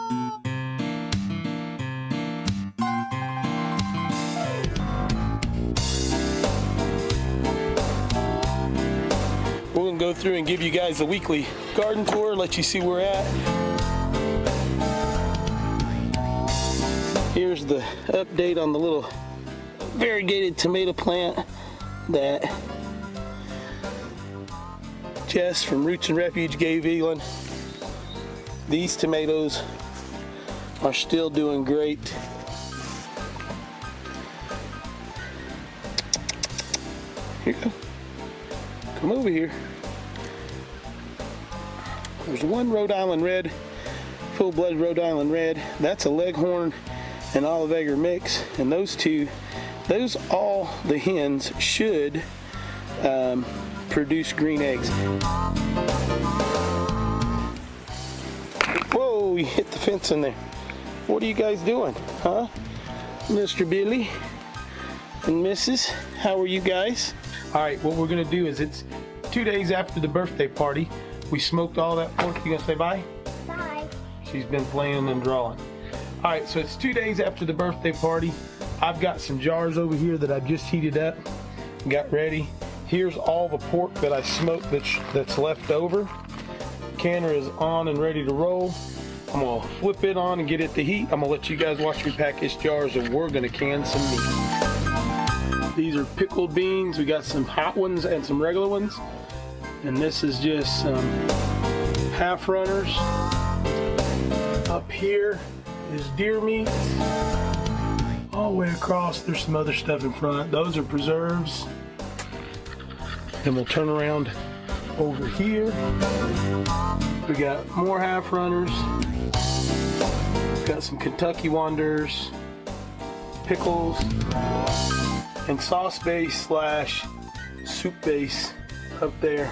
We're gonna go through and give you guys a weekly garden tour, let you see where we're at. Here's the update on the little variegated tomato plant that Jess from Roots and Refuge gave Elon. These tomatoes are still doing great. Here you go. Come over here. There's one Rhode Island Red, full-blood Rhode Island Red. That's a Leghorn and olive egger mix, and those all the hens should produce green eggs. Whoa, you hit the fence in there. What are you guys doing, huh? Mr. Billy and Mrs., how are you guys? All right, what we're gonna do is, it's 2 days after the birthday party. We smoked all that pork. You gonna say bye? Bye. She's been playing and drawing. All right, so it's 2 days after the birthday party. I've got some jars over here that I've just heated up and got ready. Here's all the pork that I smoked that's left over. Canner is on and ready to roll. I'm gonna flip it on and get it to heat. I'm gonna let you guys watch me pack these jars, and we're gonna can some meat. These are pickled beans. We got some hot ones and some regular ones. And this is just some half runners. Up here is deer meat. All the way across, there's some other stuff in front. Those are preserves. Then we'll turn around over here. We got more half runners. Got some Kentucky Wonders, pickles, and sauce base / soup base up there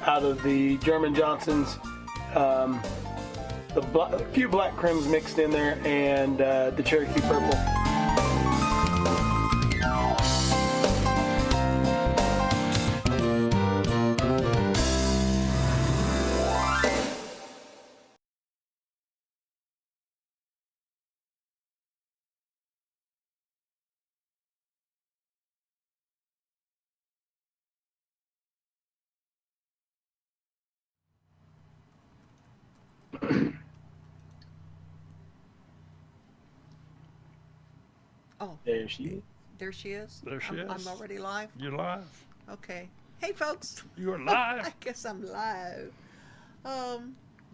out of the German Johnson's. A few black crims mixed in there, and the Cherokee Purple. Oh, There she is. there she is. There she is. I'm already live. You're live. Okay. Hey, folks. You're I live. guess I'm live.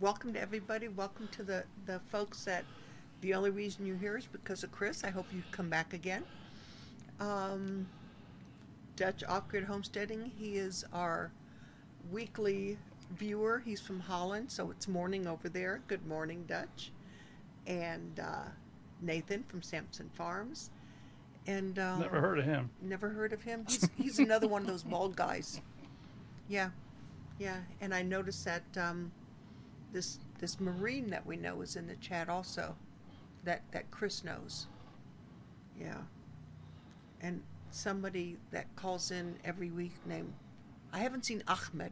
Welcome to everybody. Welcome to the folks that the only reason you're here is because of Chris. I hope you come back again. Dutch Off-Grid Homesteading. He is our weekly viewer. He's from Holland, so it's morning over there. Good morning, Dutch. And Nathan from Sampson Farms. And Never heard of him. never heard of him. He's another one of those bald guys. Yeah. And I noticed that this Marine that we know is in the chat also. That Chris knows. Yeah. And somebody that calls in every week named, I haven't seen Ahmed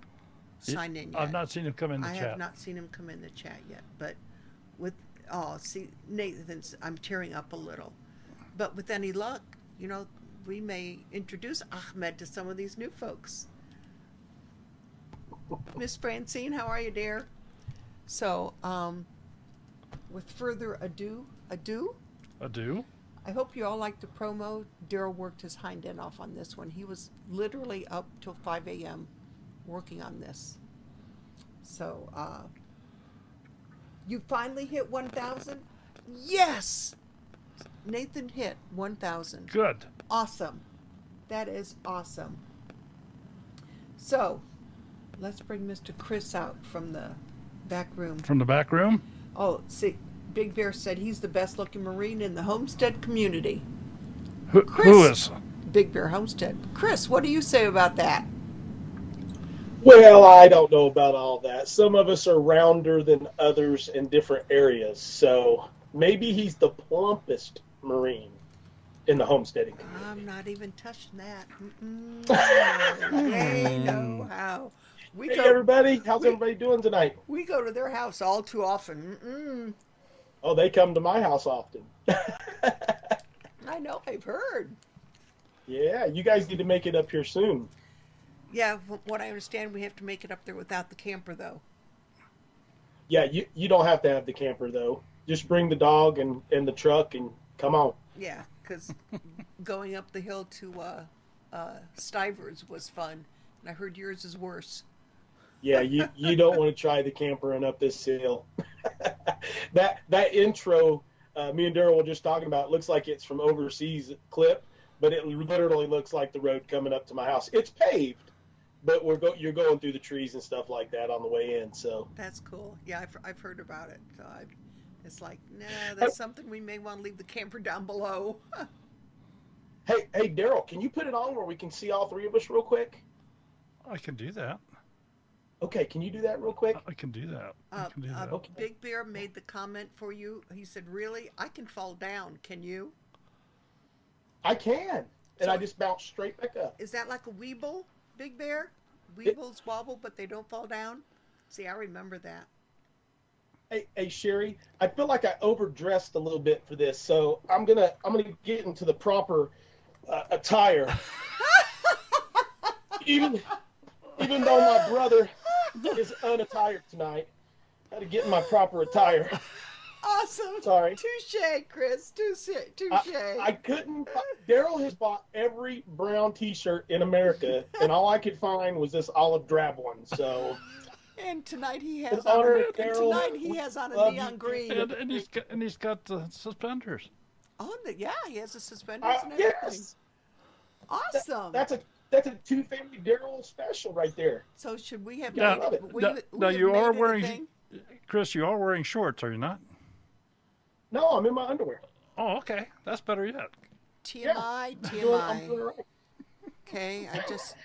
sign in yet. I've not seen him come in the I chat. have not seen him come in the chat yet, but see, Nathan's, I'm tearing up a little. But with any luck, we may introduce Ahmed to some of these new folks. Miss Francine, how are you, dear? So, with further ado, I do. I hope you all like the promo. Daryl worked his hind end off on this one. He was literally up till 5 a.m. working on this. So, you finally hit 1,000? Yes! Nathan hit 1,000. Good. Awesome. That is awesome. So, let's bring Mr. Chris out from the back room. From the back room? Oh, see, Big Bear said he's the best looking Marine in the Homestead community. Who is? Big Bear Homestead. Chris, what do you say about that? Well, I don't know about all that. Some of us are rounder than others in different areas, so maybe he's the plumpest Marine in the homesteading community. I'm not even touching that. They know how. Hey, everybody. How's everybody doing tonight? We go to their house all too often. Oh, they come to my house often. I know, I've heard. Yeah, you guys need to make it up here soon. Yeah, from what I understand, we have to make it up there without the camper, though. Yeah, you don't have to have the camper though. Just bring the dog and the truck and come on. Yeah, because going up the hill to Stivers was fun, and I heard yours is worse. Yeah, you don't want to try the camper and up this hill. That intro, me and Daryl were just talking about, looks like it's from overseas clip, but it literally looks like the road coming up to my house. It's paved, but you're going through the trees and stuff like that on the way in. So That's cool. Yeah, I've heard about it. So it's like, nah, that's something we may want to leave the camper down below. hey Daryl, can you put it on where we can see all three of us real quick? I can do that. Okay, can you do that real quick? I can do that. I can do that. Okay. Big Bear made the comment for you. He said, "Really, I can fall down. Can you?" I can, and So- I just bounce straight back up. Is that like a Weeble, Big Bear? Weebles wobble, but they don't fall down. See, I remember that. Hey Sherry, I feel like I overdressed a little bit for this, so I'm gonna get into the proper attire. even though my brother is unattired tonight, I had to get in my proper attire. Awesome. Sorry. Touche, Chris. Touche. I couldn't. Daryl has bought every brown T-shirt in America, and all I could find was this olive drab one. So. And tonight he has In honor on of Daryl, a love neon you. green. And he's got suspenders. Yeah, he has the suspenders and everything. Yes. Awesome. That's a two-family Daryl special right there. So should we have Yeah. made it? Now have you made are it a wearing, thing? Chris. You are wearing shorts, are you not? No, I'm in my underwear. Oh, okay. That's better yet. TMI, I'm doing TMI. right. Okay, I just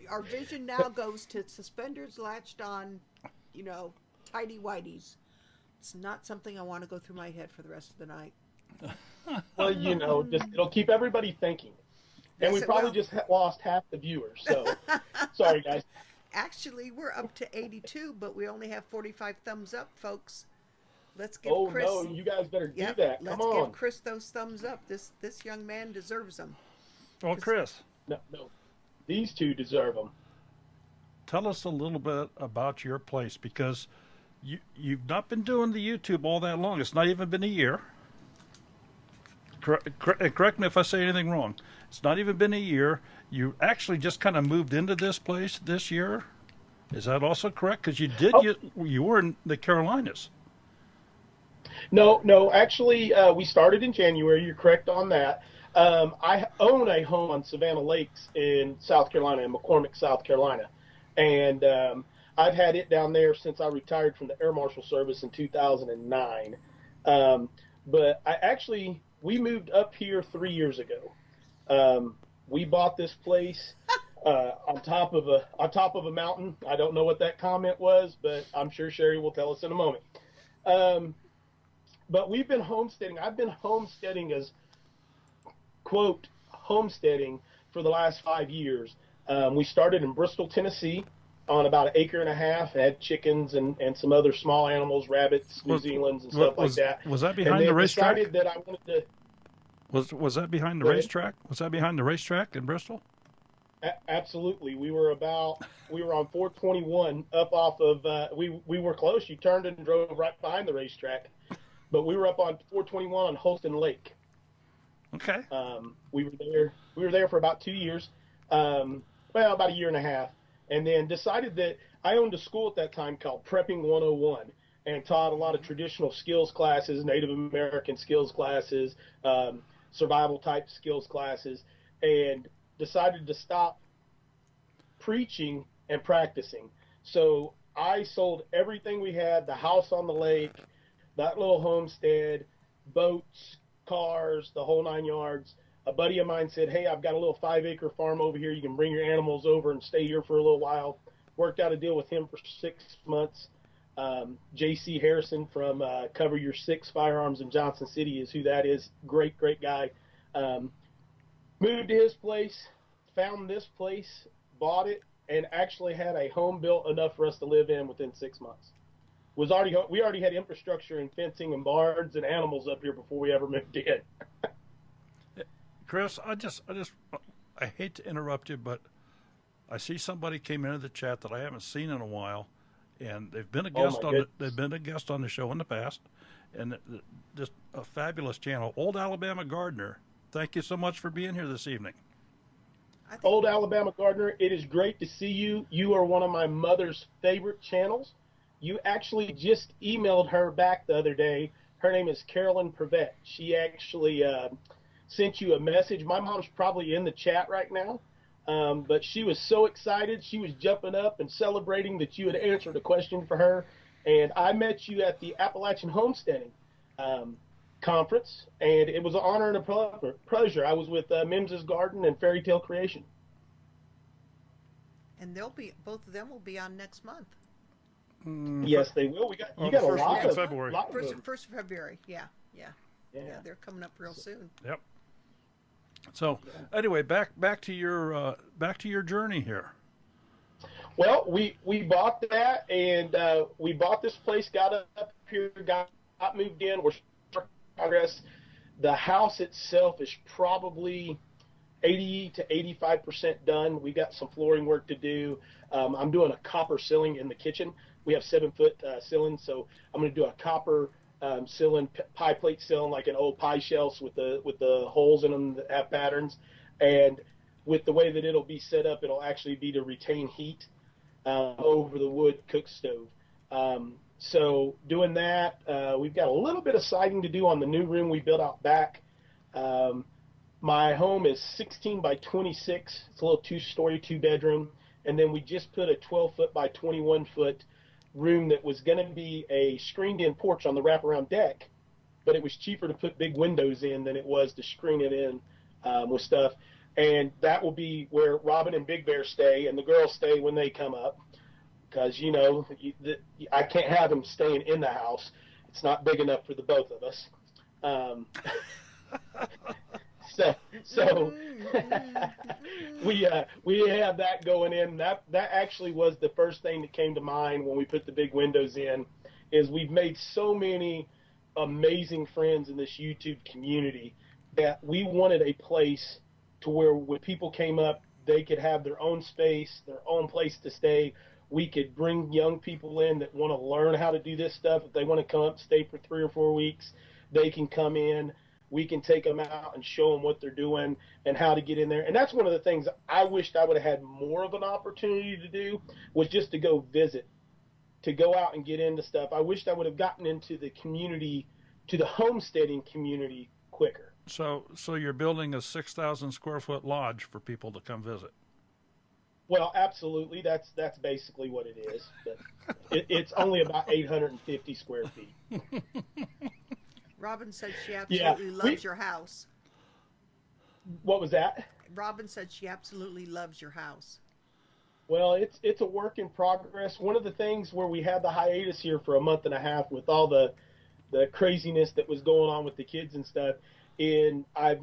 our vision now goes to suspenders latched on, tidy whities. It's not something I want to go through my head for the rest of the night. Well, just it'll keep everybody thinking. And Yes, we it probably will. just lost half the viewers. So, sorry guys. Actually, we're up to 82, but we only have 45 thumbs up, folks. Let's give Oh Chris. no, you guys better do Yep, that. let's Come on. give Chris those thumbs up. This young man deserves them. Well, Chris, No, these two deserve them. tell us a little bit about your place, because you've not been doing the YouTube all that long. It's not even been a year. Correct me if I say anything wrong. It's not even been a year. You actually just kind of moved into this place this year. Is that also correct? Because you were in the Carolinas. No. Actually, we started in January. You're correct on that. I own a home on Savannah Lakes in South Carolina, in McCormick, South Carolina, and I've had it down there since I retired from the Air Marshal Service in 2009. But we moved up here 3 years ago. We bought this place on top of a mountain. I don't know what that comment was, but I'm sure Sherry will tell us in a moment. But we've been homesteading. I've been homesteading as, quote, homesteading for the last 5 years. We started in Bristol, Tennessee on about an acre and a half, had chickens and some other small animals, rabbits, New Zealands and stuff like that. Was that And behind then the racetrack? decided that I wanted to. Was that behind the Go ahead. racetrack? Was that behind the racetrack in Bristol? Absolutely. We were on 421 up off of, we were close. You turned and drove right behind the racetrack, but we were up on 421 on Holston Lake. Okay. We were there for about 2 years, about a year and a half, and then decided that I owned a school at that time called Prepping 101 and taught a lot of traditional skills classes, Native American skills classes, survival type skills classes, and decided to stop preaching and practicing. So I sold everything we had, the house on the lake, that little homestead, boats, cars, the whole 9 yards. A buddy of mine said, hey, I've got a little 5-acre farm over here. You can bring your animals over and stay here for a little while. Worked out a deal with him for 6 months. J.C. Harrison from Cover Your Six Firearms in Johnson City is who that is. Great guy. Moved to his place, found this place, bought it, and actually had a home built enough for us to live in within 6 months. we already had infrastructure and fencing and barns and animals up here before we ever moved in. Chris, I hate to interrupt you, but I see somebody came into the chat that I haven't seen in a while, and they've been a guest they've been a guest on the show in the past, and just a fabulous channel, Old Alabama Gardener. Thank you so much for being here this evening. Old Alabama Gardener, it is great to see you. You are one of my mother's favorite channels. You actually just emailed her back the other day. Her name is Carolyn Prevette. She actually sent you a message. My mom's probably in the chat right now, but she was so excited. She was jumping up and celebrating that you had answered a question for her. And I met you at the Appalachian Homesteading conference, and it was an honor and a pleasure. I was with Mims's Garden and Fairy Tale Creation. And both of them will be on next month. Yes, they will. You got a lot of February. First of February. Yeah. They're coming up real soon. Yep. So anyway, back to your journey here. Well, we bought that, and we bought this place, got up here, got moved in. We're starting progress. The house itself is probably 80 to 85% done. We got some flooring work to do. I'm doing a copper ceiling in the kitchen. We have 7-foot ceiling, so I'm going to do a copper ceiling, pie plate ceiling, like an old pie shelves with the holes in them that have patterns. And with the way that it'll be set up, it'll actually be to retain heat over the wood cook stove. So doing that, we've got a little bit of siding to do on the new room we built out back. My home is 16 by 26. It's a little 2-story, 2-bedroom. And then we just put a 12-foot by 21-foot room that was going to be a screened-in porch on the wraparound deck, but it was cheaper to put big windows in than it was to screen it in with stuff. And that will be where Robin and Big Bear stay, and the girls stay when they come up, because, I can't have them staying in the house. It's not big enough for the both of us. So we have that going in. That actually was the first thing that came to mind when we put the big windows in, is we've made so many amazing friends in this YouTube community that we wanted a place to where when people came up, they could have their own space, their own place to stay. We could bring young people in that want to learn how to do this stuff. If they want to come up and stay for 3 or 4 weeks, they can come in. We can take them out and show them what they're doing and how to get in there. And that's one of the things I wished I would have had more of an opportunity to do, was just to go visit, to go out and get into stuff. I wished I would have gotten into the community, to the homesteading community, quicker. So you're building a 6,000 square foot lodge for people to come visit. Well, absolutely. That's basically what it is. But it's only about 850 square feet. Robin said she absolutely loves your house. What was that? Robin said she absolutely loves your house. Well, it's a work in progress. One of the things where we had the hiatus here for a month and a half with all the craziness that was going on with the kids and stuff, and I've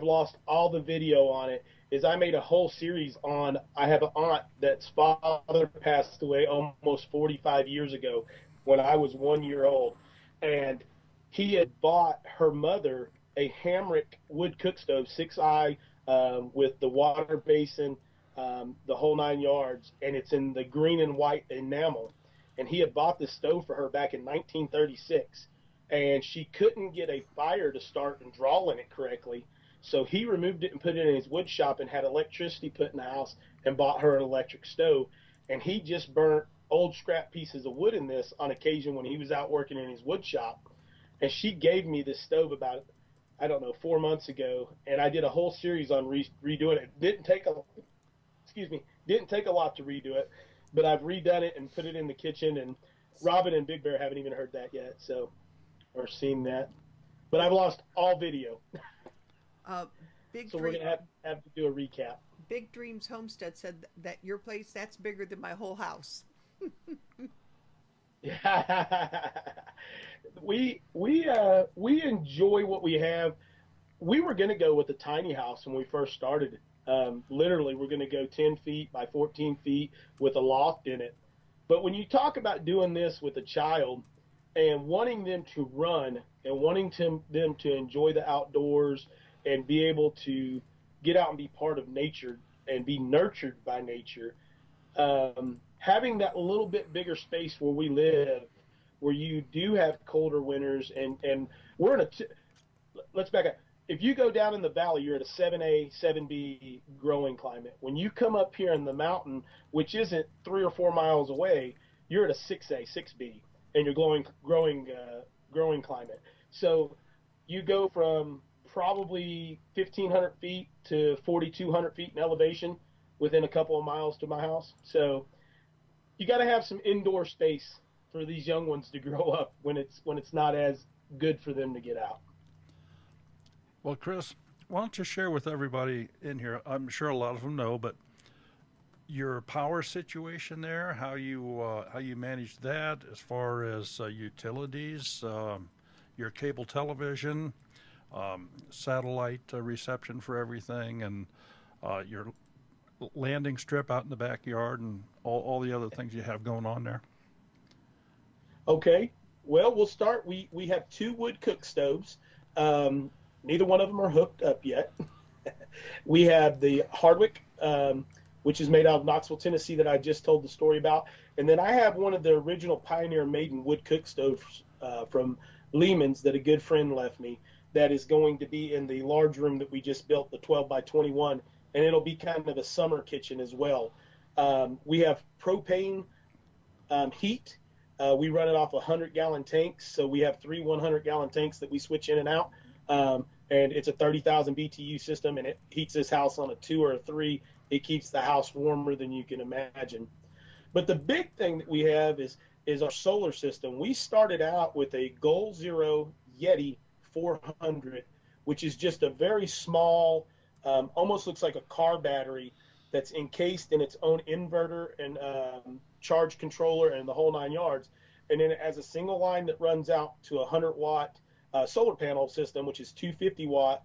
lost all the video on it, is I made a whole series on, I have an aunt that's father passed away almost 45 years ago when I was 1 year old, and he had bought her mother a Hamrick wood cook stove, 6i, with the water basin, the whole 9 yards, and it's in the green and white enamel. And he had bought this stove for her back in 1936, and she couldn't get a fire to start and draw in it correctly. So he removed it and put it in his wood shop and had electricity put in the house and bought her an electric stove. And he just burnt old scrap pieces of wood in this on occasion when he was out working in his wood shop. And she gave me this stove about, 4 months ago, and I did a whole series on redoing it. Didn't take a lot to redo it, but I've redone it and put it in the kitchen. And Robin and Big Bear haven't even heard that yet, or seen that. But I've lost all video. We're gonna have to do a recap. Big Dreams Homestead said that your place, that's bigger than my whole house. We enjoy what we have. We were going to go with a tiny house when we first started. Literally, we're going to go 10 feet by 14 feet with a loft in it. But when you talk about doing this with a child and wanting them to run and wanting them to enjoy the outdoors and be able to get out and be part of nature and be nurtured by nature, having that little bit bigger space where we live, where you do have colder winters, and we're in let's back up. If you go down in the valley, you're at a 7A, 7B growing climate. When you come up here in the mountain, which isn't 3 or 4 miles away, you're at a 6A, 6B, and you're growing climate. So you go from probably 1,500 feet to 4,200 feet in elevation within a couple of miles to my house. So you got to have some indoor space for these young ones to grow up when it's not as good for them to get out. Well, Chris, why don't you share with everybody in here? I'm sure a lot of them know, but your power situation there, how you manage that as far as utilities, your cable television, satellite reception for everything, and your landing strip out in the backyard, and all the other things you have going on there. Okay, well, we'll start. We have 2 wood cook stoves. Neither one of them are hooked up yet. We have the Hardwick, which is made out of Knoxville, Tennessee, that I just told the story about. And then I have one of the original Pioneer Maiden wood cook stoves from Lehman's that a good friend left me, that is going to be in the large room that we just built, the 12 by 21, and it'll be kind of a summer kitchen as well. We have propane heat. We run it off 100-gallon tanks, so we have 3 100-gallon tanks that we switch in and out. And it's a 30,000 BTU system, and it heats this house on a 2 or a 3. It keeps the house warmer than you can imagine. But the big thing that we have is our solar system. We started out with a Goal Zero Yeti 400, which is just a very small, almost looks like a car battery that's encased in its own inverter and charge controller and the whole 9 yards. And then it has a single line that runs out to a 100-watt solar panel system, which is 250-watt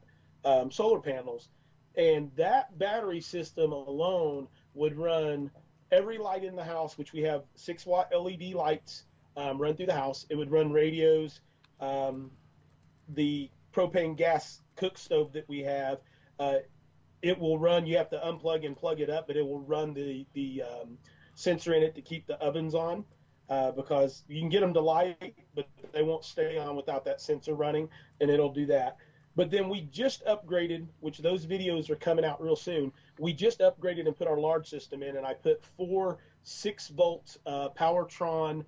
solar panels. And that battery system alone would run every light in the house, which we have 6-watt LED lights run through the house. It would run radios. The propane gas cook stove that we have, it will run, you have to unplug and plug it up, but it will run the sensor in it to keep the ovens on. Because you can get them to light, but they won't stay on without that sensor running, and it'll do that. But then we just upgraded, which those videos are coming out real soon. We just upgraded and put our large system in, and I put 4 6-volt Powertron,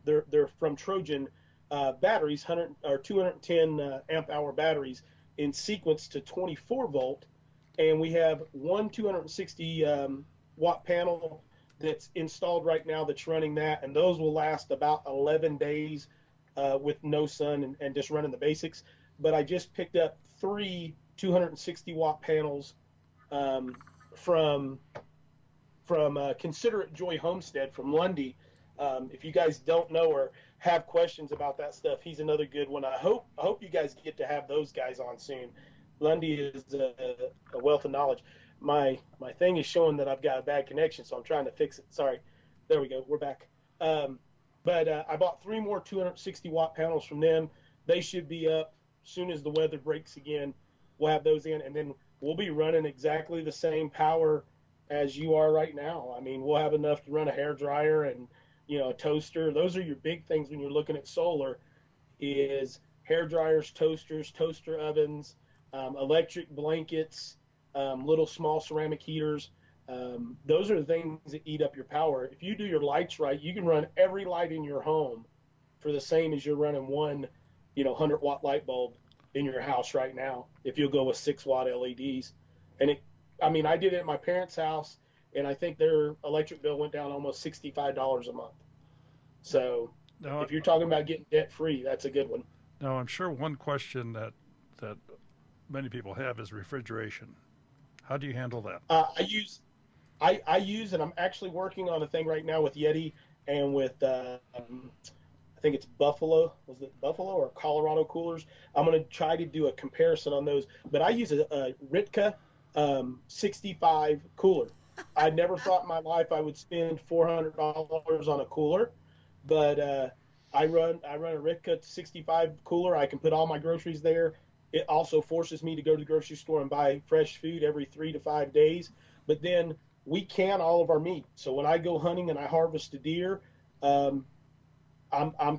they're from Trojan batteries, 100 or 210 amp hour batteries in sequence to 24 volt, and we have one 260 watt panel that's installed right now that's running that, and those will last about 11 days with no sun and just running the basics. But I just picked up 3 260 watt panels from Considerate Joy Homestead from Lundy. If you guys don't know or have questions about that stuff, he's another good one. I hope you guys get to have those guys on soon. Lundy is a wealth of knowledge. My thing is showing that I've got a bad connection, so I'm trying to fix it. Sorry. There we go. We're back. But I bought 3 more 260-watt panels from them. They should be up as soon as the weather breaks again. We'll have those in, and then we'll be running exactly the same power as you are right now. I mean, we'll have enough to run a hairdryer and, a toaster. Those are your big things when you're looking at solar, is hairdryers, toasters, toaster ovens, electric blankets, little small ceramic heaters. Those are the things that eat up your power. If you do your lights right, you can run every light in your home for the same as you're running one, 100-watt light bulb in your house right now, if you'll go with 6-watt LEDs. And I did it at my parents' house, and I think their electric bill went down almost $65 a month. So if you're talking about getting debt free, that's a good one. Now, I'm sure one question that many people have is refrigeration. How do you handle that? I use, and I'm actually working on a thing right now with Yeti and with, I think it's Buffalo. Was it Buffalo or Colorado coolers? I'm going to try to do a comparison on those. But I use a Ritka 65 cooler. I never thought in my life I would spend $400 on a cooler, but I run a Ricka 65 cooler. I can put all my groceries there. It also forces me to go to the grocery store and buy fresh food every 3 to 5 days. But then we can all of our meat. So when I go hunting and I harvest a deer, I'm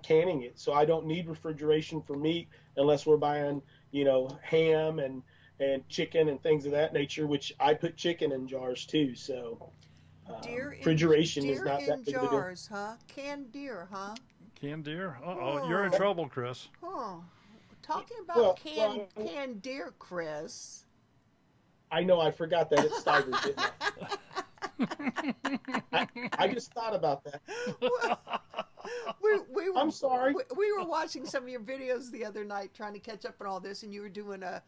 canning it. So I don't need refrigeration for meat unless we're buying, ham and chicken and things of that nature, which I put chicken in jars too. So refrigeration is not that big of a deal. Jars, huh? Canned deer, huh? Canned deer? Uh-oh, you're in trouble, Chris. Huh. Talking about Well, canned deer, Chris. I know, I forgot that it's Stivers, didn't I? I just thought about that. I'm sorry. We were watching some of your videos the other night trying to catch up on all this, and you were doing a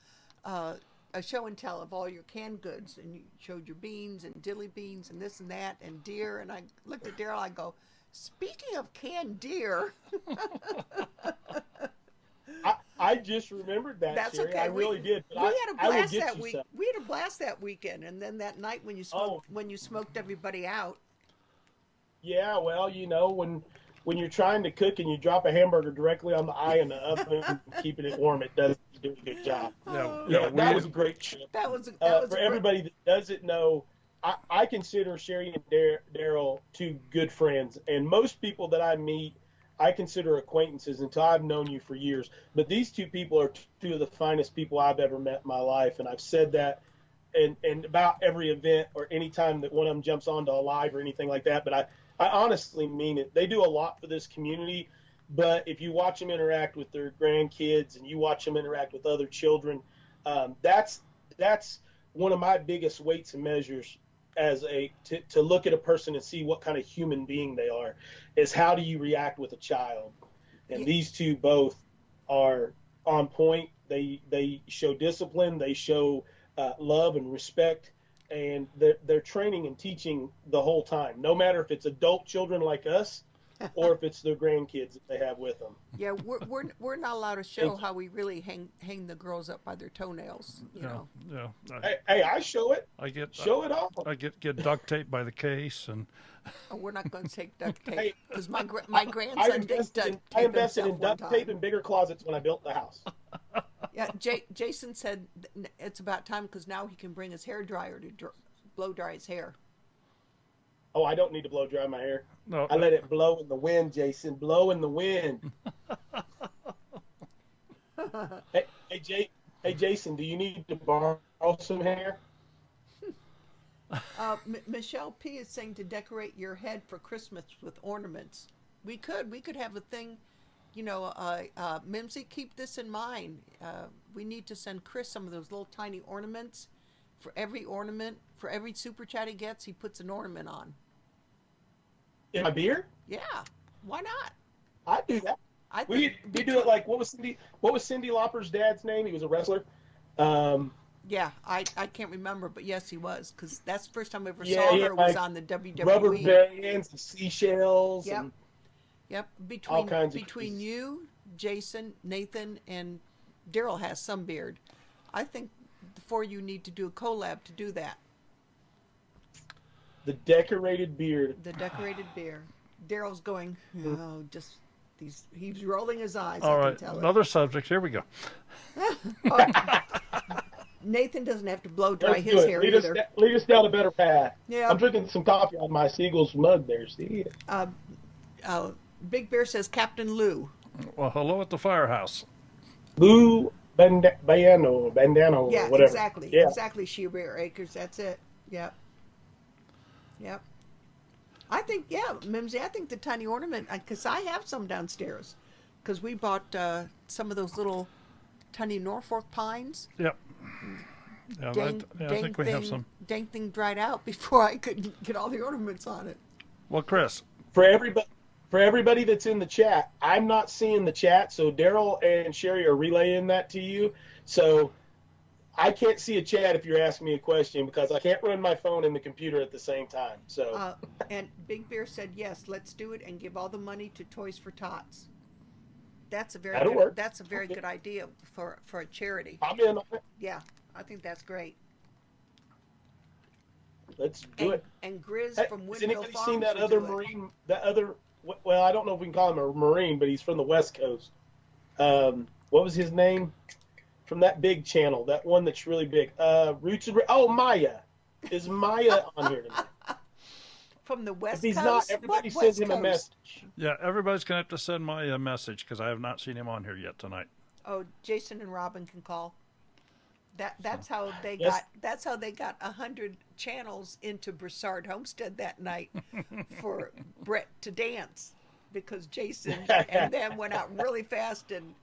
show and tell of all your canned goods, and you showed your beans and dilly beans and this and that and deer, and I looked at Daryl, I go, speaking of canned deer. I just remembered that. That's Sherry. okay. I really did. We had a blast that week. Some. We had a blast that weekend, and then that night when you smoked everybody out. Yeah, well, when you're trying to cook and you drop a hamburger directly on the eye in the oven, keeping it warm, it does do a good job. That was a great trip. That was for everybody that doesn't know. I consider Sherry and Daryl two good friends, and most people that I meet, I consider acquaintances until I've known you for years. But these two people are two of the finest people I've ever met in my life, and I've said that and about every event or any time that one of them jumps onto a live or anything like that. But I honestly mean it. They do a lot for this community, but if you watch them interact with their grandkids and you watch them interact with other children, that's one of my biggest weights and measures to look at a person and see what kind of human being they are, is how do you react with a child. And these two both are on point. They show discipline, they show love and respect, and they're training and teaching the whole time, no matter if it's adult children like us or if it's their grandkids that they have with them. Yeah, we're not allowed to show how we really hang the girls up by their toenails. You know. Yeah. Hey, I show it. Show it off. I get duct tape by the case, and we're not going to take duct tape because my grandson did duct tape. I invested in duct tape and bigger closets when I built the house. Yeah, Jason said it's about time because now he can bring his hair dryer to blow dry his hair. Oh, I don't need to blow dry my hair. No, I let it blow in the wind, Jason. Blow in the wind. Hey, Jason, do you need to borrow some hair? Michelle P is saying to decorate your head for Christmas with ornaments. We could have a thing, Mimsy, keep this in mind. We need to send Chris some of those little tiny ornaments. For every ornament, for every super chat he gets, he puts an ornament on. In my beard? Yeah, why not? I'd do that. We do it like what was Cyndi Lauper's dad's name? He was a wrestler. Yeah, I can't remember, but yes, he was, because that's the first time I ever saw her was on the WWE. Rubber bands and seashells. Yep. And yep. all kinds Between you, Jason, Nathan, and Daryl has some beard. I think the four of you need to do a collab to do that. The decorated beard. The decorated beard. Daryl's going, oh, just these. He's rolling his eyes. All I right, can tell another subject. Here we go. Nathan doesn't have to blow dry his hair lead either. Lead us down a better path. Yeah. I'm drinking some coffee on my Seagulls mug there. See? Big Bear says Captain Lou. Well, hello at the firehouse. Lou Bandano, Yeah, whatever. exactly. Yeah. Exactly, Sheer Acres. That's it. Yep. Yep. I think, Mimsy, I think the tiny ornament, because I have some downstairs, because we bought some of those little tiny Norfolk pines. Yep. Yeah, I think we have some. Dang thing dried out before I could get all the ornaments on it. Well, Chris. For everybody that's in the chat, I'm not seeing the chat, so Daryl and Sherry are relaying that to you. So I can't see a chat if you're asking me a question because I can't run my phone and the computer at the same time. So and Big Bear said yes, let's do it and give all the money to Toys for Tots. That's a very good idea for a charity. I'm in on it. Yeah, I think that's great. Let's do it. And Grizz Hey, from has Windmill anybody Farms seen that will other do it. Marine? That other, well, I don't know if we can call him a Marine, but he's from the West Coast. What was his name? From that big channel, that one that's really big. Roots and Maya. Is Maya on here tonight? From the West If he's Coast? not, everybody What send West him a Coast? message. Yeah, everybody's going to have to send my a message because I have not seen him on here yet tonight. Oh, Jason and Robin can call. That's how they Yes. that's how they got 100 channels into Broussard Homestead that night for Brett to dance, because Jason and them went out really fast and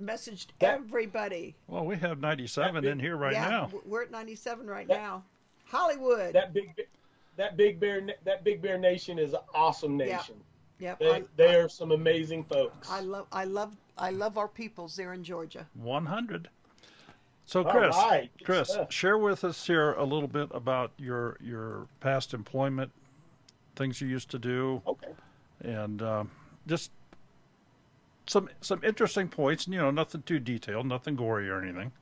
messaged everybody. Well, we have 97 in here right yeah, now. we're at 97 right now. Hollywood. That big bear nation is an awesome nation. Yep. They are some amazing folks. I love our peoples there in Georgia. 100. So, All Chris, right, good stuff. share with us here a little bit about your past employment, things you used to do, Okay. and just some interesting points. Nothing too detailed, nothing gory or anything.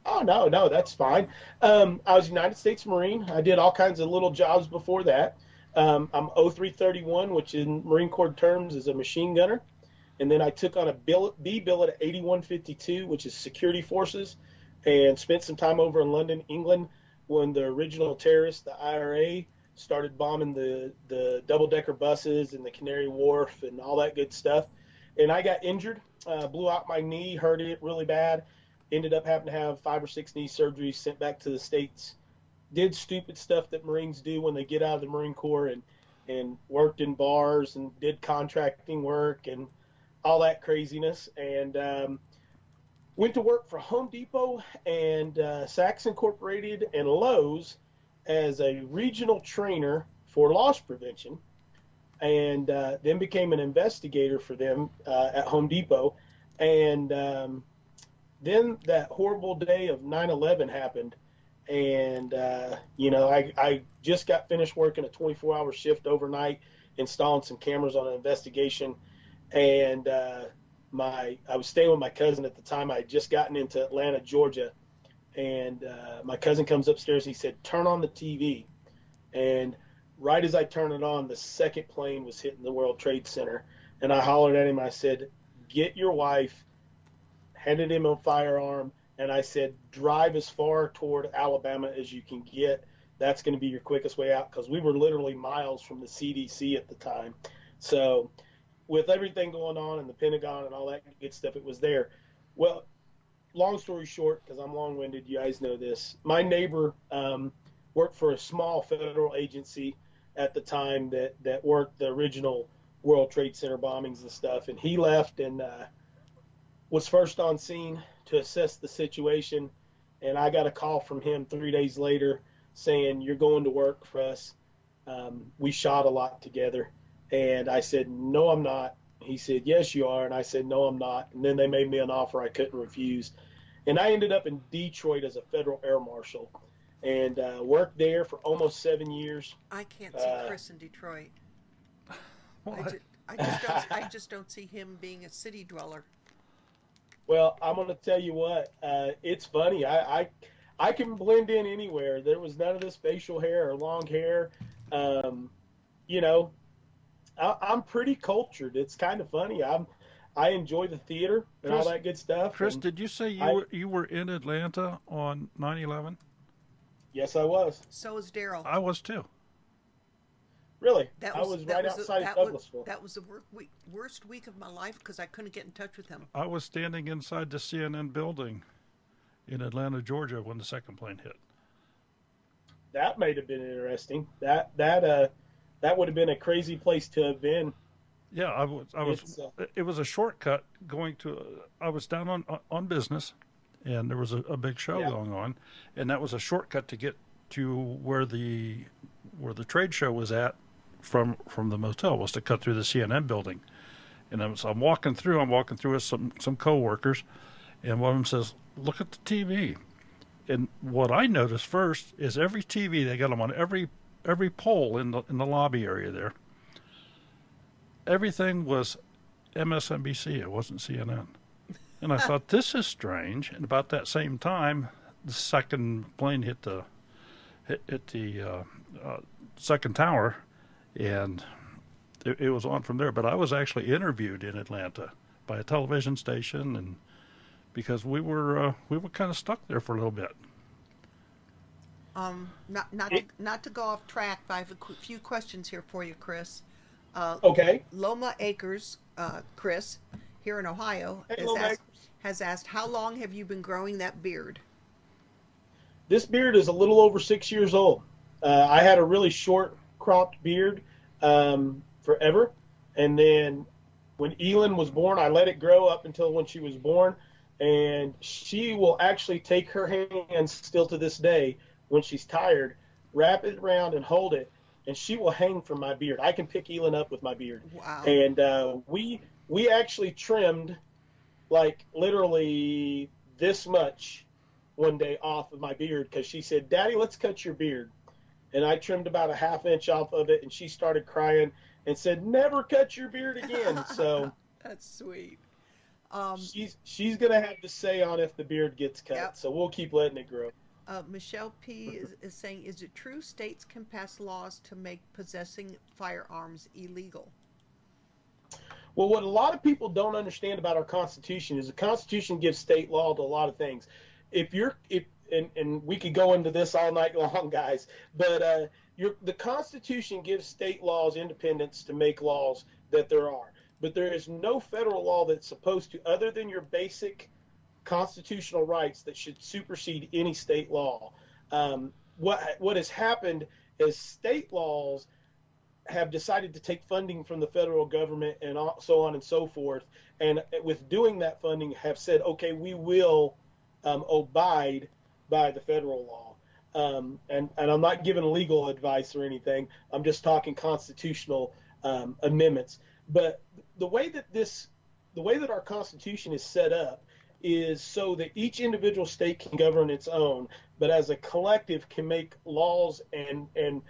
Oh, no, that's fine. I was a United States Marine. I did all kinds of little jobs before that. I'm 0331, which in Marine Corps terms is a machine gunner. And then I took on a B billet at 8152, which is security forces, and spent some time over in London, England, when the original terrorists, the IRA, started bombing the double-decker buses and the Canary Wharf and all that good stuff. And I got injured, blew out my knee, hurt it really bad. Ended up having to have 5 or 6 knee surgeries, sent back to the States. Did stupid stuff that Marines do when they get out of the Marine Corps, and worked in bars and did contracting work and all that craziness. And went to work for Home Depot and Saks Incorporated and Lowe's as a regional trainer for loss prevention, and then became an investigator for them at Home Depot. And then that horrible day of 9/11 happened, and I just got finished working a 24-hour shift overnight, installing some cameras on an investigation, and I was staying with my cousin at the time. I had just gotten into Atlanta, Georgia, and my cousin comes upstairs. He said, "Turn on the TV," and right as I turned it on, the second plane was hitting the World Trade Center, and I hollered at him. I said, "Get your wife," handed him a firearm, and I said, "Drive as far toward Alabama as you can get. That's going to be your quickest way out," because we were literally miles from the CDC at the time. So with everything going on in the Pentagon and all that good stuff, it was there. Well, long story short, because I'm long-winded, you guys know this, my neighbor worked for a small federal agency at the time that worked the original World Trade Center bombings and stuff, and he left and was first on scene to assess the situation, and I got a call from him 3 days later saying, "You're going to work for us. We shot a lot together." And I said, "No, I'm not." He said, "Yes, you are." And I said, "No, I'm not." And then they made me an offer I couldn't refuse. And I ended up in Detroit as a federal air marshal, and worked there for almost 7 years. I can't see Chris in Detroit. What? I just don't see him being a city dweller. Well, I'm going to tell you what, it's funny. I can blend in anywhere. There was none of this facial hair or long hair. I'm pretty cultured. It's kind of funny. I enjoy the theater and all that good stuff. Chris, and did you say you were in Atlanta on 9/11? Yes, I was. So is Daryl. I was too. Really? I was right outside of Douglasville. That was the worst week of my life because I couldn't get in touch with him. I was standing inside the CNN building in Atlanta, Georgia, when the second plane hit. That might have been interesting. That would have been a crazy place to have been. Yeah, I was. It was a shortcut going to. I was down on business, and there was a big show going on, and that was a shortcut to get to where the trade show was at from the motel, was to cut through the CNN building. And I'm walking through with some coworkers, and one of them says, "Look at the TV." And what I noticed first is every TV, they got them on every pole in the lobby area there. Everything was MSNBC. It wasn't CNN. And I thought, this is strange. And about that same time, the second plane hit hit the second tower, and it was on from there. But I was actually interviewed in Atlanta by a television station, and because we were kind of stuck there for a little bit. Not to go off track, but I have a few questions here for you, Chris. Okay. Loma Acres, Chris, here in Ohio, Hey, Loma Acres. has asked, how long have you been growing that beard? This beard is a little over 6 years old. I had a really short cropped beard forever. And then when Elin was born, I let it grow up until when she was born. And she will actually take her hands still to this day when she's tired, wrap it around and hold it, and she will hang from my beard. I can pick Elin up with my beard. Wow. And we actually trimmed like literally this much one day off of my beard because she said, "Daddy, let's cut your beard." And I trimmed about a half inch off of it, and she started crying and said, "Never cut your beard again." So that's sweet. She's gonna have to say on if the beard gets cut. Yep. So we'll keep letting it grow. Michelle P. is saying, is it true states can pass laws to make possessing firearms illegal? Well, what a lot of people don't understand about our Constitution is the Constitution gives state law to a lot of things. And we could go into this all night long, guys, but the Constitution gives state laws independence to make laws that there are. But there is no federal law that's supposed to, other than your basic constitutional rights, that should supersede any state law. What has happened is state laws have decided to take funding from the federal government and so on and so forth, and with doing that funding have said, okay, we will abide by the federal law. And I'm not giving legal advice or anything. I'm just talking constitutional amendments. But the way that our Constitution is set up is so that each individual state can govern its own, but as a collective can make laws and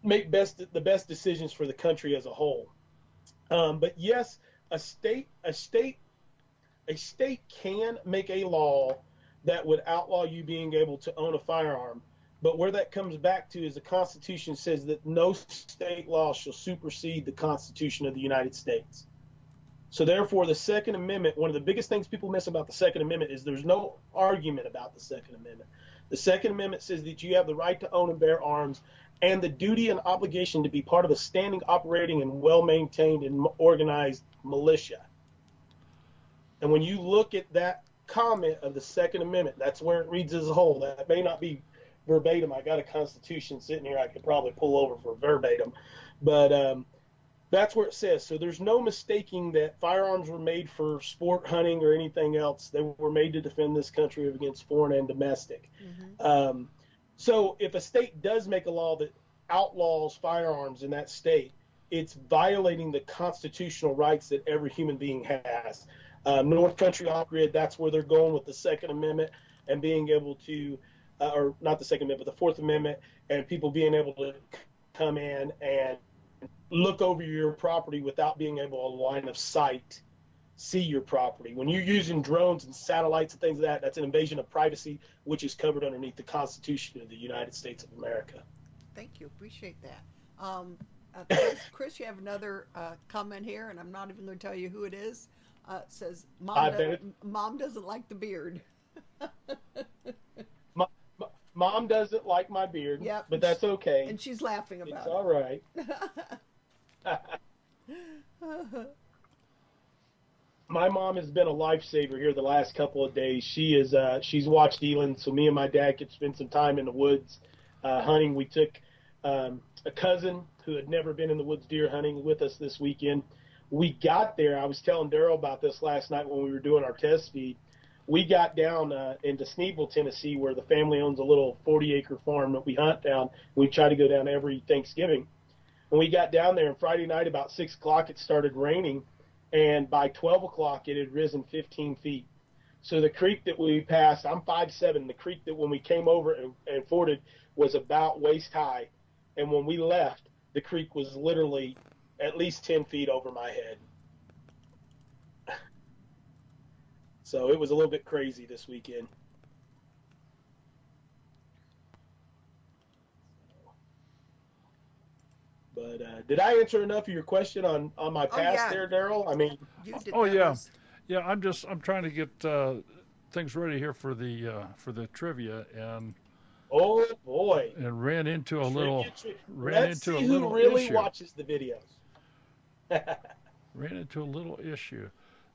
make the best decisions for the country as a whole. But yes, a state can make a law that would outlaw you being able to own a firearm. But where that comes back to is the Constitution says that no state law shall supersede the Constitution of the United States. So therefore, the Second Amendment, one of the biggest things people miss about the Second Amendment is there's no argument about the Second Amendment. The Second Amendment says that you have the right to own and bear arms and the duty and obligation to be part of a standing, operating, and well-maintained and organized militia. And when you look at that comment of the Second Amendment, that's where it reads as a whole. That may not be verbatim. I got a Constitution sitting here I could probably pull over for verbatim. But that's where it says. So there's no mistaking that firearms were made for sport, hunting, or anything else. They were made to defend this country against foreign and domestic. Mm-hmm. So if a state does make a law that outlaws firearms in that state, it's violating the constitutional rights that every human being has. North Country Off-Grid, that's where they're going with the Second Amendment and being able to, or not the Second Amendment, but the Fourth Amendment, and people being able to come in and look over your property without being able to line of sight see your property. When you're using drones and satellites and things like that, that's an invasion of privacy, which is covered underneath the Constitution of the United States of America. Thank you. Appreciate that. Chris, you have another comment here, and I'm not even going to tell you who it is. It says, Mom doesn't like the beard. Mom doesn't like my beard, yep, but that's okay. And she's laughing about it. It's all right. My mom has been a lifesaver here the last couple of days. She's watched Elin, so me and my dad could spend some time in the woods hunting. We took a cousin who had never been in the woods deer hunting with us this weekend. We got there. I was telling Daryl about this last night when we were doing our test feed. We got down into Sneeville, Tennessee, where the family owns a little 40-acre farm that we hunt down. We try to go down every Thanksgiving. When we got down there, and Friday night about 6 o'clock, it started raining, and by 12 o'clock, it had risen 15 feet. So the creek that we passed, I'm 5'7". The creek that when we came over and forded was about waist high. And when we left, the creek was literally at least 10 feet over my head. So it was a little bit crazy this weekend. But did I answer enough of your question on my past yeah. there, Daryl? I mean, You did Oh that yeah, list. yeah. I'm trying to get things ready here for the trivia, oh boy. and ran into a little Let's see who really issue. watches the videos. Ran into a little issue.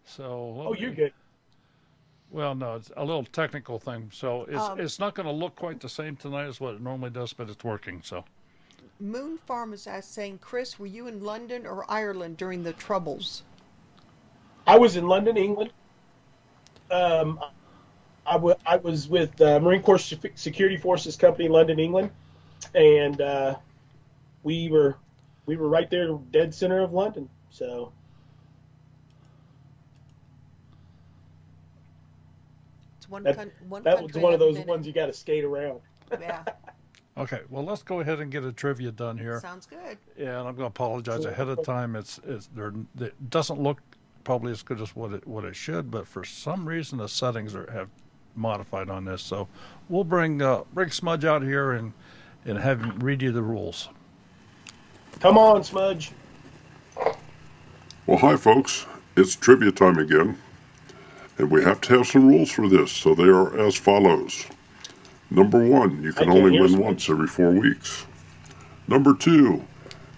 So Oh, you're good. well, no, it's a little technical thing. So Um, it's not going to look quite the same tonight as what it normally does, but it's working. So Moon Farm is saying, Chris, were you in London or Ireland during the Troubles? I was in London, England. I was with Marine Corps Security Forces Company, London, England, and we were right there, dead center of London. So It's one that country. was one of those I've been ones you got to skate around. in. Yeah, okay, well let's go ahead and get a trivia done here. sounds good. And I'm going to apologize ahead of time. It doesn't look probably as good as what it should, but for some reason the settings have modified on this. So we'll bring Smudge out here and have him read you the rules. Come on, Smudge. Well, hi, folks. It's trivia time again. And we have to have some rules for this, so they are as follows. Number 1, you can only win once every 4 weeks. Number 2,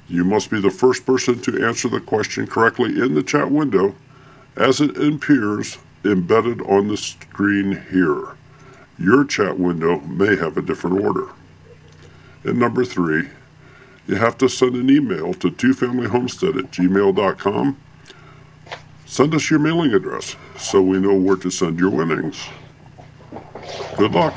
you must be the first person to answer the question correctly in the chat window as it appears embedded on the screen here. Your chat window may have a different order. And number 3, you have to send an email to twofamilyhomestead@gmail.com. Send us your mailing address so we know where to send your winnings. Good luck.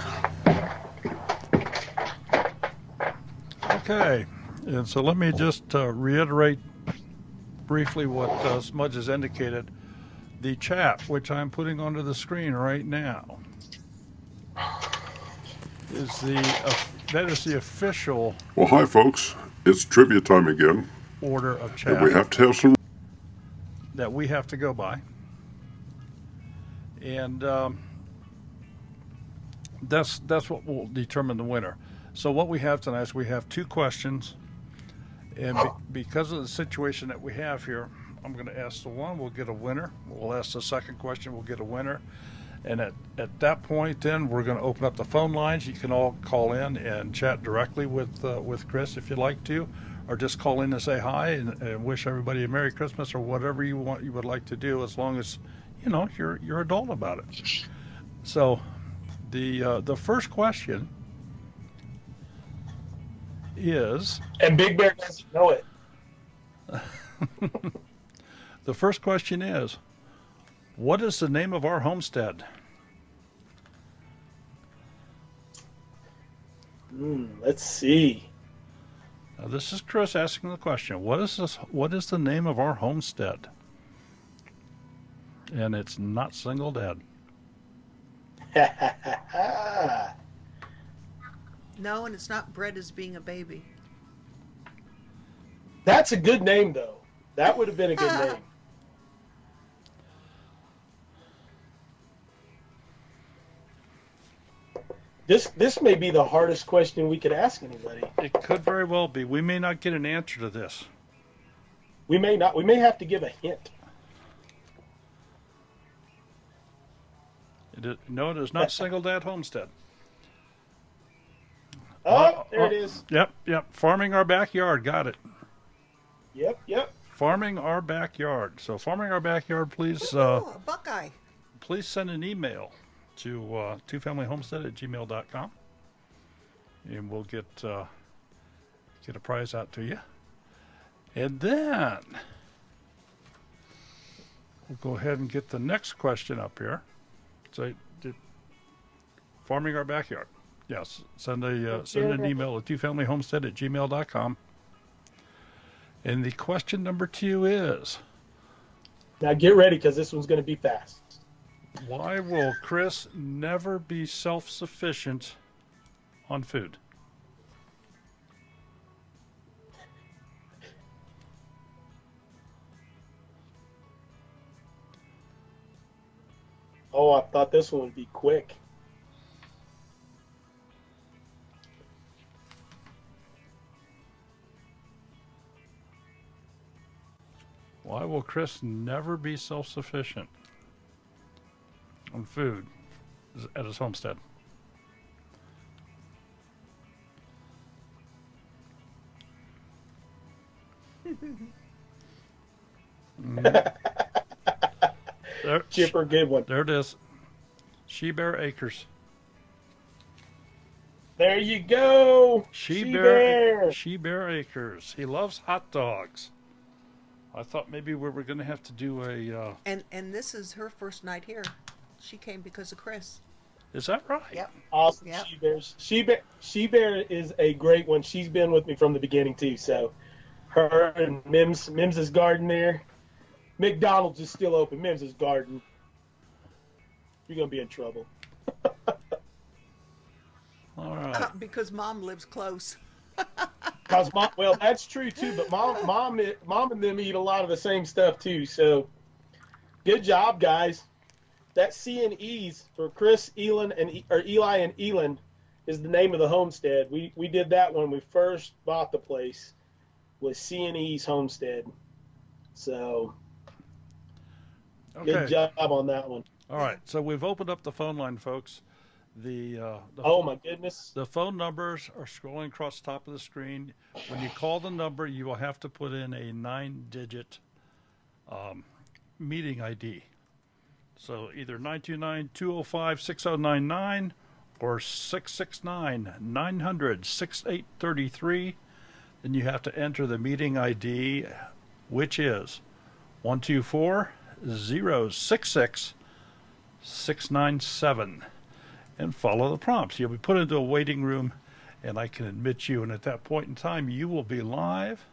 Okay, and so let me just reiterate briefly what Smudge has indicated. The chat, which I'm putting onto the screen right now, that is the official Well, hi, folks. It's trivia time again. order of chat. And we have to have some. That we have to go by, and that's what will determine the winner. So what we have tonight is we have 2 questions, and because of the situation that we have here, I'm going to ask the one, we'll get a winner. We'll ask the second question, we'll get a winner, and at that point, then we're going to open up the phone lines. You can all call in and chat directly with Chris if you'd like to, or just call in and say hi and wish everybody a Merry Christmas or whatever you would like to do, as long as you're adult about it. So the first question is, And Big Bear doesn't know it. the first question is, what is the name of our homestead? Let's see. Now, this is Chris asking the question. What is the name of our homestead? And it's not Single Dad. No, and it's not bred as being a baby. That's a good name, though. That would have been a good name. This may be the hardest question we could ask anybody. It could very well be. We may not get an answer to this. We may not. We may have to give a hint. No, it is not Single Dad Homestead. Oh, there it is. Yep. Farming Our Backyard. Got it. Yep. Farming Our Backyard. So Farming Our Backyard, please Oh, a Buckeye. please send an email to twofamilyhomestead@gmail.com, and we'll get a prize out to you. And then we'll go ahead and get the next question up here. So, Farming Our Backyard. Yes, send an email to twofamilyhomestead@gmail.com. And the question number 2 is, Now get ready, because this one's going to be fast. why will Chris never be self-sufficient on food? Oh, I thought this one would be quick. Why will Chris never be self-sufficient on food at his homestead? There, Chipper, good one. there it is. She Bear Acres. There you go. She Bear Acres. He loves hot dogs. I thought maybe we were going to have to do a. And this is her first night here. She came because of Chris. Is that right? Yep. Awesome. Yep. She Bear is a great one. She's been with me from the beginning too. So, her and Mims's garden there. McDonald's is still open. Mims's garden. You're gonna be in trouble. All right. Because Mom lives close. Cause mom, well, that's true too. But mom and them eat a lot of the same stuff too. So, good job, guys. That C&E's for Chris, Eli, and Elin is the name of the homestead. We did that when we first bought the place. Was C&E's Homestead. So, Okay. good job on that one. All right. So we've opened up the phone line, folks. Oh my goodness. The phone numbers are scrolling across the top of the screen. When you call the number, you will have to put in a 9-digit meeting ID. So either 929-205-6099 or 669-900-6833. Then you have to enter the meeting ID, which is 124-066-697. And follow the prompts. You'll be put into a waiting room, and I can admit you. And at that point in time, you will be live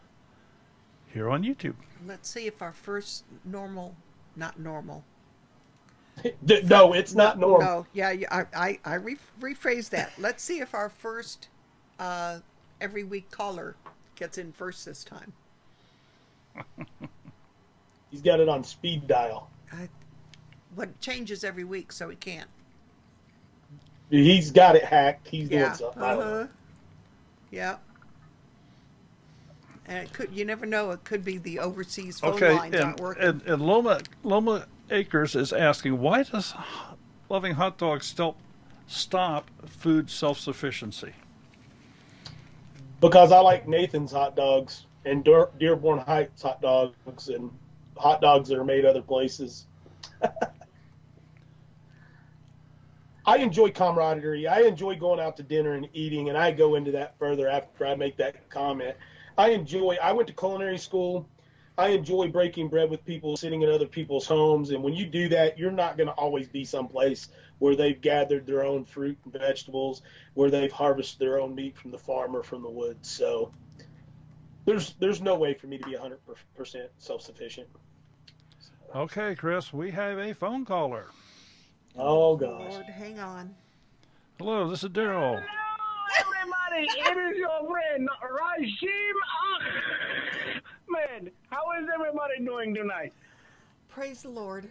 here on YouTube. Let's see if our first not normal. No, it's not normal. No, yeah, I rephrase that. Let's see if our first every week caller gets in first this time. He's got it on speed dial. What changes every week, so he can't. He's got it hacked. He's doing Yeah. something. I don't know. Yeah. And it could, you never know, it could be the overseas phone Okay, lines aren't working. and Loma Acres is asking, why does loving hot dogs still stop food self-sufficiency? Because I like Nathan's hot dogs and Dearborn Heights hot dogs and hot dogs that are made other places. I enjoy camaraderie. I enjoy going out to dinner and eating, and I go into that further after I make that comment. I went to culinary school. I enjoy breaking bread with people, sitting in other people's homes, and when you do that, you're not going to always be someplace where they've gathered their own fruit and vegetables, where they've harvested their own meat from the farm or from the woods. So there's no way for me to be 100% self-sufficient. Okay, Chris, we have a phone caller. Oh, gosh. Lord, hang on. Hello, this is Daryl. Hello, everybody. It is your friend, Rashim. Man, how is everybody doing tonight? Praise the Lord.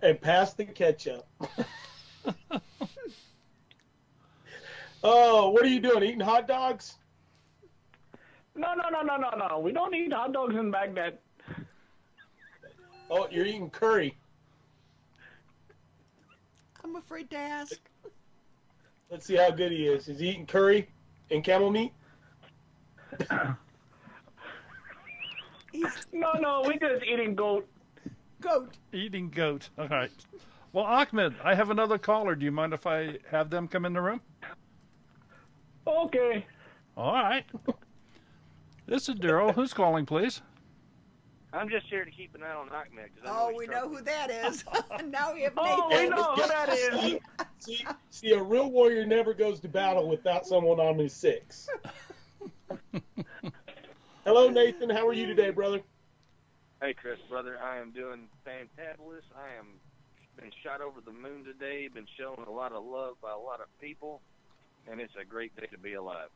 And pass the ketchup. Oh, what are you doing? Eating hot dogs? No. We don't eat hot dogs in Baghdad. Oh, you're eating curry. I'm afraid to ask. Let's see how good he is. Is he eating curry and camel meat? No, we're just eating goat. Goat. Eating goat. All right. Well, Ahmed, I have another caller. Do you mind if I have them come in the room? Okay. All right. This is Daryl. Who's calling, please? I'm just here to keep an eye on Ahmed. Oh, we know who that is. Now we have Oh, we Nathan. know who that is. See, a real warrior never goes to battle without someone on his six. Hello, Nathan. How are you today, brother? Hey, Chris, brother, I am doing fantabulous. I am been shot over the moon today. Been shown a lot of love by a lot of people, and it's a great day to be alive.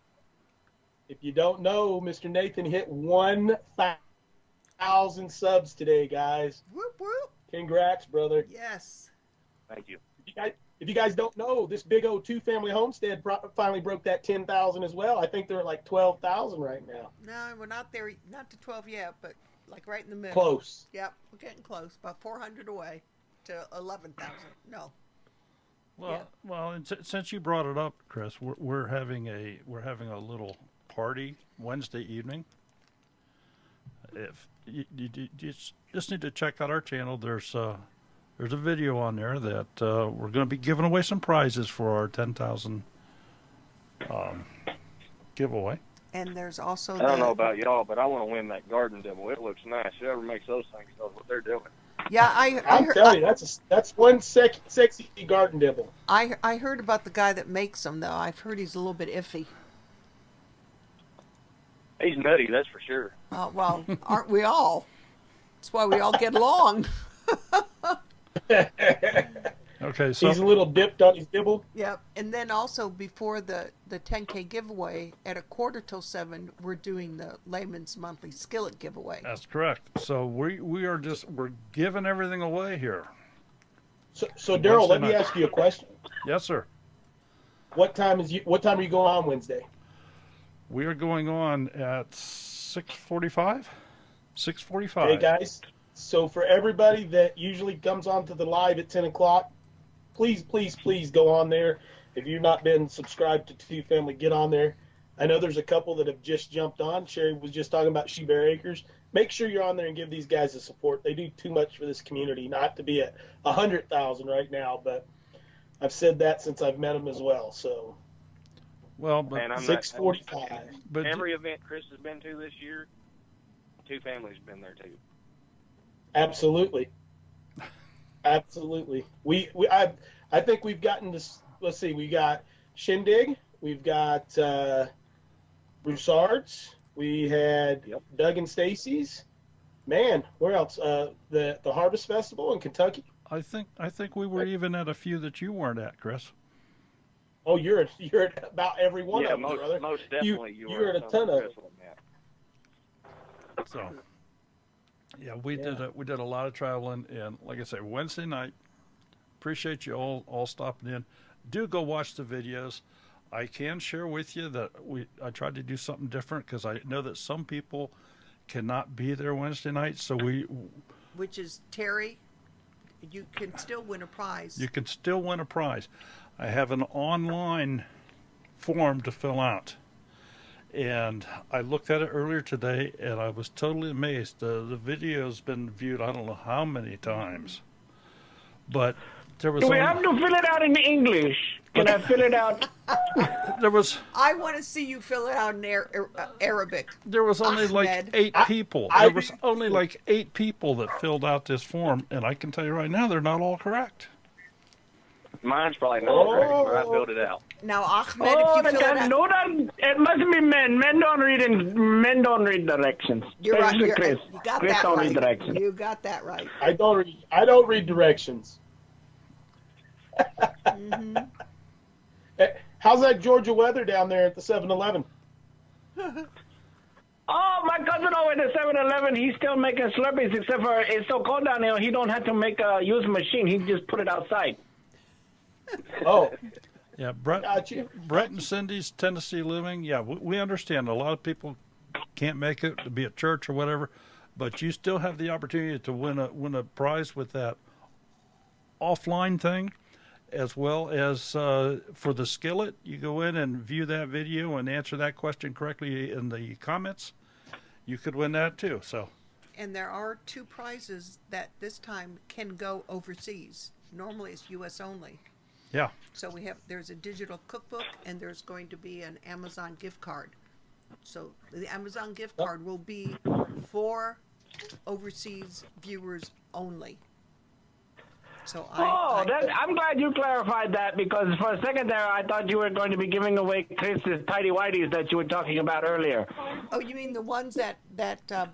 If you don't know, Mr. Nathan hit 1,000 subs today, guys. Whoop, whoop. Congrats, brother. Yes. Thank you. If if you guys don't know, this big old 2-family homestead finally broke that 10,000 as well. I think they're at like 12,000 right now. No, we're not there, not to 12 yet, but like right in the middle. Close. Yep, we're getting close. About 400 away to 11,000. No. Well, and since you brought it up, Chris, we're having a little party Wednesday evening. If you just need to check out our channel, there's a video on there that we're going to be giving away some prizes for our 10,000 giveaway. And there's also I don't know about y'all, but I want to win that garden devil. It looks nice. Whoever makes those things knows what they're doing. Yeah, I'm telling you, that's one sexy garden devil. I heard about the guy that makes them, though. I've heard he's a little bit iffy. He's nutty, that's for sure. Well, aren't we all? That's why we all get along. Okay, so He's a little dipped on his dibble. Yep. And then also before the 10K giveaway, at 6:45, we're doing the Layman's Monthly Skillet giveaway. that's correct. So we're giving everything away here. So Daryl, let me ask you a question. Yes, sir. What time are you going on Wednesday? We are going on at 6:45. 6:45. Hey guys, so for everybody that usually comes on to the live at 10 o'clock, please go on there. If you've not been subscribed to Two Family, get on there. I know there's a couple that have just jumped on. Sherry was just talking about She Bear Acres. Make sure you're on there and give these guys the support. They do too much for this community, not to be at 100,000 right now, but I've said that since I've met them as well. So, Well, but And I'm 6:45. but Every event Chris has been to this year, Two Families been there too. Absolutely. I think we've gotten this. Let's see, we got Shindig, we've got Broussard's, we had Doug and Stacy's. Man, where else? The Harvest Festival in Kentucky. I think we were even at a few that you weren't at, Chris. Oh, you're at about every one Yeah, of them, brother. most definitely you're at a ton of them. So, yeah, we did a lot of traveling, and like I say, Wednesday night. Appreciate you all stopping in. Do go watch the videos. I can share with you that I tried to do something different because I know that some people cannot be there Wednesday night, so Which is Terry. You can still win a prize. You can still win a prize. I have an online form to fill out. And I looked at it earlier today, and I was totally amazed. The video's been viewed I don't know how many times. But there was Do we have to fill it out in English? Can I fill it out? there was I want to see you fill it out in Arabic. there was only like Ahmed. 8 people. There was only like 8 people that filled out this form, and I can tell you right now they're not all correct. Mine's probably not correct, but I filled it out. Now, Ahmed, if you fill it out, No, it must be men. Men don't read directions. you're right. Especially Chris. You got Chris that don't right. read directions. You got that right. I don't read directions. Mm-hmm. How's that Georgia weather down there at the 7-Eleven? Oh, my cousin over at the 7-Eleven, he's still making Slurpees, except for it's so cold down there, he don't have to use a machine. He just put it outside. Oh, Yeah, Brett and Cindy's Tennessee Living. Yeah, we understand. A lot of people can't make it to be at church or whatever, but you still have the opportunity to win a prize with that offline thing, as well as for the skillet. You go in and view that video and answer that question correctly in the comments. You could win that too. So, And there are 2 prizes that this time can go overseas. Normally it's U.S. only. yeah. So there's a digital cookbook and there's going to be an Amazon gift card. So the Amazon gift card will be for overseas viewers only. So I'm glad you clarified that, because for a second there I thought you were going to be giving away Chris's tidy whities that you were talking about earlier. Oh, you mean the ones that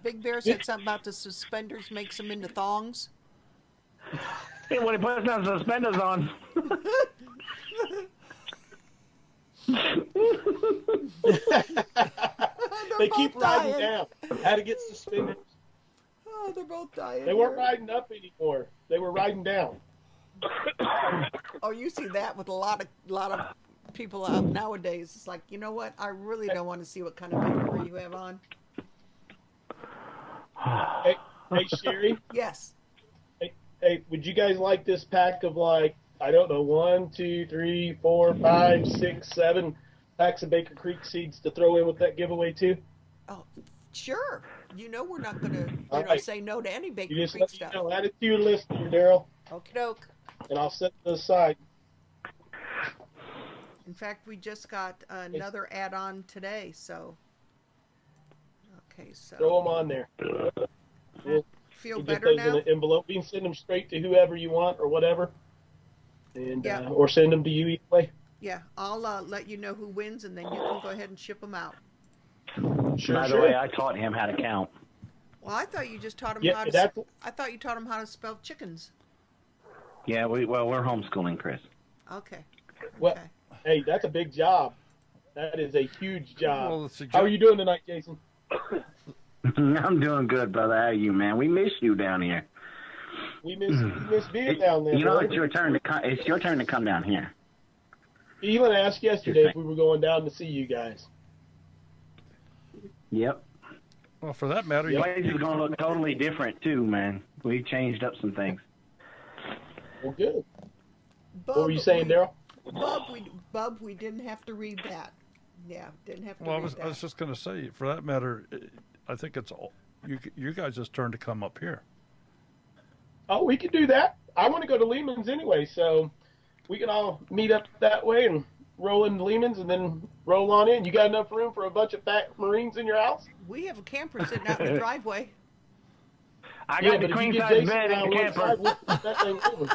Big Bear said something about the suspenders makes them into thongs? Hey, when he puts some suspenders on. They keep riding down. Had to get suspended. Oh, they're both dying. They weren't riding up anymore. They were riding down. Oh, you see that with a lot of people out nowadays. It's like, you know what? I really don't want to see what kind of bakery you have on. Hey, Sherry. Yes. Hey, would you guys like this pack of like, I don't know, 1, 2, 3, 4, 5, 6, 7 packs of Baker Creek seeds to throw in with that giveaway too? Oh, sure. You know we're not going to, All right. say no to any Baker You just Creek let me stuff. know. Add it to your list here, Daryl, Okie doke. and I'll set it aside. In fact, we just got another add-on today, so. Okay, so. Throw them on there. We'll Feel get better those now? in an envelope. You can send them straight to whoever you want or whatever, and Yeah. or send them to you either way. Yeah, I'll let you know who wins, and then you can go ahead and ship them out. Sure, By the sure. way, I taught him how to count. Well, I thought you just taught him Yeah, how to. that's- I thought you taught him how to spell chickens. Yeah, we're homeschooling Chris. Okay. Well, Okay. hey, that's a big job. That is a huge job. Well, it's a How are job. you doing tonight, Jason? I'm doing good, brother. How are you, man? We miss you down here. We miss being down there. You know, brother. it's your turn to come. It's your turn to come down here. Elon asked yesterday if we were going down to see you guys. Yep. Well, for that matter, The place is going to look totally different too, man. We changed up some things. Well, good. Bub, What were you saying, Daryl? Bub, we didn't have to read that. Yeah, didn't have to well, read I that. was just going to say, for that matter, I think it's all you guys' turn to come up here. Oh, we could do that. I want to go to Lehman's anyway, so we can all meet up that way and roll into Lehman's and then roll on in. You got enough room for a bunch of fat Marines in your house? We have a camper sitting out in the driveway. I Yeah, got the but if you queen get size Jason bed in on the one side, camper. we'll keep that thing moving.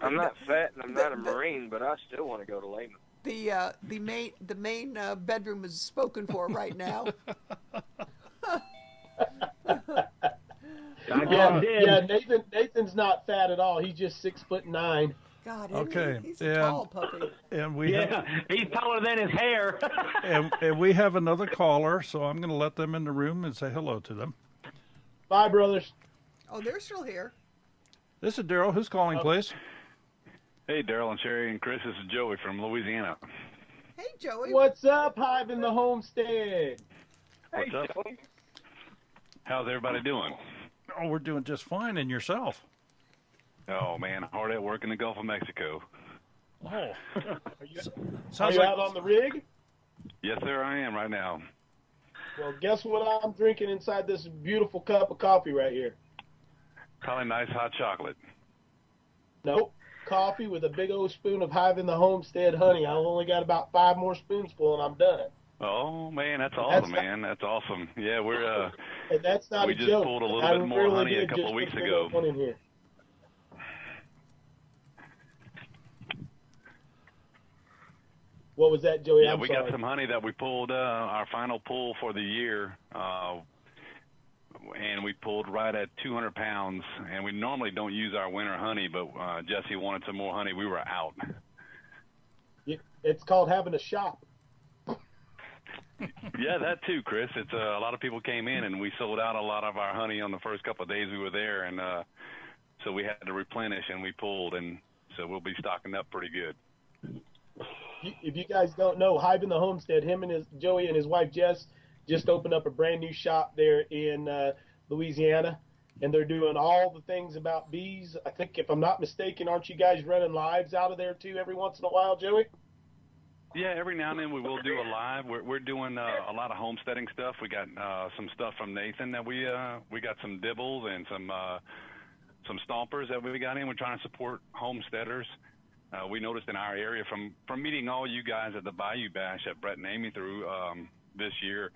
I'm not fat and I'm not a Marine, but I still want to go to Lehman. The main bedroom is spoken for right now. Yeah, Nathan's not fat at all. He's just 6'9". God, isn't Okay, he? He's a tall puppy. And we have, He's taller than his hair. and we have another caller, so I'm going to let them in the room and say hello to them. Bye, brothers. Oh, they're still here. This is Daryl. Who's calling, please? Hey, Daryl and Sherry and Chris. This is Joey from Louisiana. Hey, Joey. What's up, Hive in the Homestead? What's up? How's everybody doing? Oh, we're doing just fine. And yourself? Oh, man, hard at work in the Gulf of Mexico. Oh, Are sounds you like out on the rig? Yes, sir, I am right now. Well, guess what I'm drinking inside this beautiful cup of coffee right here? Probably nice hot chocolate. Nope. Coffee with a big old spoon of Hive in the Homestead honey. I've only got about 5 more spoonsful and I'm done. Oh, man, that's awesome, man. That's awesome. Yeah, we're And that's not we a just joke. pulled a little I bit more really honey a did couple just of weeks put ago. one in here. What was that, Joey? Yeah, I'm we sorry. got some honey that we pulled, our final pull for the year, and we pulled right at 200 pounds. And we normally don't use our winter honey, but Jesse wanted some more honey. We were out. It's called having a shop. Yeah, that too, Chris. It's a lot of people came in, and we sold out a lot of our honey on the first couple of days we were there, and so we had to replenish, and we pulled, and so we'll be stocking up pretty good. If you guys don't know, Hive in the Homestead, Joey and his wife Jess just opened up a brand new shop there in Louisiana, and they're doing all the things about bees. I think, if I'm not mistaken, aren't you guys running lives out of there too every once in a while, Joey? Yeah, every now and then we will do a live. We're doing a lot of homesteading stuff. We got some stuff from Nathan that we got some dibbles and some stompers that we got in. We're trying to support homesteaders. We noticed in our area from meeting all you guys at the Bayou Bash that Brett and Amy threw this year,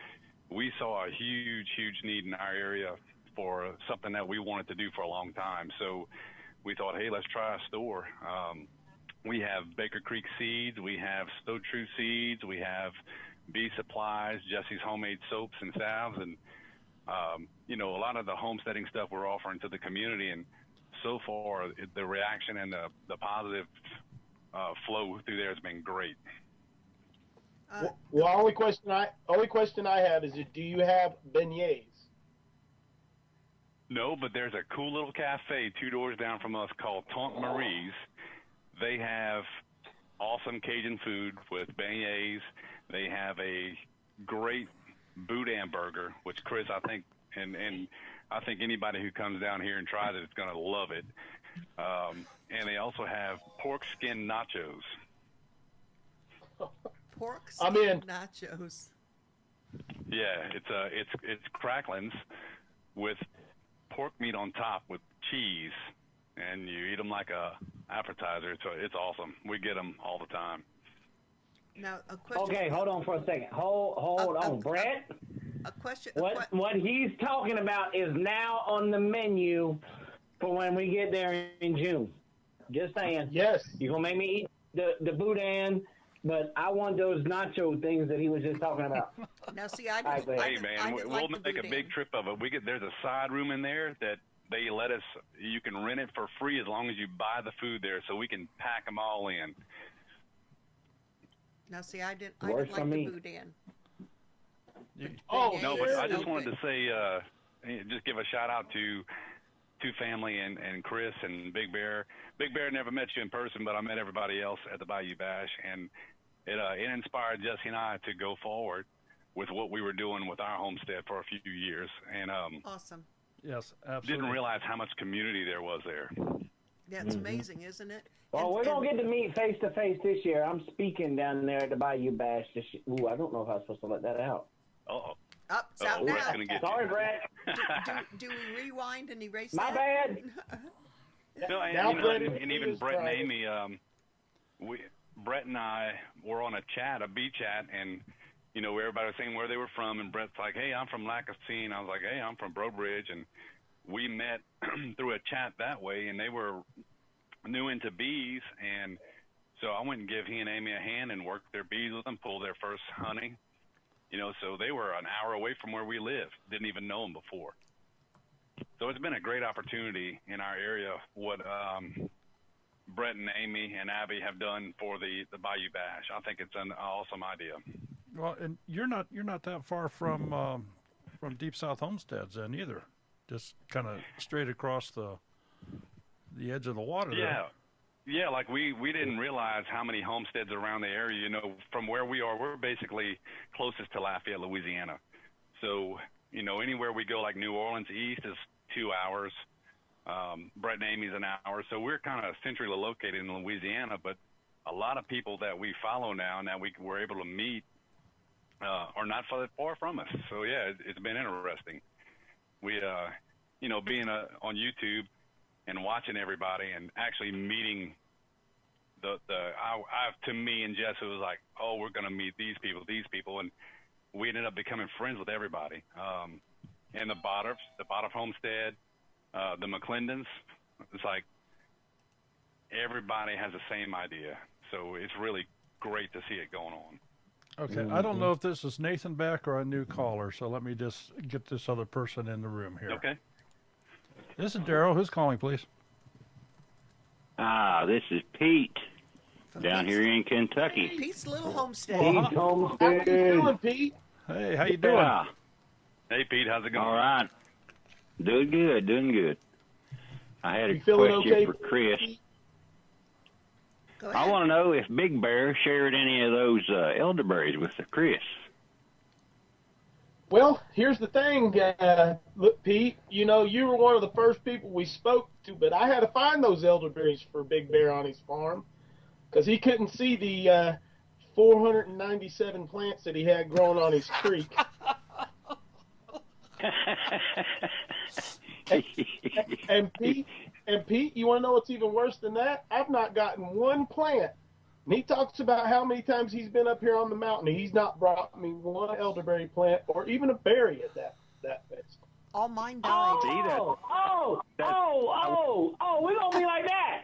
we saw a huge need in our area for something that we wanted to do for a long time. So we thought, hey, let's try a store. We have Baker Creek seeds, we have Stow True seeds, we have bee supplies, Jesse's homemade soaps and salves, and a lot of the homesteading stuff we're offering to the community. And so far, the reaction and the positive flow through there has been great. Well, only question I have is, do you have beignets? No, but there's a cool little cafe 2 doors down from us called Tante Marie's. They have awesome Cajun food with beignets. They have a great boudin burger, which Chris, I think, and I think anybody who comes down here and tries it is going to love it. And they also have pork skin nachos. Pork I'm in. nachos. Yeah, it's cracklings with pork meat on top with cheese, and you eat them like a appetizer. So it's awesome. We get them all the time. Now, a question. Okay, hold on for a second. Hold on, Brett. A question. What he's talking about is now on the menu for when we get there in June. Just saying. Yes. You're going to make me eat the boudin, but I want those nacho things that he was just talking about. Now, see, I Hey, didn't. Hey man, we'll make a big trip of it. There's a side room in there that they let us. You can rent it for free as long as you buy the food there, so we can pack them all in. Now, see, I didn't Works like for the me. boudin. Oh, No, but I just wanted good. to say, just give a shout out to family and Chris and Big Bear. Big Bear never met you in person, but I met everybody else at the Bayou Bash, and it inspired Jesse and I to go forward with what we were doing with our homestead for a few years, and Awesome. Yes, absolutely. didn't realize how much community there was there. Yeah, it's amazing, isn't it? Well, we're going to get to meet face to face this year. I'm speaking down there at the Bayou Bash this year. Ooh, I don't know if I was supposed to let that out. Uh-oh. Up, it's out Brett's now. gonna get Sorry, you. Brett. Do we rewind and erase My that? bad. No, Now Brett and even is Brett and driving. Amy, Brett and I were on a bee chat, and everybody was saying where they were from, and Brett's like, "Hey, I'm from Lacassine." I was like, "Hey, I'm from Brobridge," and we met through a chat that way, and they were new into bees, and so I went and gave he and Amy a hand and worked their bees with them, pulled their first honey. So they were an hour away from where we live. Didn't even know them before. So it's been a great opportunity in our area. What Brett and Amy and Abby have done for the Bayou Bash, I think it's an awesome idea. Well, and you're not that far from Deep South Homesteads then either. Just kind of straight across the edge of the water. Yeah. There. Yeah, like we didn't realize how many homesteads around the area. From where we are, we're basically closest to Lafayette, Louisiana. So, anywhere we go, like New Orleans east is 2 hours. Brett and Amy's an hour. So we're kind of centrally located in Louisiana, but a lot of people that we follow now we're able to meet are not far from us. So, yeah, it's been interesting. We, being on YouTube and watching everybody and actually meeting to me and Jess, it was like, oh, we're going to meet these people, and we ended up becoming friends with everybody. And the Bottoff Homestead, the McClendons, it's like everybody has the same idea. So it's really great to see it going on. Okay, I don't know if this is Nathan back or a new caller, so let me just get this other person in the room here. Okay. This is Daryl. Who's calling, please? This is Pete From down Pete's- here in Kentucky. Pete's Little Homestead. Pete's How you doing, Pete? Hey, how you doing? Yeah, Hey, Pete, how's it going? all right. Doing good. I had a You feeling question okay, for Chris. Go I ahead. want to know if Big Bear shared any of those elderberries with Chris. Well, here's the thing. Look, Pete, you were one of the first people we spoke to, but I had to find those elderberries for Big Bear on his farm because he couldn't see the 497 plants that he had growing on his creek. And Pete, you want to know what's even worse than that? I've not gotten one plant. And he talks about how many times he's been up here on the mountain. And he's not brought me one elderberry plant or even a berry at that fest. All mine died. We're going to be like that.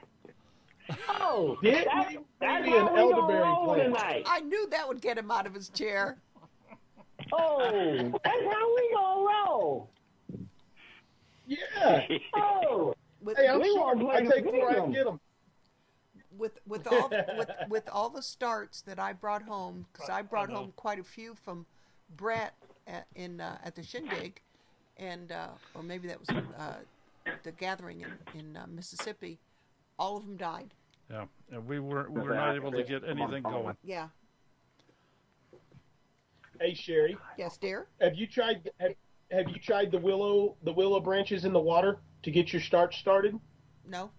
Oh, Didn't that's, even that's bring me an how we gonna elderberry roll plant. tonight. I knew that would get him out of his chair. Oh, that's how we gonna roll. Yeah. Oh, With, Hey, I'm We sure won't I play take the them where I victim. get them. with all the starts that I brought home, because I brought home quite a few from Brett at the shindig, and or maybe that was the gathering in Mississippi. All of them died. Yeah, and we were not able to get anything going. Yeah. Hey Sherry, Yes, dear. have you tried the willow branches in the water to get your starch started? No.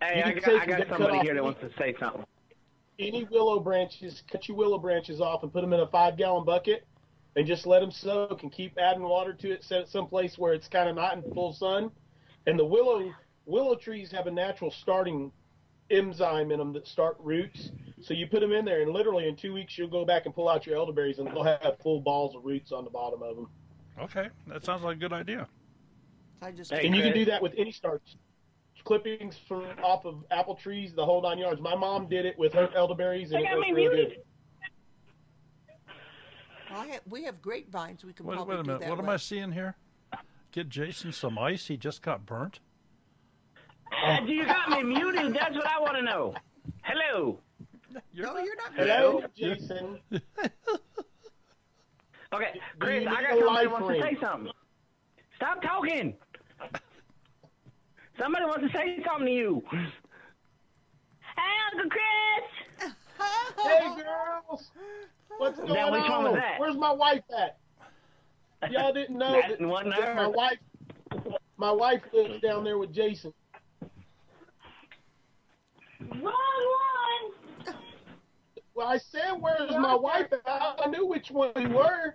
Hey, You I can got, say I you can got cut somebody off here that any- wants to say something. Any willow branches, cut your willow branches off and put them in a 5-gallon bucket, and just let them soak and keep adding water to it. Set it someplace where it's kind of not in full sun. And the willow trees have a natural starting enzyme in them that start roots. So you put them in there, and literally in 2 weeks you'll go back and pull out your elderberries, and they'll have full balls of roots on the bottom of them. Okay, that sounds like a good idea. I just. Hey, And you can Chris. do that with any starch. Clippings from off of apple trees, the whole 9 yards. My mom did it with her elderberries, and They it got worked me real muted. good. We have grapevines. We can Wait probably a minute, do that what am with. I seeing here? Get Jason some ice. He just got burnt. You got me muted. That's what I want to know. Hello. No, you're not. Hello, Jason. Okay, Do Chris, you I need got a somebody life wants ring? to say something. Stop talking. Somebody wants to say something to you. Hey, Uncle Chris. Hey, girls. What's going Now, which one on? was that? Where's my wife at? Y'all didn't know That that, wasn't that her. my wife lives down there with Jason. Wrong one. Well, I said, where's my wife at? I knew which one we were.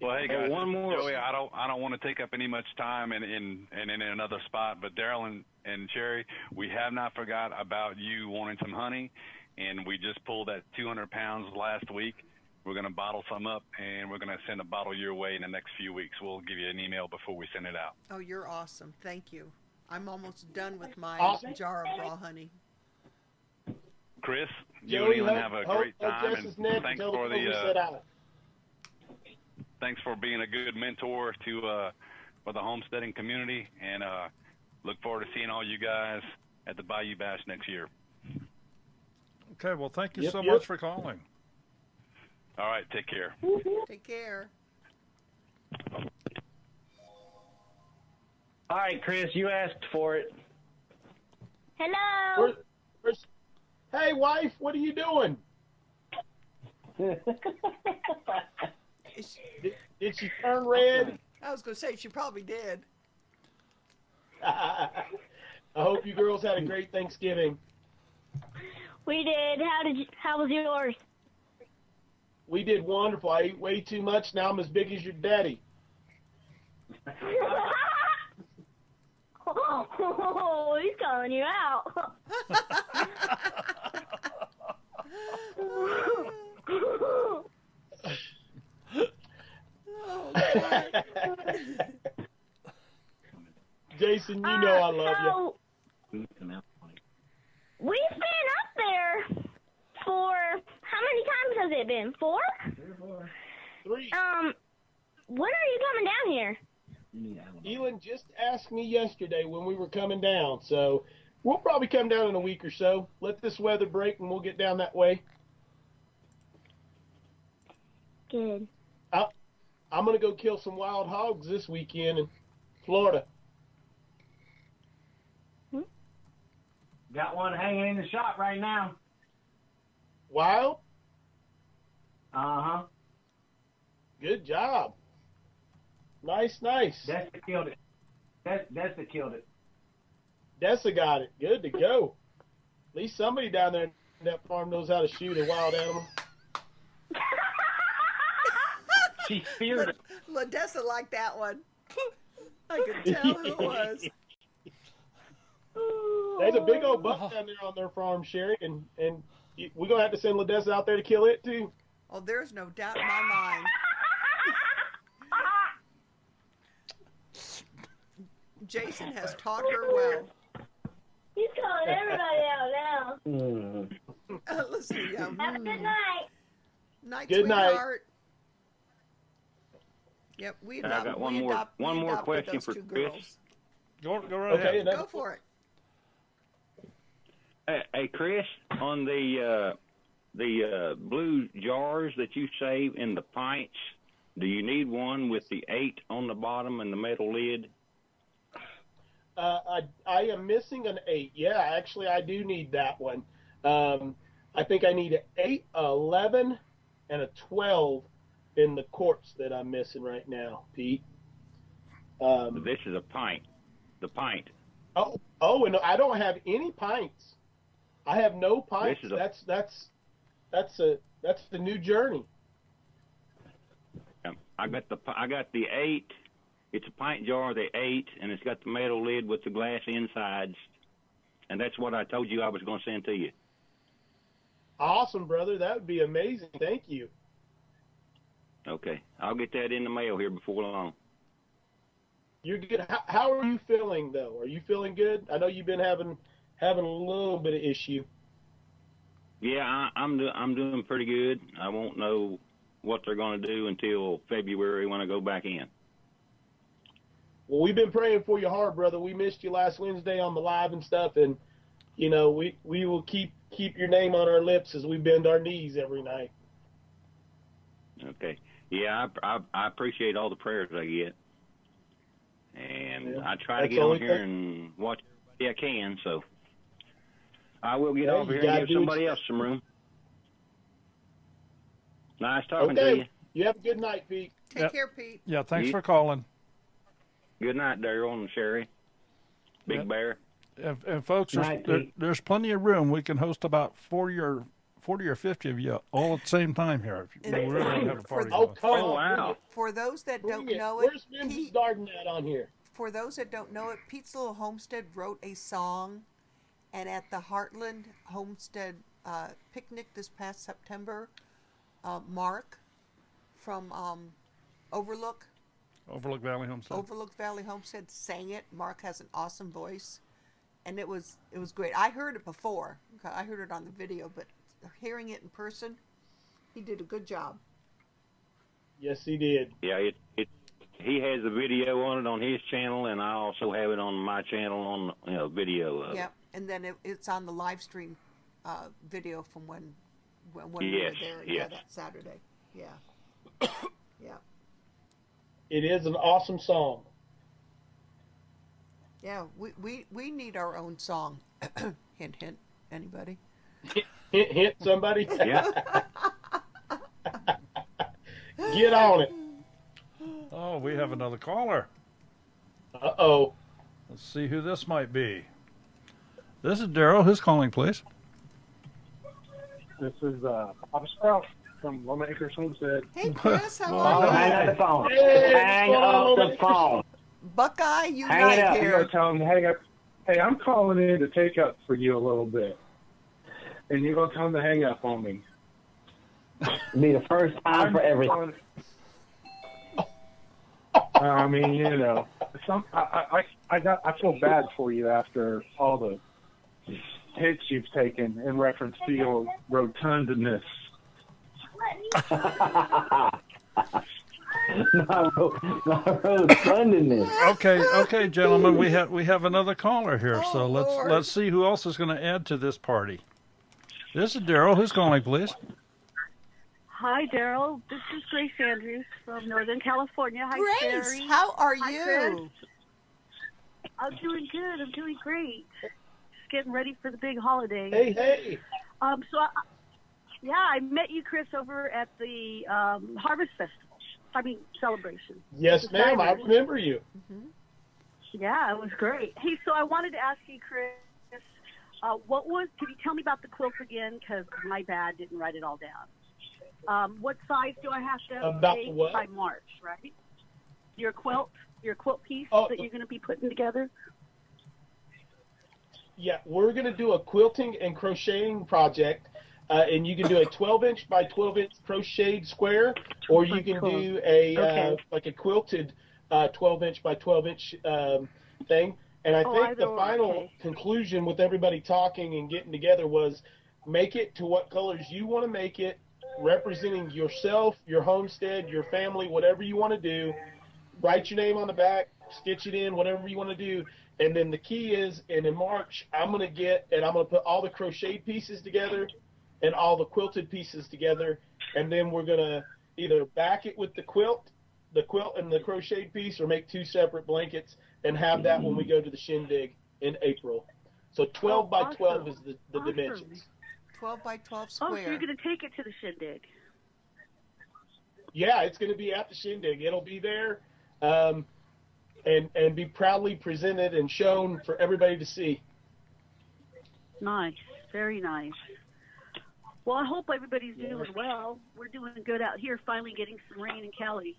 Well, hey guys, one more. Joey, I don't want to take up any much time in another spot, but Daryl and Sherry, we have not forgot about you wanting some honey, and we just pulled that 200 pounds last week. We're going to bottle some up, and we're going to send a bottle your way in the next few weeks. We'll give you an email before we send it out. Oh, you're awesome. Thank you. I'm almost done with my Awesome. jar of raw honey. Chris, you Joey, and Elin have a great time, Jess's and neck thanks until for the we set the out. thanks for being a good mentor to for the homesteading community, and look forward to seeing all you guys at the Bayou Bash next year. Okay, well, thank you Yep, so yep. much for calling. All right, take care. Take care. All right, Chris, you asked for it. Hello. Hey, wife, what are you doing? Is- Did she turn red? I was going to say she probably did. I hope you girls had a great Thanksgiving. We did. How was yours? We did wonderful. I ate way too much. Now I'm as big as your daddy. Oh, he's calling you out. Oh, God. Jason, you know I love you. So, we've been up there for, how many times has it been? 4? 3. When are you coming down here? Elin just asked me yesterday when we were coming down, so we'll probably come down in a week or so. Let this weather break and we'll get down that way. Good. I'm going to go kill some wild hogs this weekend in Florida. Got one hanging in the shop right now. Wild? Uh-huh. Good job. Nice. Dessa killed it. Dessa killed it. Dessa got it. Good to go. At least somebody down there in that farm knows how to shoot a wild animal. She feared it. Ladessa liked that one. I could tell who it was. There's a big old buck down there on their farm, Sherry, and we're going to have to send Ladessa out there to kill it, too. Oh, there's no doubt in my mind. Jason has taught her well. He's calling everybody out now. Let's see. Have a good night. Night, Good night. sweetheart. Yep, we I adopted, got one we more- adopted, one we more adopted question those for 2 Chris. girls. Go right Okay, ahead. Go for it. Hey, Chris, on the the blue jars that you save in the pints, do you need one with the 8 on the bottom and the metal lid? I am missing an 8. Yeah, actually, I do need that one. I think I need an 8, 11, and a 12 in the quarts that I'm missing right now, Pete. This is a pint. The pint. Oh, and I don't have any pints. I have no pints. This is That's the new journey. I got the 8. It's a pint jar, the 8, and it's got the metal lid with the glass insides, and that's what I told you I was going to send to you. Awesome, brother. That would be amazing. Thank you. Okay, I'll get that in the mail here before long. You're good. How are you feeling though? Are you feeling good? I know you've been having a little bit of issue. Yeah, I'm doing pretty good. I won't know what they're going to do until February when I go back in. Well, we've been praying for you hard, brother. We missed you last Wednesday on the live and stuff, and you know we will keep your name on our lips as we bend our knees every night. Okay. Yeah, I appreciate all the prayers I get, and I try to get on here and watch everybody I can. So I will get over here and give somebody else some room. Nice talking to you. You have a good night, Pete. Take care, Pete. Yeah, thanks for calling. Good night, Daryl and Sherry. Big Bear. And folks, there's plenty of room. We can host about 40 or 50 of you all at the same time here. If you really want to have a party. Wow. For those that don't know it, where's Vince's garden at on here? For those that don't know it, Pete's Little Homestead wrote a song, and at the Heartland Homestead picnic this past September, Mark from Overlook Valley Homestead sang it. Mark has an awesome voice, and it was great. I heard it before. I heard it on the video, but hearing it in person, he did a good job. Yes, he did. Yeah, he has a video on it on his channel, and I also have it on my channel on video. Yeah, and then it's on the live stream video from when we were there. Yeah, that Saturday. Yeah. Yeah. It is an awesome song. Yeah, we need our own song. Hint, hint. Anybody? Hint, somebody. Yeah. Get on it. Oh, we have another caller. Uh-oh. Let's see who this might be. This is Daryl. Who's calling, please? This is Papa Sprout from Loma Acres Homestead. Hey, Chris, how are you? Hang up the phone. Hey, Hang up the phone. Buckeye, you Hang it right up. You here. gotta tell him to hang up. Hey, I'm calling in to take up for you a little bit. And you're going to tell him to hang up on me. Be the first time for everything. I mean, you know, I feel bad for you after all the hits you've taken in reference to your rotundness. Not rotundness. Okay, gentlemen, we have another caller here, so Lord. let's see who else is going to add to this party. This is Daryl. Who's calling, please? Hi, Daryl. This is Grace Andrews from Northern California. Hi, Grace, Sherry. how are Hi, you? Chris. I'm doing good. I'm doing great. Just getting ready for the big holiday. Hey. I met you, Chris, over at the Harvest Festival. Celebration. Yes, ma'am. I remember you. Mm-hmm. Yeah, it was great. Hey, so I wanted to ask you, Chris, could you tell me about the quilt again? Because my bad, didn't write it all down. What size do I have to make by March, right? Your quilt piece that you're going to be putting together? Yeah, we're going to do a quilting and crocheting project, and you can do a 12-inch by 12-inch crocheted square, or you can do a like a quilted 12-inch by 12-inch thing. And I think the final conclusion with everybody talking and getting together was make it to what colors you want to make it, representing yourself, your homestead, your family, whatever you want to do. Write your name on the back, stitch it in, whatever you want to do. And then the key is, and in March, I'm going to put all the crocheted pieces together, and all the quilted pieces together, and then we're gonna either back it with the quilt and the crocheted piece, or make 2 separate blankets and have that when we go to the shindig in April. So 12 by 12 is the dimensions. 12 by 12 Oh, square. so you're going to take it to the shindig? Yeah, it's going to be at the shindig. It'll be there, and be proudly presented and shown for everybody to see. Nice, very nice. Well, I hope everybody's doing well. We're doing good out here, finally getting some rain in Cali.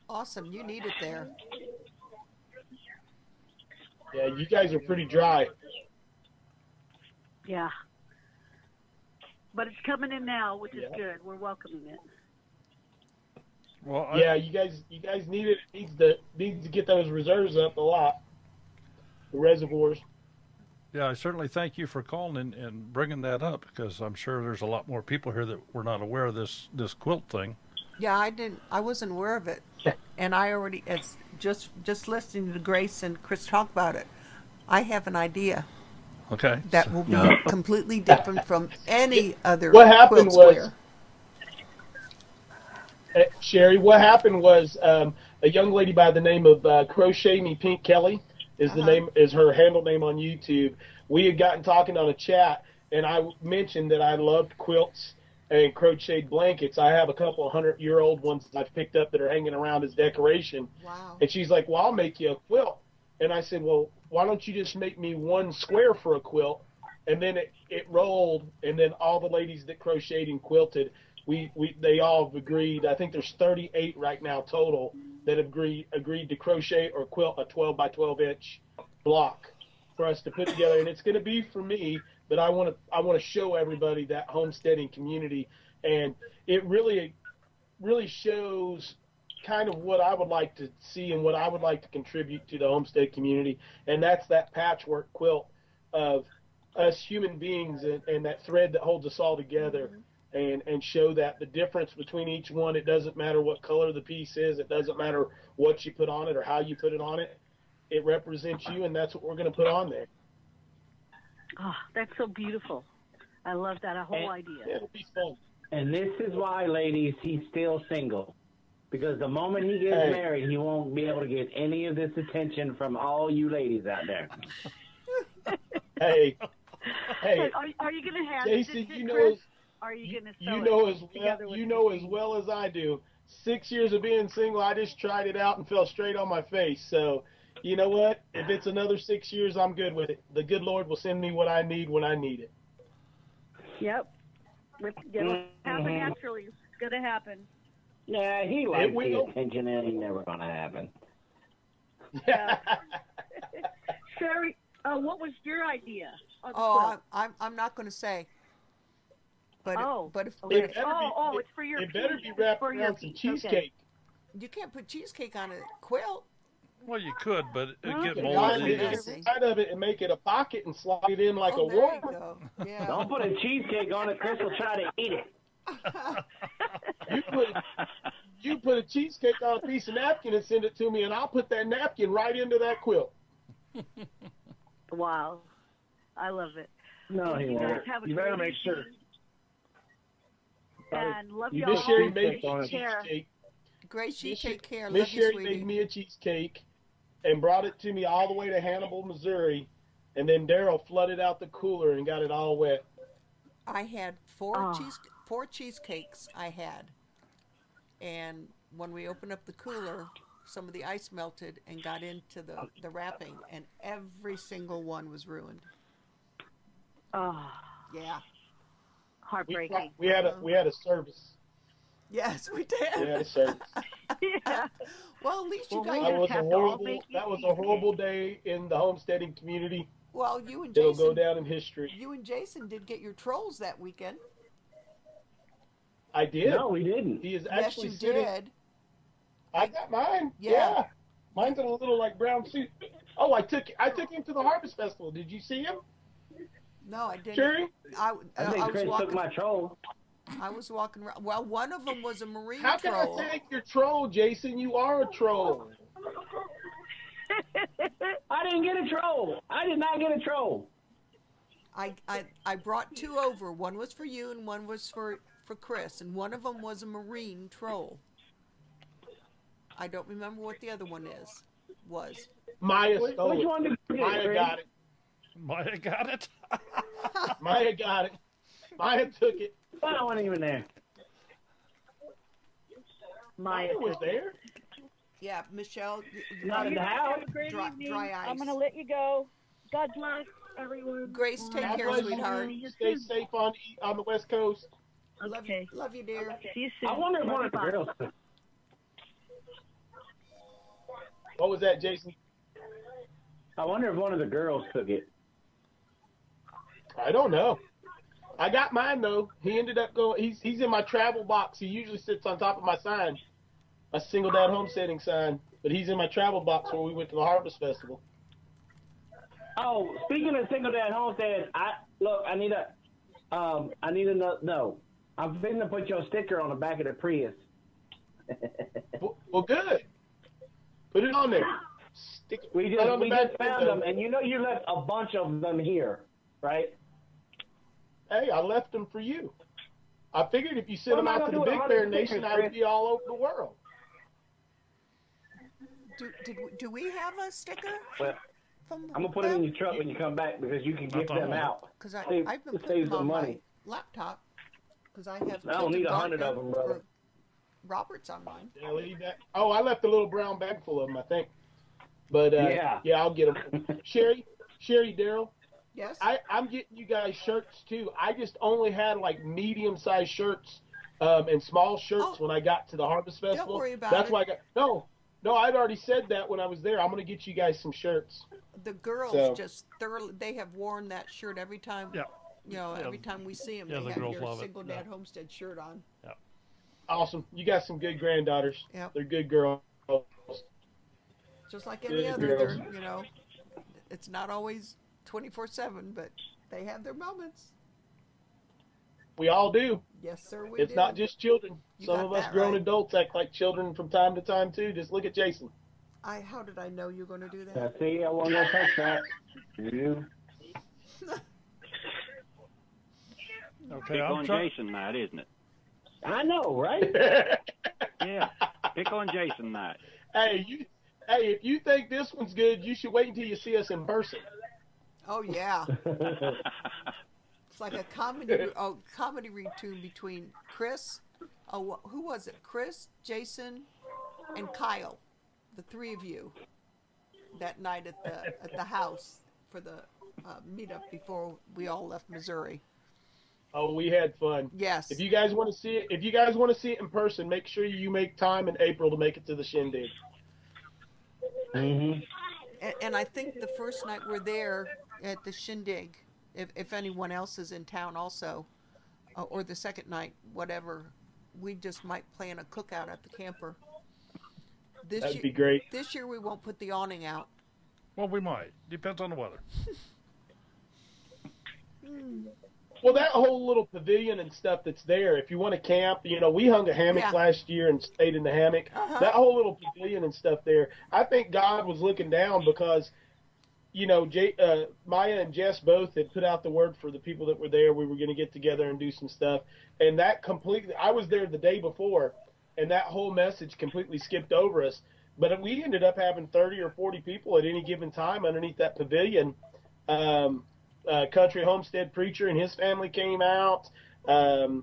Awesome. You need it there. Yeah, you guys are pretty dry. Yeah. But it's coming in now, which is good. We're welcoming it. Well, Yeah, you guys need it. Needs to get those reserves up a lot. The reservoirs. Yeah, I certainly thank you for calling and bringing that up, because I'm sure there's a lot more people here that were not aware of this quilt thing. Yeah, I wasn't aware of it. And I already, it's just listening to Grace and Chris talk about it, I have an idea. Okay. That will be completely different from any other What happened quilt was, square. Sherry, what happened was a young lady by the name of Crochet Me Pink Kelly is her handle name on YouTube. We had gotten talking on a chat, and I mentioned that I loved quilts and crocheted blankets. I have a couple 100-year-old ones that I've picked up that are hanging around as decoration. Wow. And she's like, well, I'll make you a quilt. And I said, well, why don't you just make me 1 square for a quilt? And then it rolled, and then all the ladies that crocheted and quilted, they all have agreed. I think there's 38 right now total that have agreed to crochet or quilt a 12 by 12 inch block for us to put together. And it's going to be for me, but I want to show everybody that homesteading community, and it really shows kind of what I would like to see and what I would like to contribute to the homestead community, and that's that patchwork quilt of us human beings and that thread that holds us all together. And show that the difference between each one, it doesn't matter what color the piece is, it doesn't matter what you put on it or how you put it on it. It represents you, and that's what we're going to put on there. Oh, that's so beautiful. I love that whole idea. It'll be fun. And this is why, ladies, he's still single. Because the moment he gets married, he won't be able to get any of this attention from all you ladies out there. Hey. Are you going to have Jason, it, you know, Chris? Are you going to you know as well as I do. 6 years of being single, I just tried it out and fell straight on my face. So, you know what? If it's another 6 years, I'm good with it. The good Lord will send me what I need when I need it. Yep. It'll happen naturally. It's going to happen. Yeah, he likes the attention, and it's never going to happen. Yeah. Sherry, what was your idea? I'm not going to say. But it's for your. It better be wrapped around some cheesecake. Okay. You can't put cheesecake on a quilt. Well, you could, but it'd get molded. molded. Inside of it and make it a pocket and slide it in like a worm. Yeah. Don't put a cheesecake on it. Chris will try to eat it. You put a cheesecake on a piece of napkin and send it to me, and I'll put that napkin right into that quilt. Wow, I love it. No, he won't. You better make sure. And love y'all. Miss Sherry made me a cheesecake. Grace, you take care. Miss Love you, Sherry sweetie. made me a cheesecake and brought it to me all the way to Hannibal, Missouri, and then Daryl flooded out the cooler and got it all wet. I had four cheesecakes I had. And when we opened up the cooler, some of the ice melted and got into the wrapping, and every single one was ruined. Oh. Yeah. Heartbreaking. We had a service. Yes, we did. We had a service. Yeah. Well, at least you got that your was a horrible day in the homesteading community. Well, you and Jason, Jason it'll go down in history. You and Jason did get your trolls that weekend. I did. No, we didn't. He is Yes, actually you sitting. did. I got mine. Yeah. Mine's in a little like brown suit. Oh, I took him to the Harvest Festival. Did you see him? No, I didn't. Sherry? I think Chris took my troll. I was walking around. Well, one of them was a marine How can troll. I take your troll, Jason? You are a troll. I didn't get a troll. I did not get a troll. I brought two over. One was for you and one was for Chris, and one of them was a marine troll. I don't remember what the other one was. Maya stole Which it. one did you get, Maya Chris? got it. Maya got it. Maya got it. Maya took it. I wasn't even there. Maya was there. Yeah, Michelle. Not in the house. Dry ice. I'm going to let you go. God bless everyone. Grace, take God care, bless sweetheart. you. Stay safe on the West Coast. Okay. Love you, dear. See you soon. I wonder if one of the girls. What was that, Jason? I wonder if one of the girls took it. I don't know. I got mine though. He ended up going. He's in my travel box. He usually sits on top of my sign, a single dad homesteading sign. But he's in my travel box when we went to the Harvest Festival. Oh, speaking of single dad homestead, I need to know. I'm fitting to put your sticker on the back of the Prius. Well, good. Put it on there. Stick it We right on the back just found them, and you know you left a bunch of them here, right? Hey, I left them for you. I figured if you sent What them am I out to the gonna do Big with Bear 100 Nation, stickers, I'd Chris? be all over the world. Do we have a sticker? Well, I'm gonna put them in your truck when you come back because you can give them out. Because I've been It putting saves them on some money. my laptop. Because I have. I don't need 100 of them, brother. Robert's on mine. Yeah, leave that. Oh, I left a little brown bag full of them, I think. But yeah, I'll get them. Sherry, Daryl. Yes. I'm getting you guys shirts too. I just only had like medium-sized shirts and small shirts when I got to the Harvest Festival. Don't worry about That's it. why I got no. I'd already said that when I was there. I'm gonna get you guys some shirts. The girls just thoroughly. They have worn that shirt every time. Yeah. You know, every time we see them, Yeah, they the have girls your love it. single dad homestead shirt on. Yeah. Awesome. You got some good granddaughters. Yep. They're good girls. Just like any Good other, girls. they're, you know, it's not always 24/7, but they have their moments. We all do. Yes, sir. It's not just children. You Some got of us that grown right. adults act like children from time to time too. Just look at Jason. How did I know you were going to do that? See, I wasn't gonna touch that. You. Okay, Pick I'm on trying. Jason night, isn't it? I know, right? Yeah. Pick on Jason night. Hey, if you think this one's good, you should wait until you see us in person. Oh yeah, it's like a comedy routine between Chris. Oh, who was it? Chris, Jason, and Kyle, the three of you, that night at the house for the meetup before we all left Missouri. Oh, we had fun. Yes. If you guys want to see it, in person, make sure you make time in April to make it to the shindig. Mm-hmm. And I think the first night we're there at the shindig, if anyone else is in town also, or the second night, whatever, we just might plan a cookout at the camper. That'd be great. This year we won't put the awning out. Well, we might. Depends on the weather. Well, that whole little pavilion and stuff that's there, if you want to camp, we hung a hammock last year and stayed in the hammock. That whole little pavilion and stuff there, I think God was looking down because, Maya and Jess both had put out the word for the people that were there. We were going to get together and do some stuff. And that I was there the day before, and that whole message completely skipped over us. But we ended up having 30 or 40 people at any given time underneath that pavilion. Country Homestead preacher and his family came out. There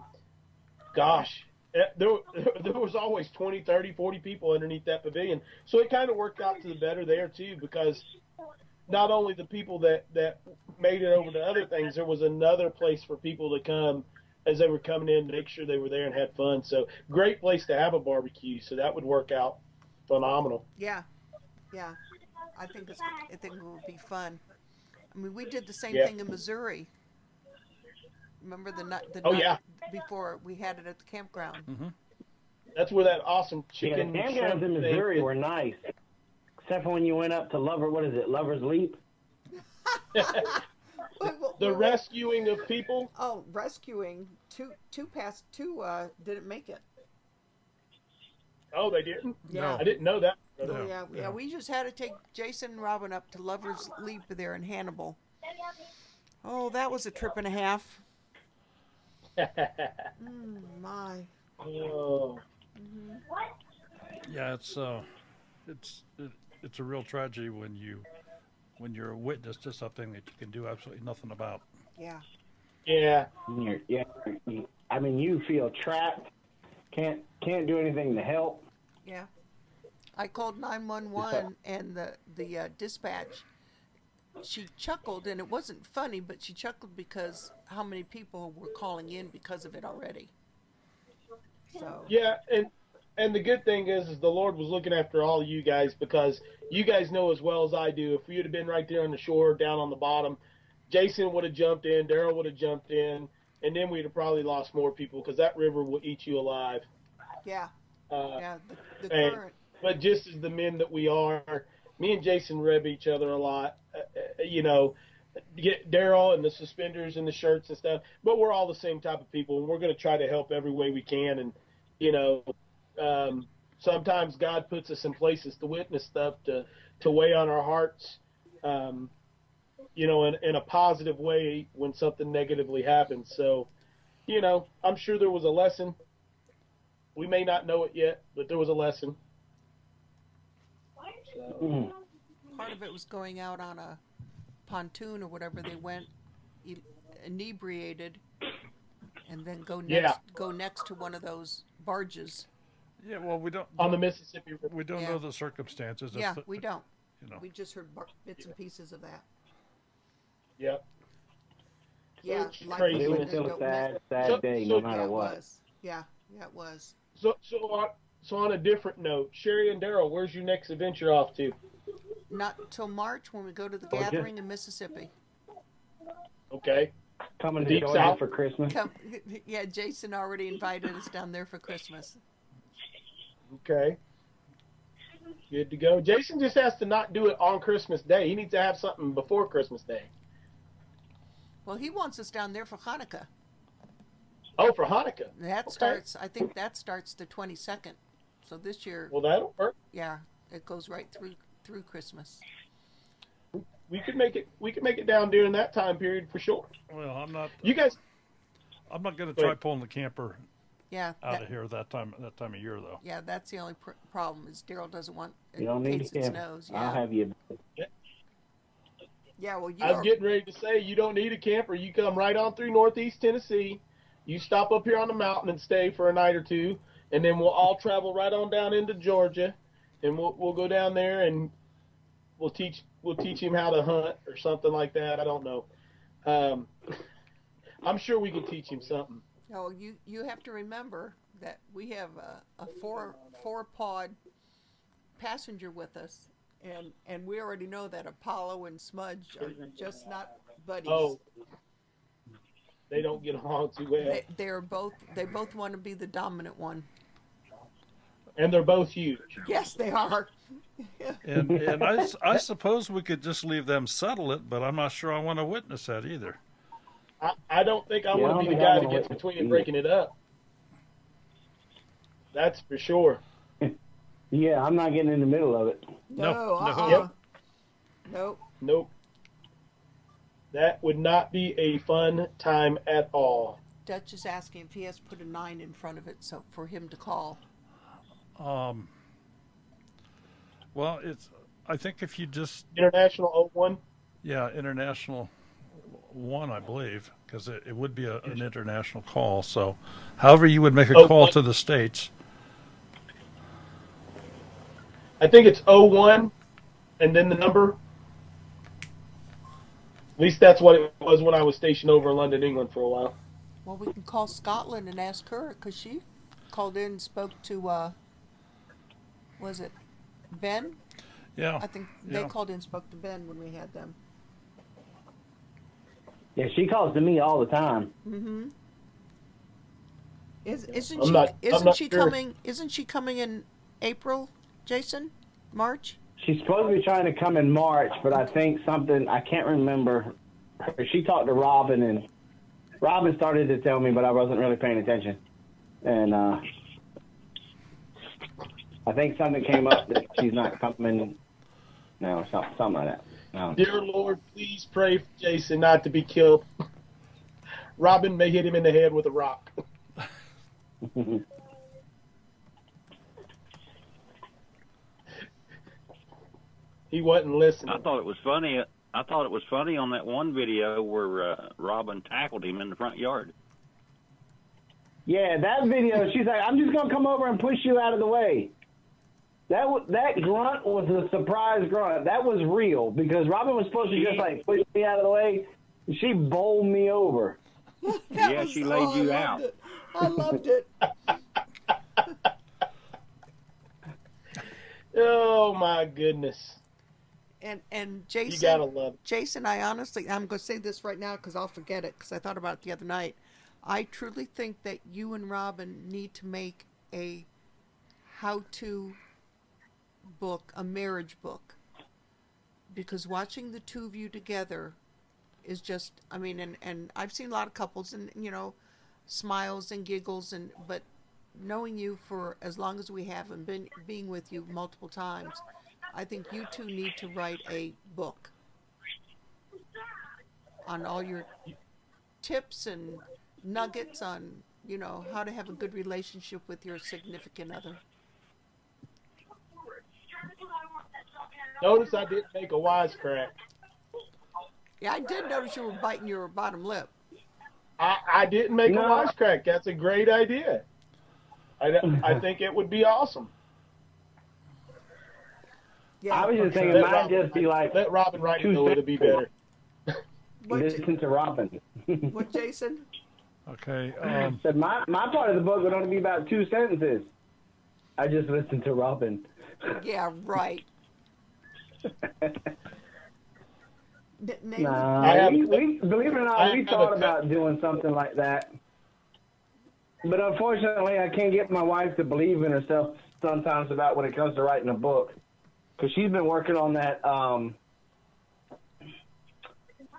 was always 20, 30, 40 people underneath that pavilion. So it kind of worked out to the better there too, because not only the people that made it over to other things, there was another place for people to come as they were coming in to make sure they were there and had fun. So great place to have a barbecue. So that would work out phenomenal. Yeah. I think it would be fun. I mean, we did the same thing in Missouri. Remember the night before we had it at the campground? Mm-hmm. That's where that awesome chicken. Yeah, the campgrounds in Missouri were nice, except for when you went up to Lover's Leap. The rescuing of people. Oh, rescuing two didn't make it. Oh, they didn't? Yeah. I didn't know that. No. We just had to take Jason and Robin up to Lover's Leap there in Hannibal. Oh, that was a trip and a half. My. Oh. Yeah, it's a real tragedy when you're a witness to something that you can do absolutely nothing about. Yeah. Yeah. Yeah. I mean, you feel trapped. Can't do anything to help. Yeah. I called 911 and the dispatch. She chuckled, and it wasn't funny, but she chuckled because how many people were calling in because of it already. So. Yeah, and the good thing is the Lord was looking after all of you guys, because you guys know as well as I do, if we had been right there on the shore, down on the bottom, Jason would have jumped in, Daryl would have jumped in, and then we'd have probably lost more people, because that river will eat you alive. Yeah. Yeah. The current. But just as the men that we are, me and Jason rib each other a lot. Get Daryl and the suspenders and the shirts and stuff, but we're all the same type of people, and we're going to try to help every way we can. And sometimes God puts us in places to witness stuff to weigh on our hearts, in a positive way when something negatively happens. So, I'm sure there was a lesson. We may not know it yet, but there was a lesson. So. Part of it was going out on a pontoon or whatever they went, inebriated, and then go next to one of those barges. Yeah, well, we don't on the Mississippi River. We don't know the circumstances. Yeah, we don't. We just heard bits and pieces of that. Yep. Yeah, it's crazy. It was still a sad day, no matter what. Yeah, it was. So on a different note, Sherry and Daryl, where's your next adventure off to? Not till March when we go to the gathering in Mississippi. Okay. Coming to Georgia for Christmas. Yeah, Jason already invited us down there for Christmas. Okay. Good to go. Jason just has to not do it on Christmas Day. He needs to have something before Christmas Day. Well, he wants us down there for Hanukkah. Oh, for Hanukkah. Starts, I think that starts the 22nd. So this year. Well, that'll work. Yeah, it goes right through Christmas. We could make it down during that time period for sure. Well, I'm not. You guys. I'm not going to try pulling the camper. Yeah. Out of here that time of year though. Yeah, that's the only problem is Daryl doesn't want. You don't need it snows. Yeah. I'll have you. Yeah, well, I was getting ready to say you don't need a camper. You come right on through Northeast Tennessee. You stop up here on the mountain and stay for a night or two, and then we'll all travel right on down into Georgia, and we'll go down there and we'll teach him how to hunt or something like that. I don't know. I'm sure we can teach him something. Oh, you have to remember that we have a four-pawed passenger with us, and we already know that Apollo and Smudge are just not buddies. Oh, they don't get along too well. They both want to be the dominant one. And they're both huge. Yes, they are. and I suppose we could just leave them settle it, but I'm not sure I want to witness that either. I don't think I want to be the guy that gets between and breaking it up. That's for sure. Yeah, I'm not getting in the middle of it. No. Nope. That would not be a fun time at all. Dutch is asking if he has to put a 9 in front of it so for him to call. Well, I think if you just International 01. Yeah, International 1, I believe, because it would be an international call. So, however you would make a call to the States. I think it's 01 and then the number. At least that's what it was when I was stationed over in London, England for a while. Well, we can call Scotland and ask her because she called in and spoke to, was it Ben? Yeah. I think they called in and spoke to Ben when we had them. Yeah, she calls to me all the time. Mm-hmm. Isn't she sure. coming? Isn't she coming in April, Jason? March? She's supposed to be trying to come in March, but I think I can't remember. She talked to Robin, and Robin started to tell me, but I wasn't really paying attention. And I think something came up that she's not coming now, something like that. Dear Lord, please pray for Jason not to be killed. Robin may hit him in the head with a rock. He wasn't listening. I thought it was funny. On that one video where Robin tackled him in the front yard. Yeah, that video, she's like, I'm just going to come over and push you out of the way. That grunt was a surprise grunt. That was real because Robin was supposed to just like push me out of the way. She bowled me over. Yeah, she laid you out. I loved it. Oh my goodness. And Jason, you gotta love it. Jason, I'm going to say this right now because I'll forget it because I thought about it the other night. I truly think that you and Robin need to make a how-to book, a marriage book, because watching the two of you together is just, I mean, and I've seen a lot of couples and, you know, smiles and giggles, but knowing you for as long as we have and being with you multiple times, I think you two need to write a book on all your tips and nuggets on, you know, how to have a good relationship with your significant other. Notice I didn't make a wisecrack. Yeah, I did notice you were biting your bottom lip. I didn't make a wisecrack. That's a great idea. I think it would be awesome. Yeah, I was just thinking it might just be like, let Robin write it, though, it'll be better. Listen to Robin. What, Jason? Okay. Said my part of the book would only be about 2 sentences. I just listened to Robin. Yeah, right. We believe it or not, we thought about doing something like that. But unfortunately, I can't get my wife to believe in herself sometimes about when it comes to writing a book. Because she's been working on that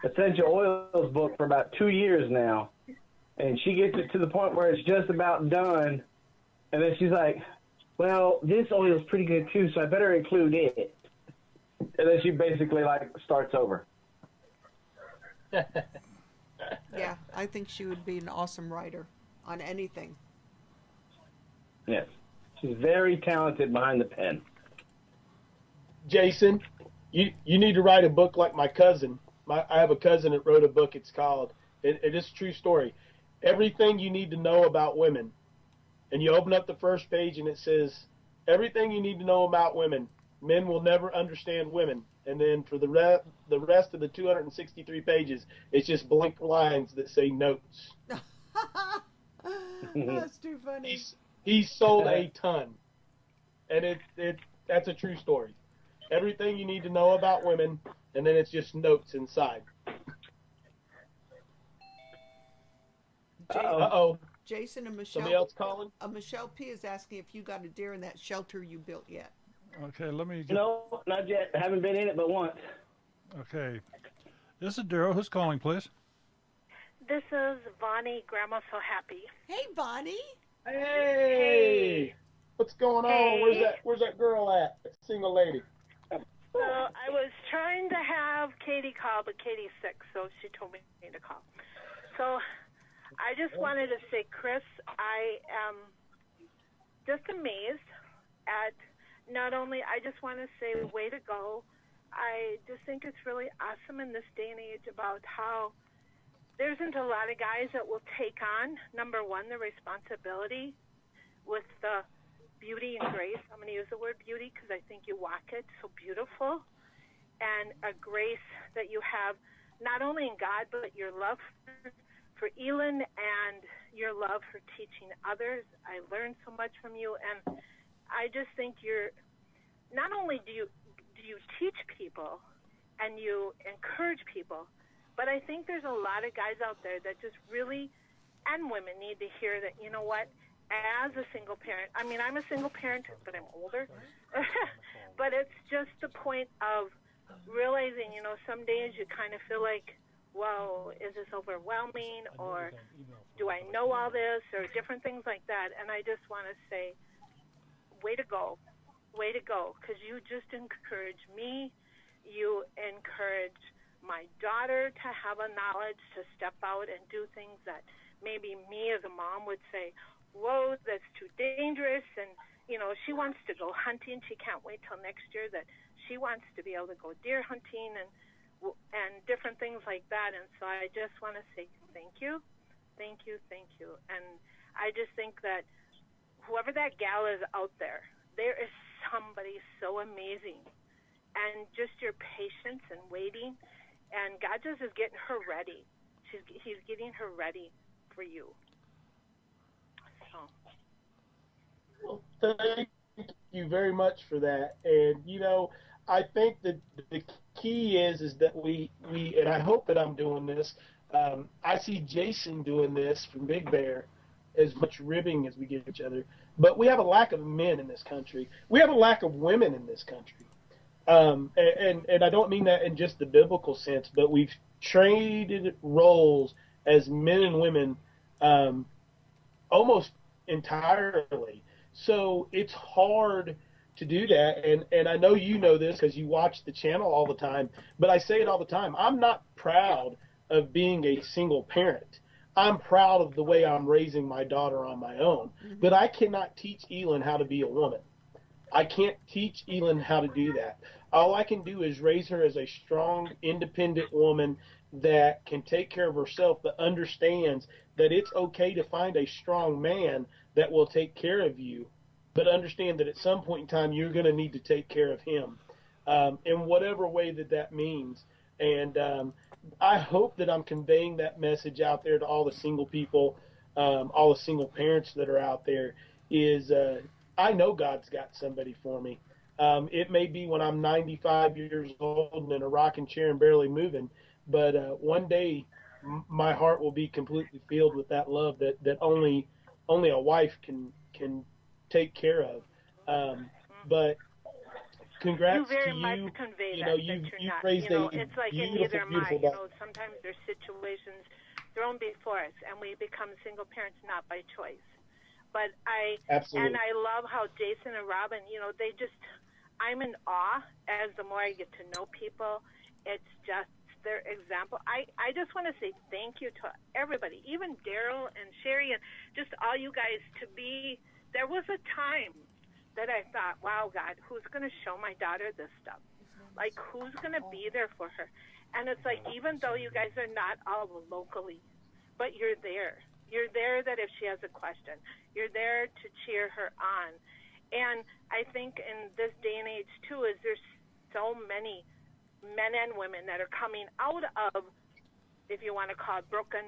essential oils book for about 2 years now. And she gets it to the point where it's just about done. And then she's like, well, this oil is pretty good too, so I better include it. And then she basically like starts over. Yeah, I think she would be an awesome writer on anything. Yes. She's very talented behind the pen. Jason, you need to write a book like my cousin. I have a cousin that wrote a book. It's called, it is a true story, Everything You Need to Know About Women. And you open up the first page and it says, everything you need to know about women. Men will never understand women. And then for the rest of the 263 pages, it's just blank lines that say notes. That's too funny. He's sold a ton. And that's a true story. Everything you need to know about women, and then it's just notes inside. Uh-oh. Jason and Michelle. Somebody else calling? Michelle P. is asking if you got a deer in that shelter you built yet. Okay, let me... No, not yet. I haven't been in it but once. Okay. This is Daryl. Who's calling, please? This is Bonnie, Grandma So Happy. Hey, Bonnie. Hey. What's going on? Hey. Where's that girl at? That single lady. So I was trying to have Katie call, but Katie's sick, so she told me to call. So I just wanted to say, Chris, I am just amazed at not only, I just want to say, way to go. I just think it's really awesome in this day and age about how there isn't a lot of guys that will take on, number one, the responsibility with the beauty and grace. I'm going to use the word beauty because I think you walk it so beautiful, and a grace that you have not only in God, but your love for Elin and your love for teaching others. I learned so much from you, and I just think you're, not only do you teach people and you encourage people, but I think there's a lot of guys out there that just really, and women, need to hear that, you know what, as a single parent, I mean, I'm a single parent, but I'm older, but it's just the point of realizing, you know, some days you kind of feel like, whoa, is this overwhelming, or do I know all this, or different things like that. And I just want to say, way to go, because you just encourage me, you encourage my daughter to have a knowledge to step out and do things that maybe me as a mom would say, whoa, that's too dangerous. And, you know, she wants to go hunting. She can't wait till next year that she wants to be able to go deer hunting and different things like that. And so I just want to say thank you, thank you, thank you. And I just think that whoever that gal is out there, there is somebody so amazing. And just your patience and waiting, and God just is getting her ready. He's getting her ready for you. So. Well, thank you very much for that. And, you know, I think that the key is that we and I hope that I'm doing this. I see Jason doing this from Big Bear, as much ribbing as we give each other. But we have a lack of men in this country. We have a lack of women in this country. And I don't mean that in just the biblical sense, but we've traded roles as men and women almost entirely. So it's hard to do that. And I know you know this because you watch the channel all the time, but I say it all the time. I'm not proud of being a single parent. I'm proud of the way I'm raising my daughter on my own, but I cannot teach Elin how to be a woman. I can't teach Elin how to do that. All I can do is raise her as a strong, independent woman that can take care of herself, but understands that it's okay to find a strong man that will take care of you, but understand that at some point in time you're going to need to take care of him in whatever way that means. And I hope that I'm conveying that message out there to all the single people, all the single parents that are out there, is I know God's got somebody for me. It may be when I'm 95 years old and in a rocking chair and barely moving, but one day my heart will be completely filled with that love that only a wife can take care of. But congrats you very to much you. convey You know, that you've you're not. raised You know, a it's like in beautiful, neither am I. beautiful You daughter. know, sometimes there's situations thrown before us, and we become single parents not by choice. But Absolutely. and I love how Jason and Robin, you know, they just, I'm in awe as the more I get to know people. It's just their example. I just want to say thank you to everybody, even Daryl and Sherry and just all you guys there was a time that I thought, wow, God, who's going to show my daughter this stuff? Like, who's going to be there for her? And it's like, even though you guys are not all locally, but you're there. You're there that if she has a question, you're there to cheer her on. And I think in this day and age, too, is there's so many men and women that are coming out of, if you want to call it broken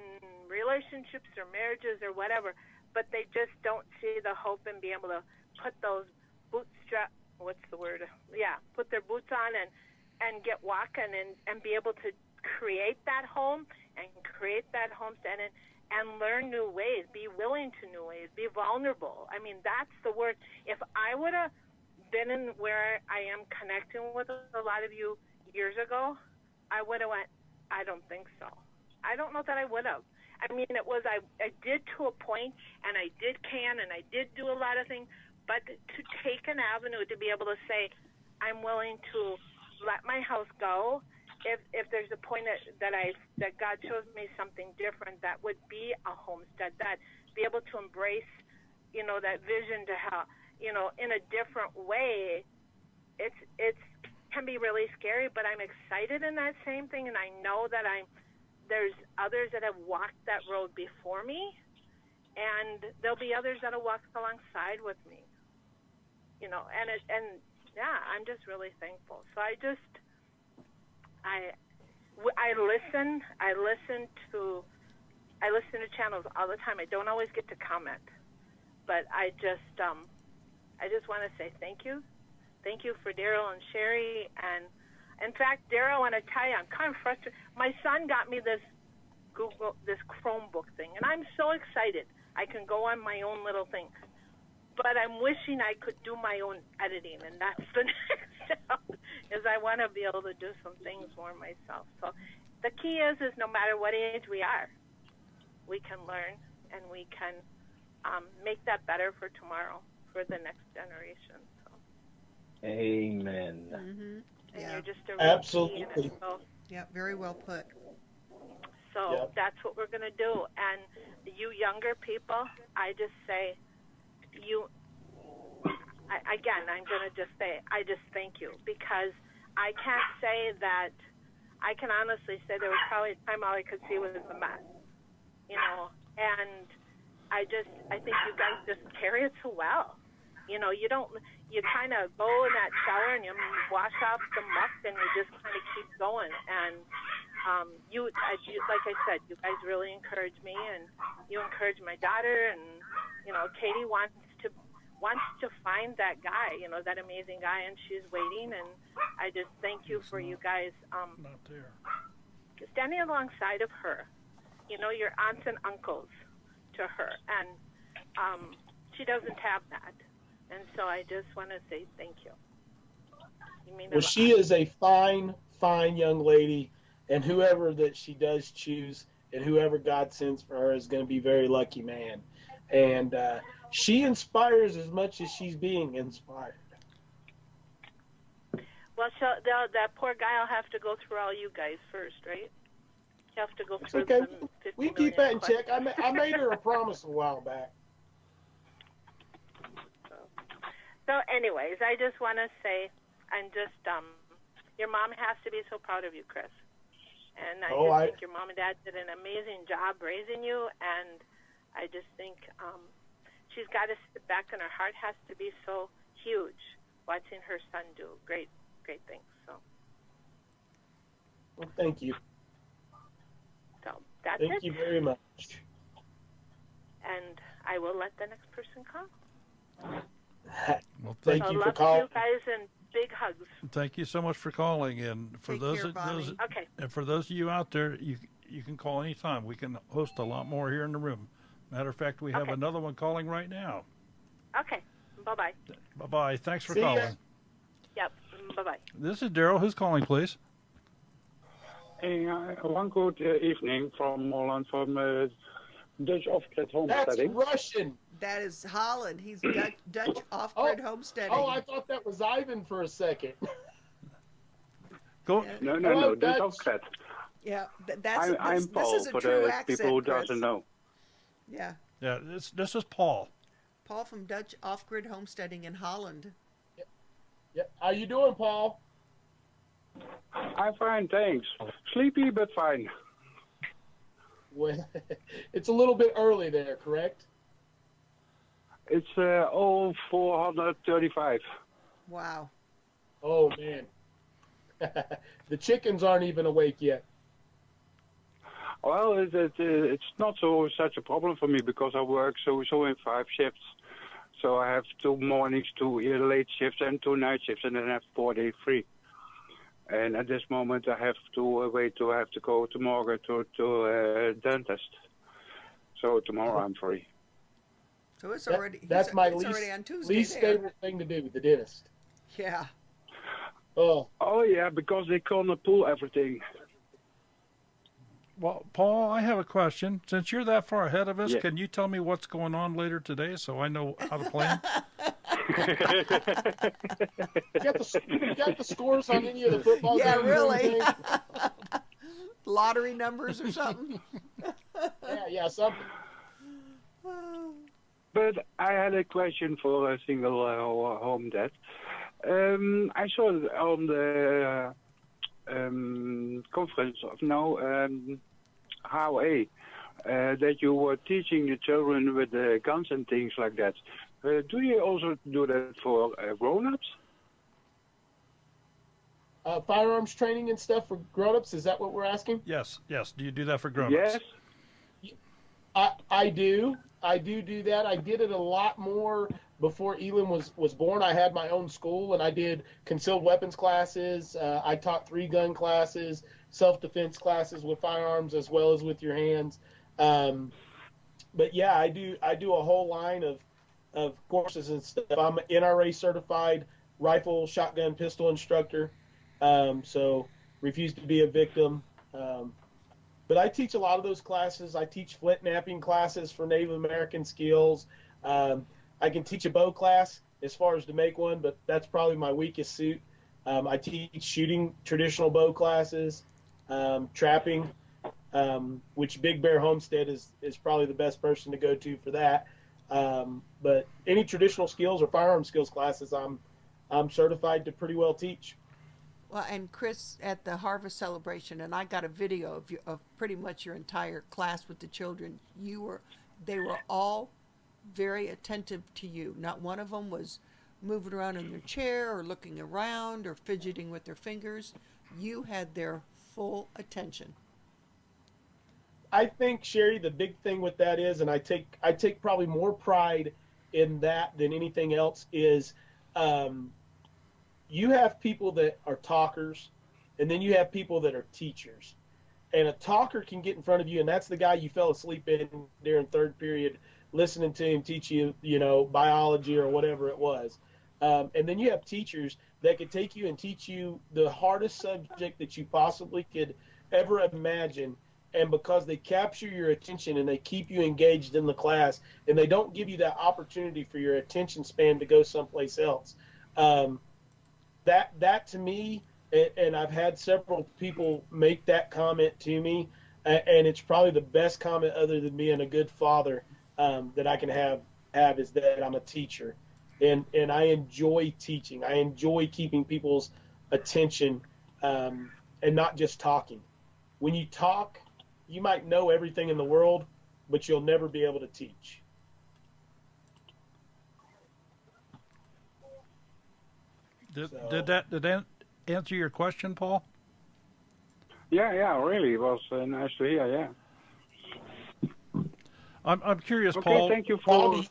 relationships or marriages or whatever, but they just don't see the hope in being able to put those put their boots on and get walking and be able to create that home and create that homestead and learn new ways, be willing to new ways, be vulnerable. I mean, that's the word. If I would have been in where I am connecting with a lot of you years ago, I would have went, I don't think so. I don't know that I would have. I mean, it was, I did to a point, and I did and I did do a lot of things, but to take an avenue to be able to say, I'm willing to let my house go. If there's a point that God shows me something different, that would be a homestead, that be able to embrace, you know, that vision to how, you know, in a different way, it's can be really scary, but I'm excited in that same thing, and I know that there's others that have walked that road before me, and there'll be others that'll walk alongside with me, you know, and yeah, I'm just really thankful. So I listen to channels all the time. I don't always get to comment, but I just want to say thank you for Daryl and Sherry. And in fact, Daryl, I want to tell you, I'm kind of frustrated. My son got me this Chromebook thing, and I'm so excited. I can go on my own little thing, but I'm wishing I could do my own editing, and that's the next step, is I want to be able to do some things more myself. So the key is no matter what age we are, we can learn, and we can make that better for tomorrow, for the next generation. So. Amen. And you're just a Absolutely. key, and Yeah, very well put. So that's what we're going to do. And you younger people, I just say, I'm going to just say, I just thank you, because I can't say that, I can honestly say there was probably a time all I could see was a mess, and I think you guys just carry it so well. You kind of go in that shower and you wash off the muck and you just kind of keep going. And like I said, you guys really encourage me, and you encourage my daughter, and Katie wants to find that guy, that amazing guy, and she's waiting. And I just thank you for you guys Not there. standing alongside of her, your aunts and uncles to her, and she doesn't have that, and so I just want to say thank you. You mean Well, she is a fine young lady, and whoever that she does choose, and whoever God sends for her is going to be a very lucky man. And she inspires as much as she's being inspired. Well, that poor guy will have to go through all you guys first, right? You have to go through Okay, some 50 we can keep that in million check. I made her a promise a while back. So anyways, I just want to say, your mom has to be so proud of you, Chris. And I think your mom and dad did an amazing job raising you, and I just think she's got to sit back, and her heart has to be so huge watching her son do great things. So. Well, thank you. So that's Thank you very much. And I will let the next person call. Well, Thank So you for love calling. you guys, and big hugs. Thank you so much for calling, and for Take those care, Bonnie. Okay. and for those of you out there, you can call anytime. We can host a lot more here in the room. Matter of fact, we have Okay. another one calling right now. Okay. Bye-bye. Bye bye. Thanks for See ya. calling. Yep. Bye-bye. This is Daryl. Who's calling, please? Hey, one good evening from Holland, from Dutch Offset That's Homesteading. Russian. That is Holland. He's Dutch off-grid homesteading. Oh, I thought that was Ivan for a second. Go. Yeah. No, Hello, Dutch Dutch. Offset. Yeah, I'm this Paul, is a for true the accent, people who Chris. doesn't know. Yeah, Yeah, this is Paul. Paul from Dutch off-grid homesteading in Holland. Yeah. How you doing, Paul? I'm fine, thanks. Sleepy, but fine. Well, it's a little bit early there, correct? It's 435. Wow. Oh, man. The chickens aren't even awake yet. Well, it's not such a problem for me because I work sowieso in 5 shifts. So I have 2 mornings, 2 late shifts, and 2 night shifts, and then I have 4 days free. And at this moment, I have to wait till I have to go tomorrow to dentist. So tomorrow I'm free. So it's already That's my it's already on Tuesday least there. favorite thing to do, the dentist. Yeah. Oh, Yeah, because they can't pull everything. Well, Paul, I have a question. Since you're that far ahead of us, Yeah. can you tell me what's going on later today so I know how to plan? you got the scores on any of the football Yeah, games? or really. anything? Lottery numbers or something. Yeah, something. But I had a question for a single home dad. I saw on the conference of HOA that you were teaching the children with the guns and things like that. Do you also do that for grown-ups? Firearms training and stuff for grown-ups, is that what we're asking? Yes. Do you do that for grown-ups? Yes. I do that. I did it a lot more before Elin was born. I had my own school, and I did concealed weapons classes. I taught 3-gun classes, self-defense classes with firearms as well as with your hands. But yeah, I do a whole line of courses and stuff. I'm an NRA certified rifle, shotgun, pistol instructor. So refuse to be a victim. But I teach a lot of those classes. I teach flint napping classes for Native American skills. I can teach a bow class as far as to make one, but that's probably my weakest suit. I teach shooting traditional bow classes. trapping, which Big Bear Homestead is probably the best person to go to for that. But any traditional skills or firearm skills classes, I'm certified to pretty well teach. Well, and Chris, at the harvest celebration, and I got a video of pretty much your entire class with the children. They were all very attentive to you. Not one of them was moving around in their chair or looking around or fidgeting with their fingers. You had their full attention. I think, Sherry, the big thing with that is, and I take probably more pride in that than anything else, is you have people that are talkers, and then you have people that are teachers. And a talker can get in front of you, and that's the guy you fell asleep in during third period, listening to him teach you, biology or whatever it was. And then you have teachers that could take you and teach you the hardest subject that you possibly could ever imagine. And because they capture your attention and they keep you engaged in the class, and they don't give you that opportunity for your attention span to go someplace else. That to me, and I've had several people make that comment to me, and it's probably the best comment other than being a good father that I can have is that I'm a teacher. And I enjoy teaching. I enjoy keeping people's attention and not just talking. When you talk, you might know everything in the world, but you'll never be able to teach. Did that answer your question, Paul? Yeah, really. It was nice to hear, yeah. I'm curious, Okay, Paul. thank you for...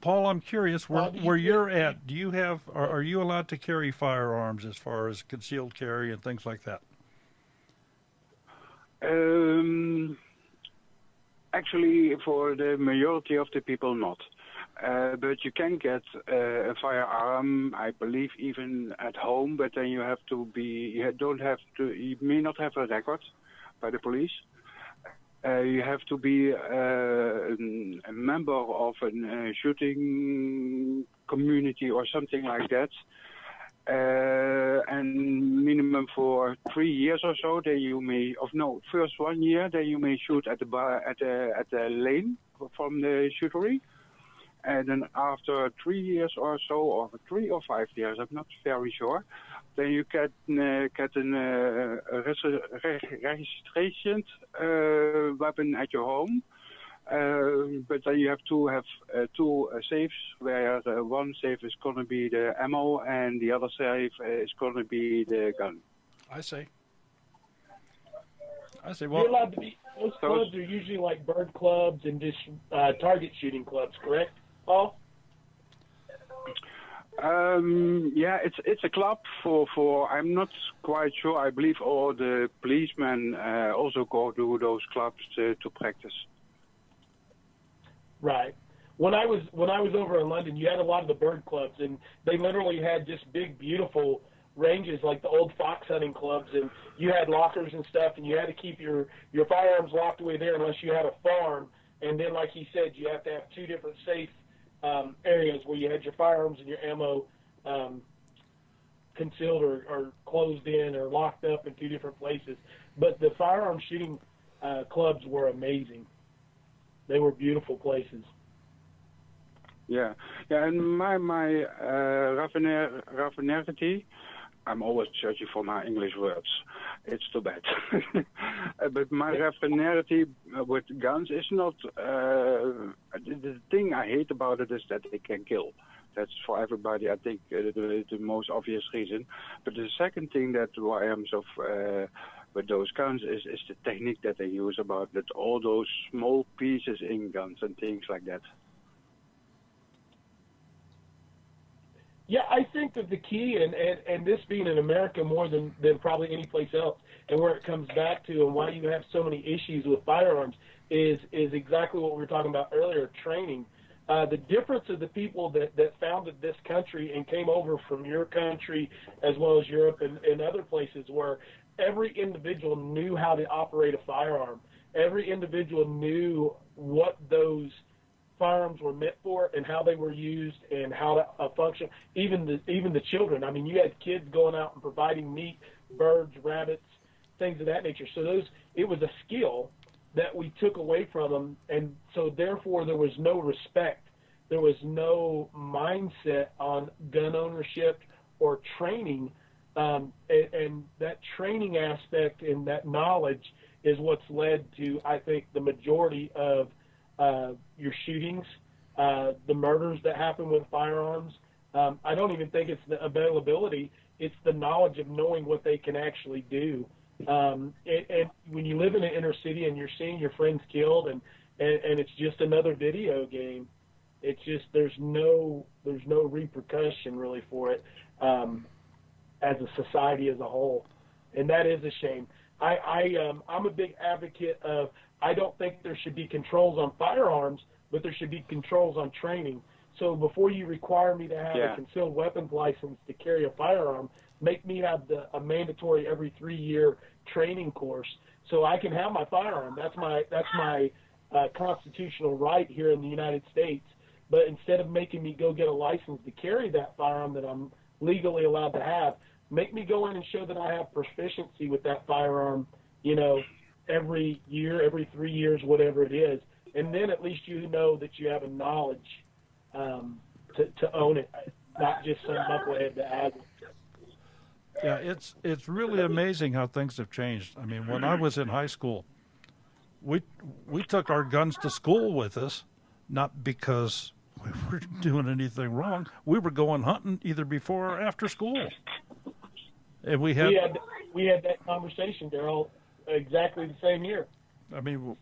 Paul, I'm curious, where you're at, are you allowed to carry firearms as far as concealed carry and things like that? Actually, for the majority of the people, not. But you can get a firearm, I believe, even at home. But then you may not have a record by the police. You have to be a member of a shooting community or something like that. And minimum for 3 years or so, then you may, first 1 year, then you may shoot at the lane from the shootery. And then after 3 years or so, or 3 or 5 years, I'm not very sure, then you get a registration weapon at your home. But then you have to have two safes, where one safe is going to be the ammo and the other safe is going to be the gun. I see. Well, you're allowed to be. Those clubs are usually like bird clubs and just target shooting clubs, correct, Paul? Yeah, it's a club for I'm not quite sure. I believe all the policemen also go to those clubs to practice. Right. When I was over in London, you had a lot of the bird clubs, and they literally had just big, beautiful ranges like the old fox hunting clubs, and you had lockers and stuff, and you had to keep your firearms locked away there unless you had a farm. And then, like he said, you have to have two different safe areas where you had your firearms and your ammo concealed or closed in or locked up in two different places. But the firearm shooting clubs were amazing. They were beautiful places. Yeah, and my raffineerity, I'm always searching for my English words. It's too bad. But my raffineerity with guns is not... the thing I hate about it is that they can kill. That's for everybody, I think, the most obvious reason. But the second thing that why I'm so... with those guns is the technique that they use about that all those small pieces in guns and things like that. Yeah, I think that the key, and this being in America more than probably any place else, and where it comes back to and why you have so many issues with firearms is exactly what we were talking about earlier, training. The difference of the people that founded this country and came over from your country as well as Europe and other places where every individual knew how to operate a firearm. Every individual knew what those firearms were meant for and how they were used and how to function. Even the children. I mean, you had kids going out and providing meat, birds, rabbits, things of that nature. So it was a skill that we took away from them, and so therefore there was no respect. There was no mindset on gun ownership or training, and that training aspect and that knowledge is what's led to, I think, the majority of your shootings, the murders that happen with firearms. I don't even think it's the availability. It's the knowledge of knowing what they can actually do. And when you live in an inner city and you're seeing your friends killed and it's just another video game, it's just there's no repercussion really for it as a society as a whole, and that is a shame. I'm a big advocate of, I don't think there should be controls on firearms, but there should be controls on training. So before you require me to have a concealed weapons license to carry a firearm, make me have a mandatory every 3-year training course so I can have my firearm. That's my constitutional right here in the United States. But instead of making me go get a license to carry that firearm that I'm legally allowed to have, make me go in and show that I have proficiency with that firearm, every year, every 3 years, whatever it is. And then at least you know that you have a knowledge to own it, not just some knucklehead that has it. Yeah, it's really amazing how things have changed. I mean, when I was in high school, we took our guns to school with us, not because we were doing anything wrong. We were going hunting either before or after school. And we had that conversation, Daryl, exactly the same year. I mean,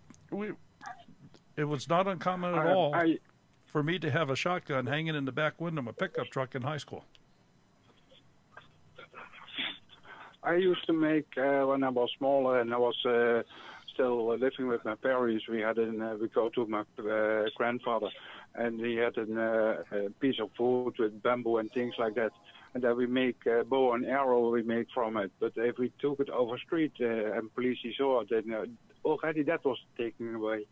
it was not uncommon at all for me to have a shotgun hanging in the back window of a pickup truck in high school. I used to make when I was smaller and I was still living with my parents. We go to my grandfather, and he had a piece of wood with bamboo and things like that. And then we make bow and arrow we make from it. But if we took it over street and police saw it, then already that was taken away.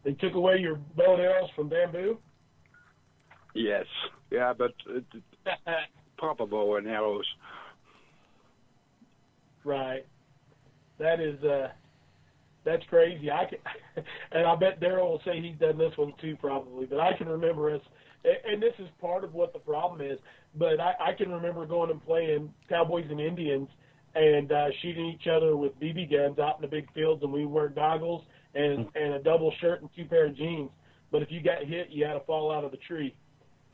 They took away your bow and arrows from bamboo? Yes. Yeah, but proper bow and arrows. Right. That is that's crazy. And I bet Daryl will say he's done this one too, probably. But I can remember us, and this is part of what the problem is. But I can remember going and playing Cowboys and Indians and shooting each other with BB guns out in the big fields, and we wear goggles and a double shirt and 2 pair of jeans. But if you got hit, you had to fall out of the tree.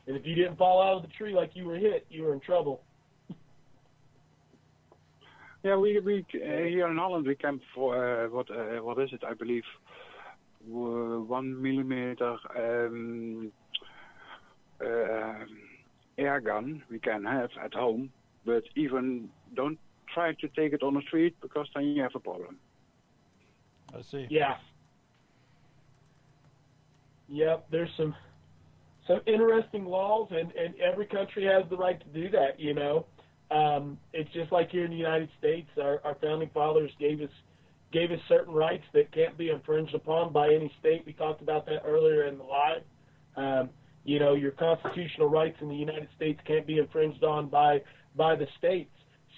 And if you didn't fall out of the tree like you were hit, you were in trouble. Yeah, we here in Holland we camp for what is it? I believe 1 millimeter air gun we can have at home, but even don't try to take it on the street because then you have a problem. I see. Yeah. Yep. There's some interesting laws, and every country has the right to do that. It's just like here in the United States, our founding fathers gave us certain rights that can't be infringed upon by any state. We talked about that earlier in the live. Your constitutional rights in the United States can't be infringed on by the states.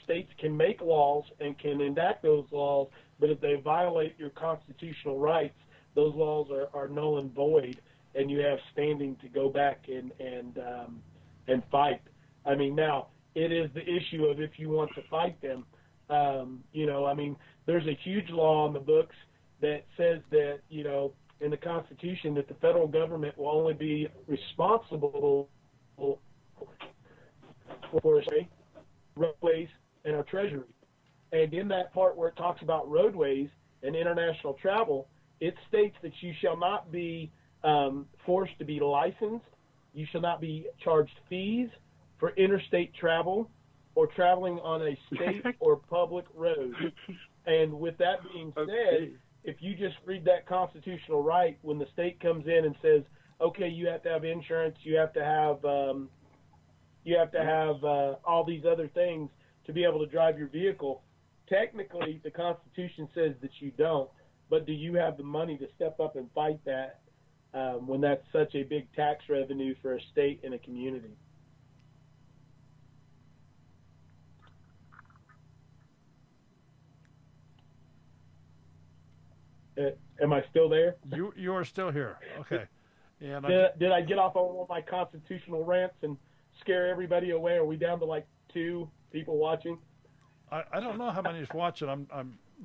States can make laws and can enact those laws, but if they violate your constitutional rights, those laws are null and void, and you have standing to go back and fight. I mean, now it is the issue of if you want to fight them. There's a huge law on the books that says that, in the Constitution, that the federal government will only be responsible for roadways and our treasury. And in that part where it talks about roadways and international travel, it states that you shall not be forced to be licensed. You shall not be charged fees for interstate travel or traveling on a state or public road. And with that being said, if you just read that constitutional right, when the state comes in and says, okay, you have to have insurance, you have to have all these other things to be able to drive your vehicle, technically the Constitution says that you don't, but do you have the money to step up and fight that when that's such a big tax revenue for a state and a community? Am I still there? You are still here. Okay. And Did I get off on one of my constitutional rants and scare everybody away? Are we down to like 2 people watching? I don't know how many is watching.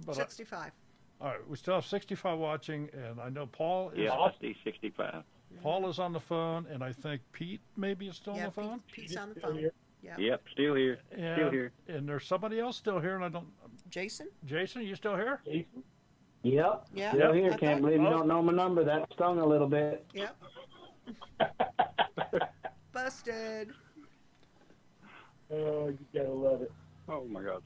But 65. All right, we still have 65 watching, and I know Paul is. Yeah, I see 65. Paul is on the phone, and I think Pete maybe is still on the phone. Pete's on the phone. Yeah. Yep, still here. Still here. And there's somebody else still here, and I don't. Jason? Jason, you still here? Jason? Yep. Yeah. Still here. I Can't thought- believe you don't know my number. That stung a little bit. Yep. Busted. Oh, you gotta love it. Oh my God.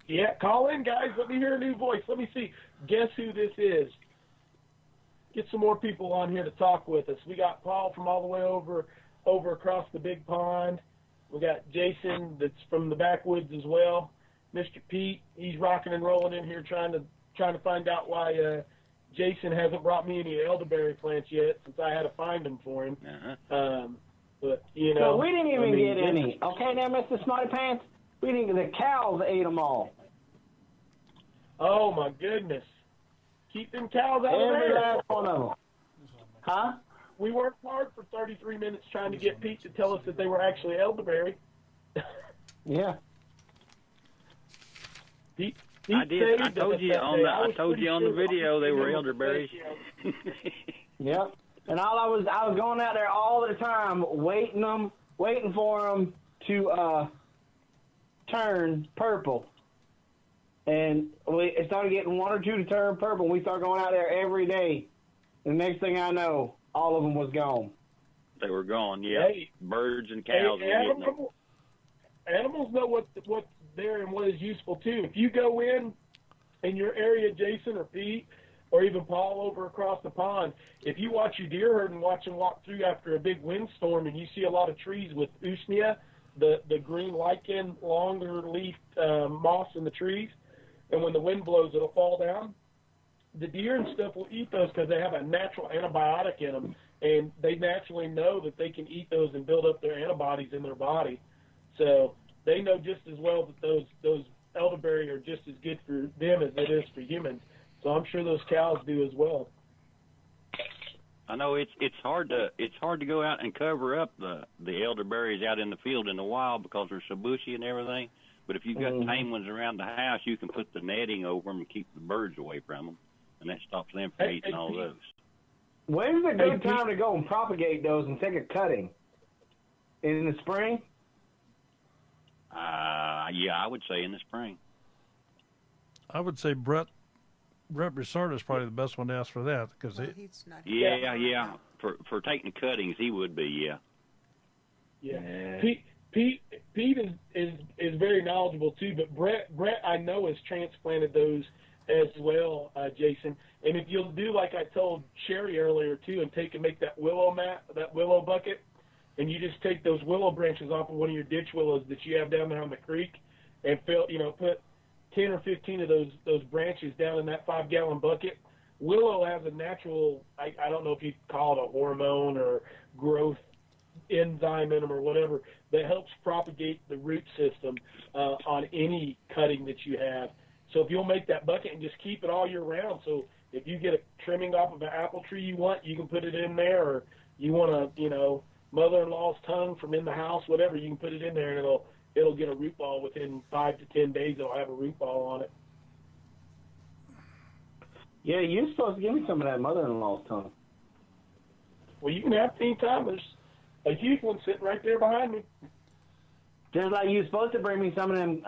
Yeah, call in, guys. Let me hear a new voice. Let me see. Guess who this is? Get some more people on here to talk with us. We got Paul from all the way over across the big pond. We got Jason that's from the backwoods as well. Mr. Pete, he's rocking and rolling in here trying to find out why Jason hasn't brought me any elderberry plants yet, since I had to find them for him. But you know, So we didn't even get any. Okay, now, Mr. Smarty Pants, we didn't. The cows ate them all. Oh my goodness! Keep them cows out of there. Every last one of them. Huh? We worked hard for 33 minutes trying to get Pete to tell us that they were actually elderberry. Yeah. Pete I did. I told you on the. I told you on the video they were elderberries. Yep. And I was going out there all the time, waiting for them to turn purple. And it started getting 1 or 2 to turn purple. And we started going out there every day. And the next thing I know, all of them was gone. They were gone. Yeah. Hey, Birds and cows were getting them. Animals know what's there and what is useful too. If you go in your area, Jason or Pete, or even Paul over across the pond, if you watch your deer herd and watch them walk through after a big windstorm and you see a lot of trees with usnea, the green lichen, longer leaf moss in the trees, and when the wind blows, it'll fall down. The deer and stuff will eat those because they have a natural antibiotic in them, and they naturally know that they can eat those and build up their antibodies in their body. So they know just as well that those elderberry are just as good for them as it is for humans. So I'm sure those cows do as well. I know it's hard to go out and cover up the elderberries out in the field in the wild because they're so bushy and everything. But if you've got tame ones around the house, you can put the netting over them and keep the birds away from them, and that stops them from eating all those. When's a good time to go and propagate those and take a cutting? In the spring? Yeah, I would say in the spring. I would say Brett Broussard is probably the best one to ask for that because he's not. Yeah. For taking cuttings, he would be. Yeah. Pete is very knowledgeable too, but Brett I know has transplanted those as well, Jason. And if you'll do like I told Sherry earlier too, and make that willow bucket, and you just take those willow branches off of one of your ditch willows that you have down there on the creek, and put 10 or 15 of those branches down in that 5-gallon bucket. Willow has a natural, I don't know if you call it a hormone or growth enzyme in them or whatever, that helps propagate the root system on any cutting that you have. So if you'll make that bucket and just keep it all year round, so if you get a trimming off of an apple tree you want, you can put it in there, or you want mother-in-law's tongue from in the house, whatever, you can put it in there and it'll get a root ball within 5 to 10 days. It'll have a root ball on it. Yeah, you're supposed to give me some of that mother-in-law's tongue. Well, you can have it anytime. There's a huge one sitting right there behind me. Just like you're supposed to bring me some of them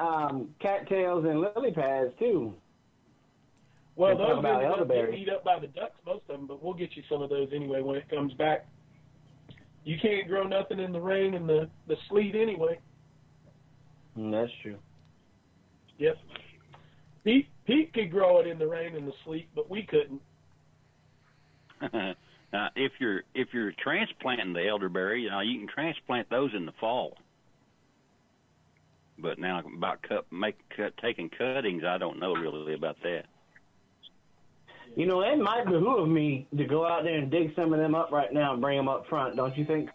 cattails and lily pads, too. Well, They're those talking about ended up elderberry. getting eat up by the ducks, most of them, but we'll get you some of those anyway when it comes back. You can't grow nothing in the rain and the sleet anyway. That's true. Yep. Pete could grow it in the rain and the sleet, but we couldn't. Now, if you're transplanting the elderberry, you can transplant those in the fall. But now about taking cuttings, I don't know really about that. You know, it might behoove me to go out there and dig some of them up right now and bring them up front, don't you think?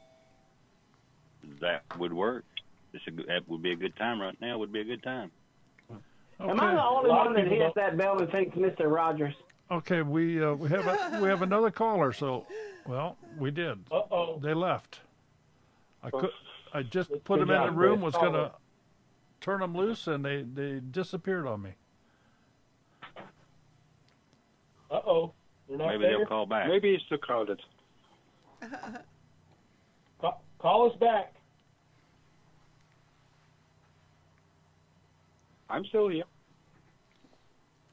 That would work. That would be a good time right now. Would be a good time. Am I the only one that hits that bell and thinks Mr. Rogers? Okay, we have another caller. So, well, we did. They left. I just put them in the room. Was gonna turn them loose, and they disappeared on me. Maybe they'll call back. Maybe it's too crowded. Call us back. I'm still here.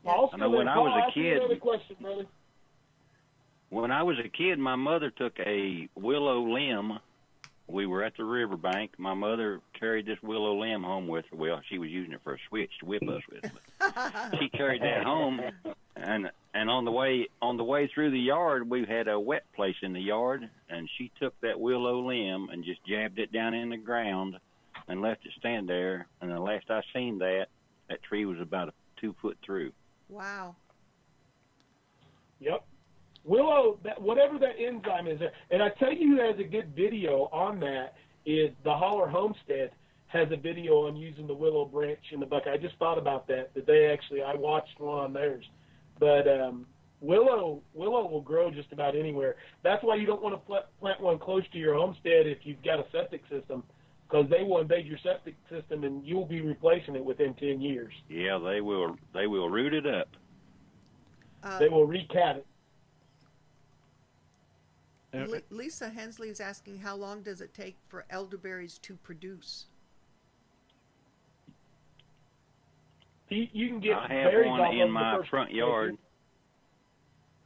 Paul's I know when I was a kid. Another question, brother. When I was a kid, my mother took a willow limb. We were at the riverbank. My mother carried this willow limb home with her. Well, she was using it for a switch to whip us with. But she carried that home, and on the way through the yard, we had a wet place in the yard, and she took that willow limb and just jabbed it down in the ground and left it stand there. And the last I seen that tree was about 2 foot through. Wow. Yep. Willow, whatever that enzyme is there, and I tell you who has a good video on that is the Holler Homestead has a video on using the willow branch in the bucket. I just thought about that I watched one on theirs. But willow will grow just about anywhere. That's why you don't want to plant one close to your homestead if you've got a septic system, because they will invade your septic system and you'll be replacing it within 10 years. Yeah, they will root it up. They will recat it. Lisa Hensley is asking, how long does it take for elderberries to produce? You can get I have berries one off in of my the first front yard.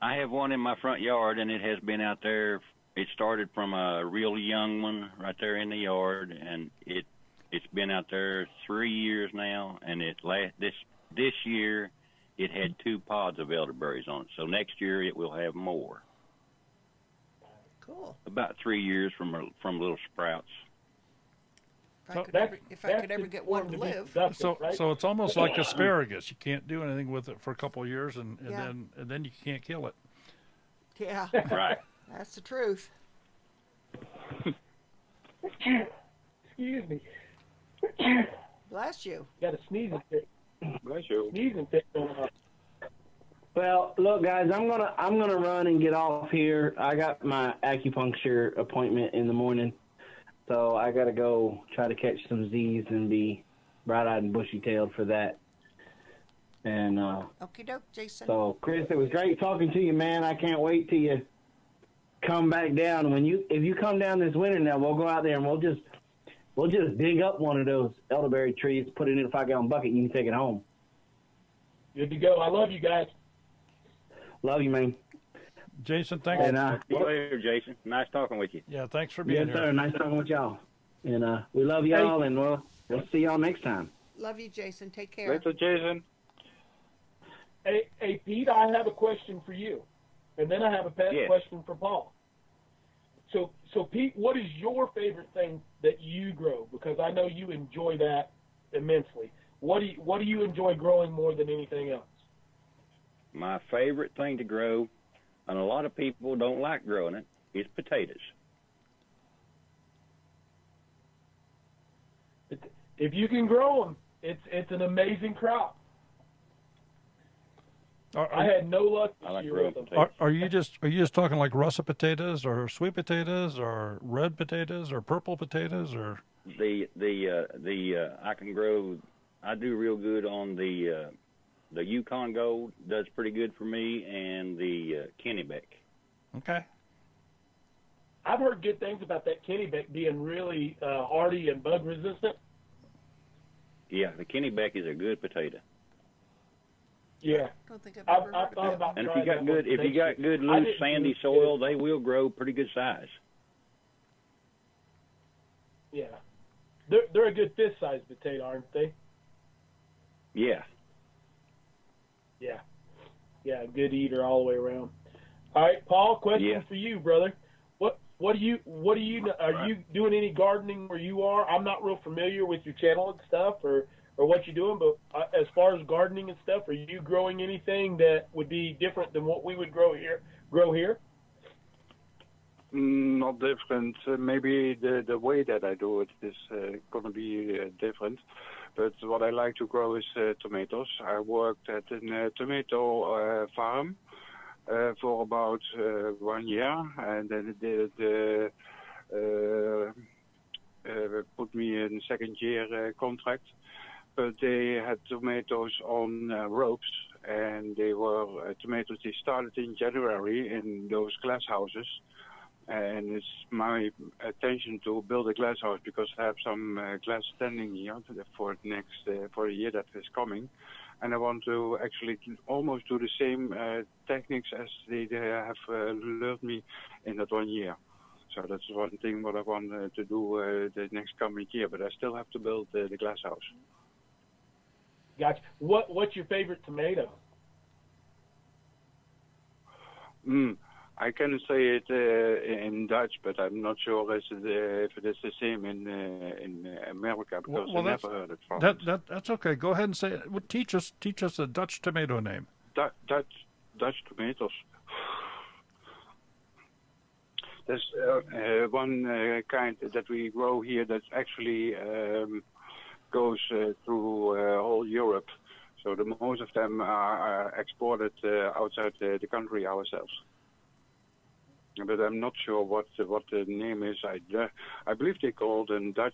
I have one in my front yard, and it has been out there. It started from a real young one right there in the yard, and it's been out there 3 years now. And this year, it had 2 pods of elderberries on it. So next year, it will have more. Cool. About 3 years from little sprouts. If I could ever get one to live. So it's almost like asparagus. You can't do anything with it for a couple of years, and then you can't kill it. Yeah. Right. That's the truth. Excuse me. Bless you. Got a sneezing fit. Bless you. Sneezing fit going on. Well, look, guys, I'm gonna run and get off here. I got my acupuncture appointment in the morning, so I gotta go try to catch some Z's and be bright-eyed and bushy-tailed for that. And okie doke, Jason. So, Chris, it was great talking to you, man. I can't wait till you come back down. If you come down this winter, now we'll go out there and we'll just dig up one of those elderberry trees, put it in a 5-gallon bucket, and you can take it home. Good to go. I love you guys. Love you, man. Jason, thanks. And, See you later, Jason. Nice talking with you. Yeah, thanks for being yes, here. sir. Nice talking with y'all. And we love y'all, and we'll see y'all next time. Love you, Jason. Take care. Later, Jason. Hey, Pete, I have a question for you, and then I have a question for Paul. So, Pete, what is your favorite thing that you grow? Because I know you enjoy that immensely. What do you enjoy growing more than anything else? My favorite thing to grow, and a lot of people don't like growing it, is potatoes. If you can grow them, it's an amazing crop. I had no luck this year with them. Are you just talking like russet potatoes or sweet potatoes or red potatoes or purple potatoes or? I can grow. I do real good on the Yukon Gold does pretty good for me, and the Kennebec. Okay. I've heard good things about that Kennebec being really hardy and bug resistant. Yeah, the Kennebec is a good potato. Yeah. I don't think I've ever heard thought of about And trying if you got good loose sandy soil, they will grow pretty good size. Yeah. They're a good fist-sized potato, aren't they? Yeah. Yeah, good eater all the way around. All right, Paul, question for you, brother. What do you are you doing any gardening where you are? I'm not real familiar with your channel and stuff or what you're doing, but as far as gardening and stuff, are you growing anything that would be different than what we would grow here? Not different. Maybe the way that I do it is going to be different. But what I like to grow is tomatoes. I worked at a tomato farm for about 1 year, and then they put me in second year contract. But they had tomatoes on ropes, and they were tomatoes. They started in January in those glass houses. And it's my intention to build a glass house because I have some glass standing here for for the year that is coming, and I want to actually almost do the same techniques as they have learned me in that 1 year. So that's one thing what I want to do the next coming year, but I still have to build the glass house. Gotcha. What's your favorite tomato? I can say it in Dutch, but I'm not sure if it is the same in America because I never heard it from. That's okay. Go ahead and say it. Well, teach us a Dutch tomato name. Dutch tomatoes. There's one kind that we grow here that actually goes through whole Europe. So most of them are exported outside the country ourselves. But I'm not sure what the name is. I believe they call them Dutch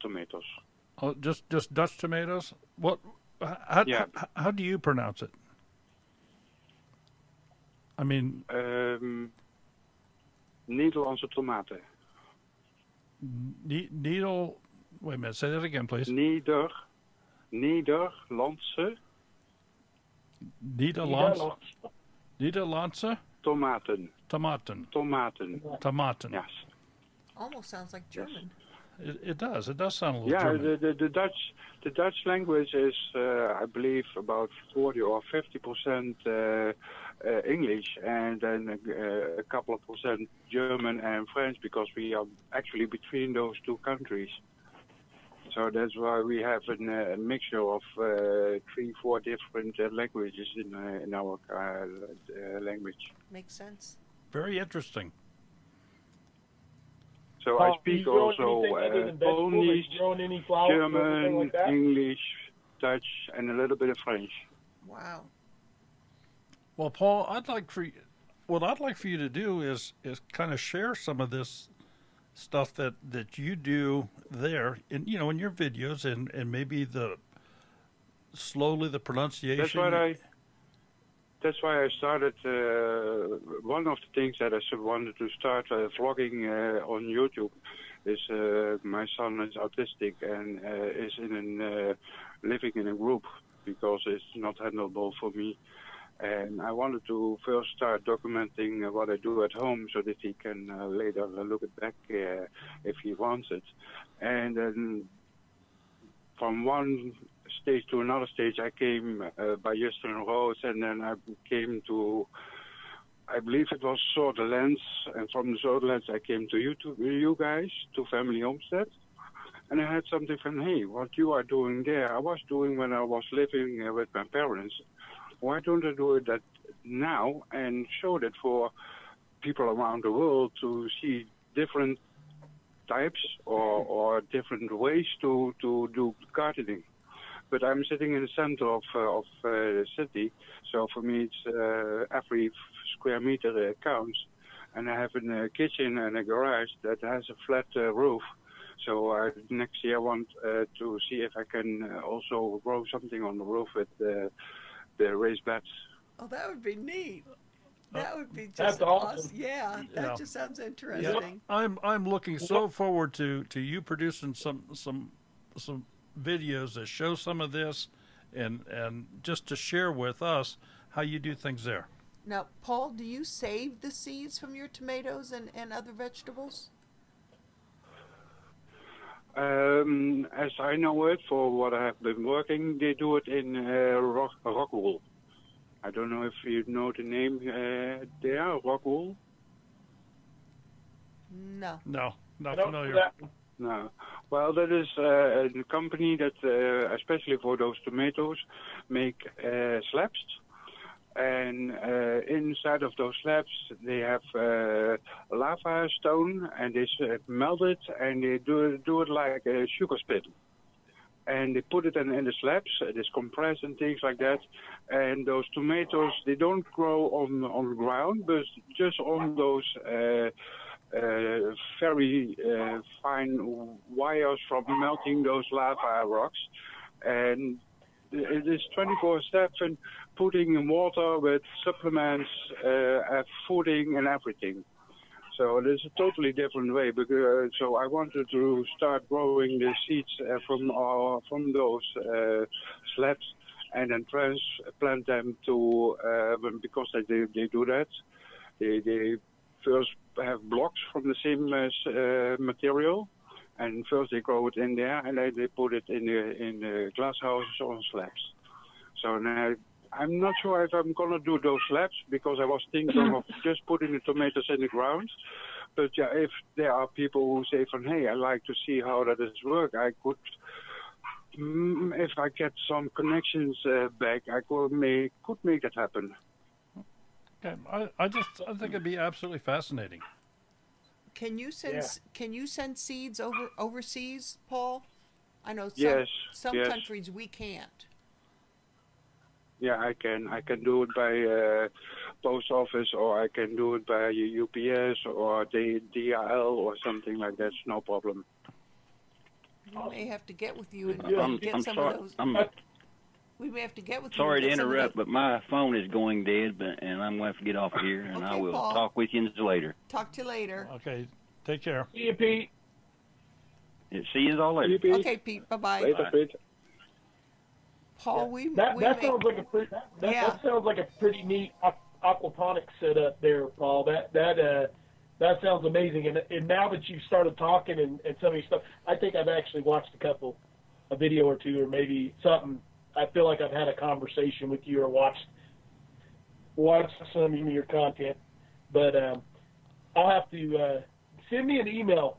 tomatoes. Oh, just Dutch tomatoes? What? How do you pronounce it? I mean, Nederlandse tomaten. Needle. Wait a minute. Say that again, please. Nederlandse. Nederlandse. Tomaten. Tomaten. Yes. Almost sounds like German. It does. It does sound a little German. The Dutch language is, I believe, about 40 or 50% English, and then a couple of percent German and French, because we are actually between those two countries. So that's why we have a mixture of 3-4 different languages in our language. Makes sense. Very interesting. So I speak also Polish, German, English, Dutch, and a little bit of French. Wow. Well, Paul, what I'd like for you to do is kind of share some of this stuff that you do there in your videos and maybe the pronunciation. That's why I started. One of the things that I wanted to start vlogging on YouTube is my son is autistic and is living in a group because it's not handleable for me. And I wanted to first start documenting what I do at home so that he can later look it back if he wants it. And then from one stage to another stage, I came by Justin Roos, and then I came to, I believe it was Soderlands, and from the Soderlands I came to you guys, to Family Homestead, and I had something from, hey, what you are doing there, I was doing when I was living with my parents. Why don't I do that now and show that for people around the world to see different types or different ways to do gardening? But I'm sitting in the center of the city, so for me it's every square meter counts. And I have a kitchen and a garage that has a flat roof. So next year I want to see if I can also grow something on the roof with the raised beds. Oh, that would be neat. That would be just awesome. Yeah, that just sounds interesting. Yeah. I'm looking so forward to you producing some videos that show some of this and just to share with us how you do things there. Now, Paul, do you save the seeds from your tomatoes and other vegetables? As I know it, for what I have been working, they do it in rock wool. I don't know if you know the name there, rock wool. No, not familiar. No. Well, that is a company that, especially for those tomatoes, make slabs. And inside of those slabs, they have lava stone, and they melt it, and they do it like a sugar spit. And they put it in the slabs, it's compressed and things like that. And those tomatoes, they don't grow on the ground, but just on those very fine wires from melting those lava rocks. And it is 24/7 putting in water with supplements, fooding and everything. So it is a totally different way. Because, so I wanted to start growing the seeds from those slabs and then transplant them to, because they do that, they first have blocks from the same material. And first they grow it in there, and then they put it in the glass houses on slabs. So now I'm not sure if I'm gonna do those slabs because I was thinking of just putting the tomatoes in the ground. But yeah, if there are people who say from, hey, I like to see how that is work, I could, if I get some connections back, I could make that happen. Okay, I think it'd be absolutely fascinating. Can you send seeds overseas, Paul? I know some yes. countries we can't. Yeah, I can do it by post office, or I can do it by UPS or DHL or something like that. No problem. We may have to get with you and get some of those. We may have to get with you. Sorry to interrupt, but my phone is going dead, and I'm going to have to get off here, and I will talk with you later. Talk to you later. Okay, take care. See you, Pete. See you all later. Okay, Pete. Bye-bye. Later, Pete. Paul, that sounds like a pretty neat aquaponics setup there, Paul. That sounds amazing. And now that you've started talking and some of your stuff, I think I've actually watched a video or two, or maybe something. I feel like I've had a conversation with you or watched some of your content. But I'll have to send me an email.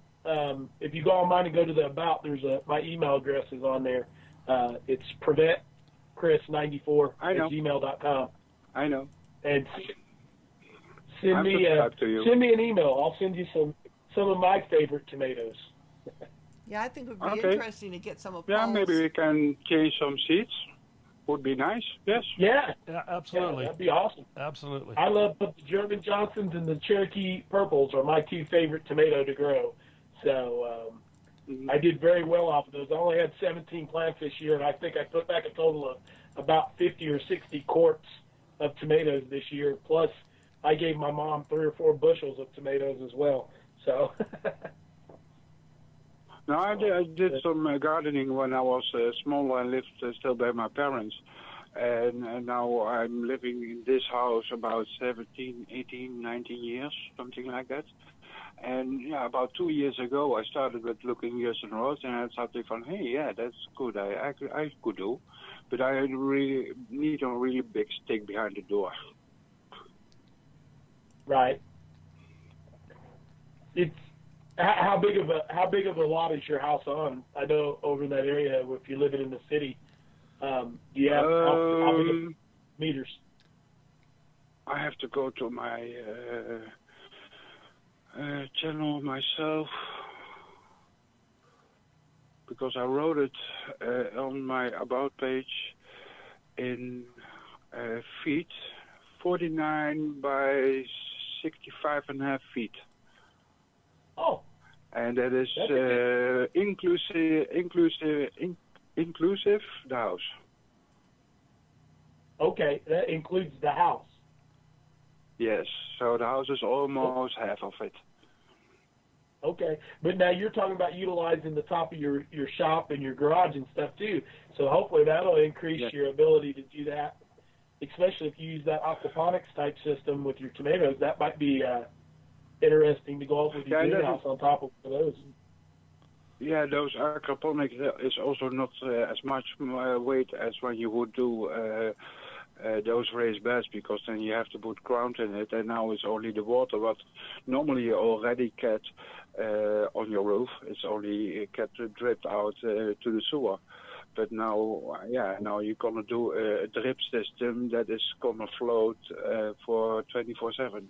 If you go online and go to the About, my email address is on there. It's preventchris94@gmail.com. I know. And send me an email. I'll send you some of my favorite tomatoes. Yeah, I think it would be interesting to get some of Paul's. Yeah, maybe we can change some seeds. Would be nice. Yes. Yeah. Yeah, absolutely. Yeah, that'd be awesome. Absolutely. I love the German Johnsons and the Cherokee Purples are my two favorite tomato to grow. So I did very well off of those. I only had 17 plants this year, and I think I put back a total of about 50 or 60 quarts of tomatoes this year. Plus, I gave my mom 3 or 4 bushels of tomatoes as well. So. No, I did some gardening when I was small. I lived still by my parents. And now I'm living in this house about 17, 18, 19 years, something like that. And yeah, about 2 years ago, I started with looking years and rows, and I started from, hey, yeah, that's good. I could do, but I really need a really big stake behind the door. Right. It's how big of a lot is your house on? I know over in that area, if you're living in the city, do you have how big of meters? I have to go to my channel myself because I wrote it on my About page in feet, 49 by 65.5 feet. Oh. And that is inclusive the house. Okay, that includes the house. Yes, so the house is almost half of it. Okay, but now you're talking about utilizing the top of your shop and your garage and stuff too. So hopefully that'll increase your ability to do that, especially if you use that aquaponics type system with your tomatoes. That might be interesting to go up with your greenhouse on top of those. Yeah, those aquaponics is also not as much weight as when you would do those raised beds, because then you have to put ground in it, and now it's only the water what normally you already get on your roof. It's only kept dripped out to the sewer. But now, now you're gonna do a drip system that is gonna float for 24/7.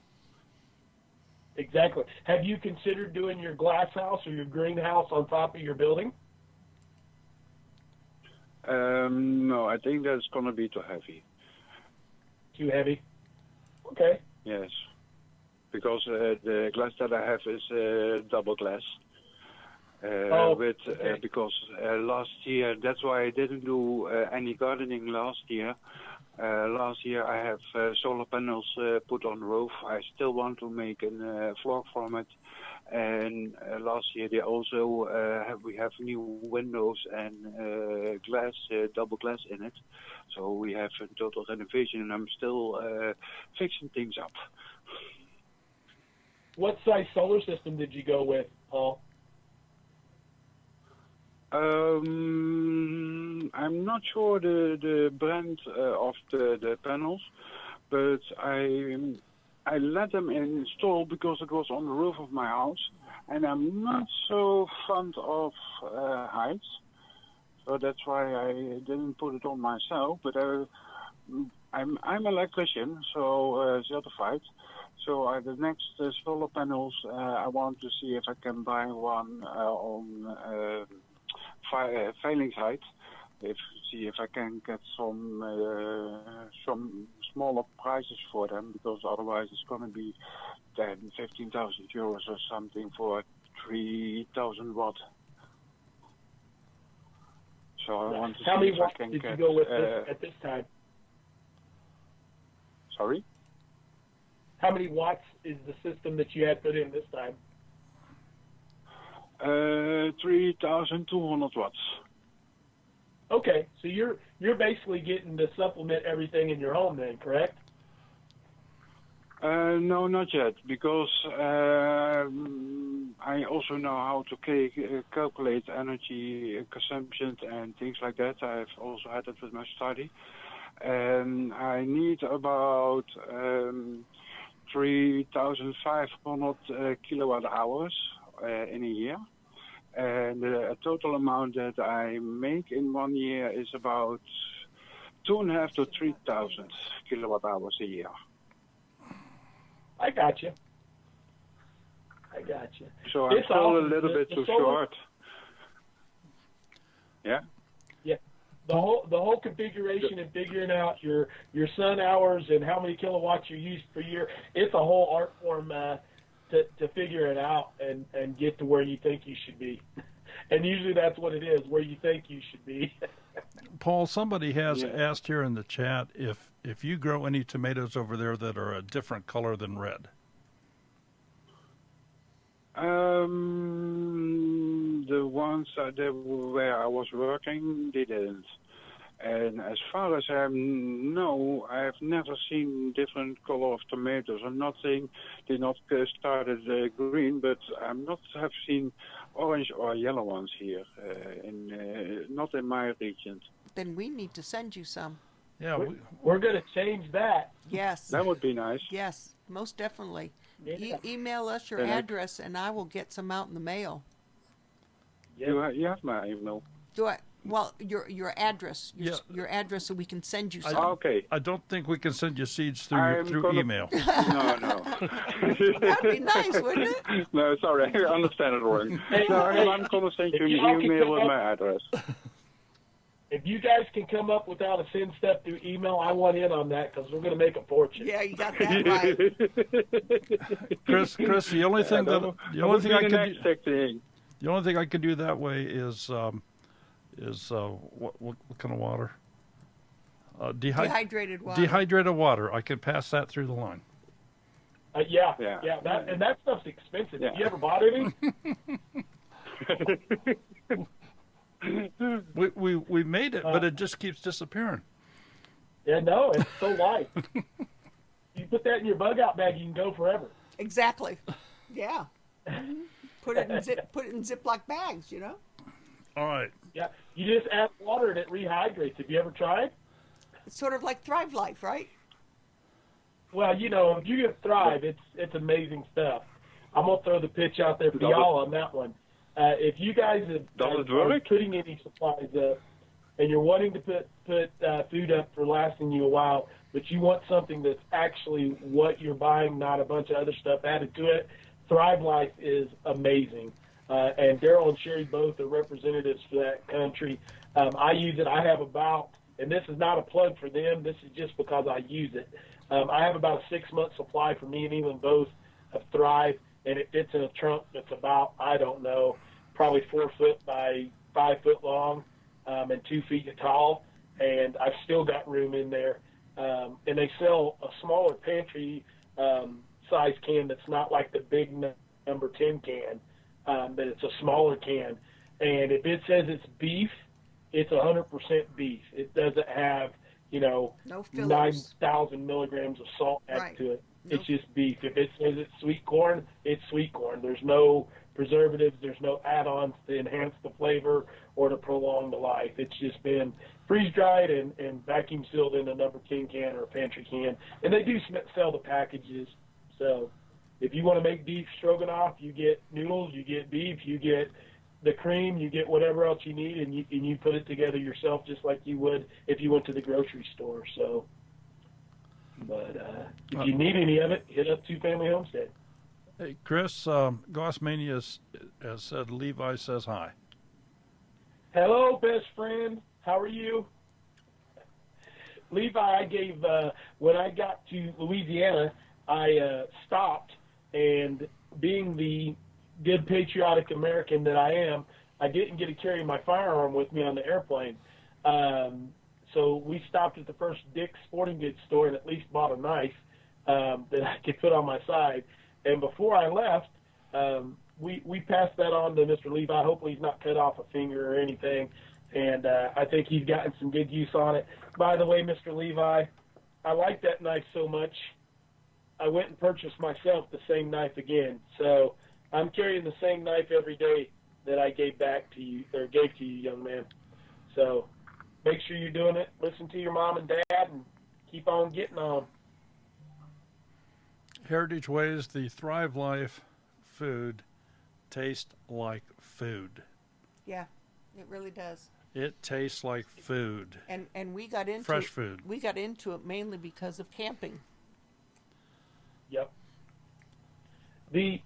Exactly. Have you considered doing your glass house or your greenhouse on top of your building? No, I think that's gonna be too heavy. Too heavy? Okay. Yes, because the glass that I have is double glass. Because last year, that's why I didn't do any gardening last year. Last year I have solar panels put on the roof. I still want to make a floor from it. And last year they also we have new windows and glass, double glass in it. So we have a total renovation, and I'm still fixing things up. What size solar system did you go with, Paul? I'm not sure the brand of the panels, but I let them install because it was on the roof of my house, and I'm not so fond of heights, so that's why I didn't put it on myself. But I'm electrician, so certified. So the next solar panels, I want to see if I can buy one on failing height. See if I can get some smaller prices for them, because otherwise it's going to be 15,000 euros or something for 3,000 watt. So I want to How see many if I watts can did get. you go with at this time? Sorry? How many watts is the system that you had put in this time? 3,200 watts. Okay, so you're basically getting to supplement everything in your home then, correct? No, not yet, because I also know how to calculate energy consumption and things like that. I've also had it with my study. And I need about 3,500 kilowatt hours in a year. And the total amount that I make in 1 year is about 2,500 to 3,000 kilowatt hours a year. I got you. So I'm still a little bit too short. Yeah. Yeah. The whole configuration and figuring out your sun hours and how many kilowatts you use per year, it's a whole art form to figure it out and get to where you think you should be. And usually that's what it is, where you think you should be. Paul, somebody has asked here in the chat if you grow any tomatoes over there that are a different color than red. The ones where I was working, they didn't. And as far as I know, I've never seen different color of tomatoes. I'm not saying they not started green, but I'm not have seen orange or yellow ones here, not in my region. Then we need to send you some. Yeah, we're going to change that. Yes. That would be nice. Yes, most definitely. Yeah. Email us your address, and I will get some out in the mail. Yeah. You have my email. Do I? Well, your address, your address, so we can send you some. Okay. I don't think we can send you seeds through email. No. That'd be nice, wouldn't it? No, sorry, I understand it wrong. I'm going to send you an email with my address. If you guys can come up without a send stuff through email, I want in on that, because we're going to make a fortune. Yeah, you got that right. Chris, the only thing I can do that way is what kind of water? Dehydrated water. Dehydrated water. I can pass that through the line. Yeah. That stuff's expensive. Have you ever bought any? we made it, but it just keeps disappearing. Yeah, no, it's so light. You put that in your bug out bag, you can go forever. Exactly. Yeah. Put it in Ziploc bags, you know. All right. Yeah, you just add water and it rehydrates. Have you ever tried? It's sort of like Thrive Life, right? Well, if you get Thrive, it's amazing stuff. I'm gonna throw the pitch out there for y'all on that one. If you guys are putting any supplies up, and you're wanting to put food up for lasting you a while, but you want something that's actually what you're buying, not a bunch of other stuff added to it, Thrive Life is amazing. And Daryl and Sherry both are representatives for that country. I use it. I have about, and this is not a plug for them, this is just because I use it. I have about a 6-month supply for me and even both of Thrive, and it fits in a trunk that's about, I don't know, probably 4 foot by 5 foot long and 2 feet tall, and I've still got room in there. And they sell a smaller pantry size can that's not like the big number 10 can, but it's a smaller can. And if it says it's beef, it's 100% beef. It doesn't have, no 9,000 milligrams of salt added to it. It's just beef. If it says it's sweet corn, it's sweet corn. There's no preservatives. There's no add-ons to enhance the flavor or to prolong the life. It's just been freeze-dried and vacuum sealed in a number 10 can or a pantry can. And they do sell the packages. So if you want to make beef stroganoff, you get noodles, you get beef, you get the cream, you get whatever else you need, and you put it together yourself just like you would if you went to the grocery store. So, but if you need any of it, hit up Two Family Homestead. Hey, Chris, Gossmania has said Levi says hi. Hello, best friend. How are you? Levi, I gave, when I got to Louisiana, I stopped, and being the good patriotic American that I am, I didn't get to carry my firearm with me on the airplane. So we stopped at the first Dick's Sporting Goods store and at least bought a knife that I could put on my side. And before I left, we passed that on to Mr. Levi. Hopefully he's not cut off a finger or anything. And I think he's gotten some good use on it. By the way, Mr. Levi, I like that knife so much, I went and purchased myself the same knife again. So I'm carrying the same knife every day that I gave back to you, or gave to you, young man. So make sure you're doing it. Listen to your mom and dad and keep on getting on. Heritage Ways, the Thrive Life food tastes like food. Yeah, it really does. It tastes like food. And we got into fresh food. We got into it mainly because of camping. Yep. The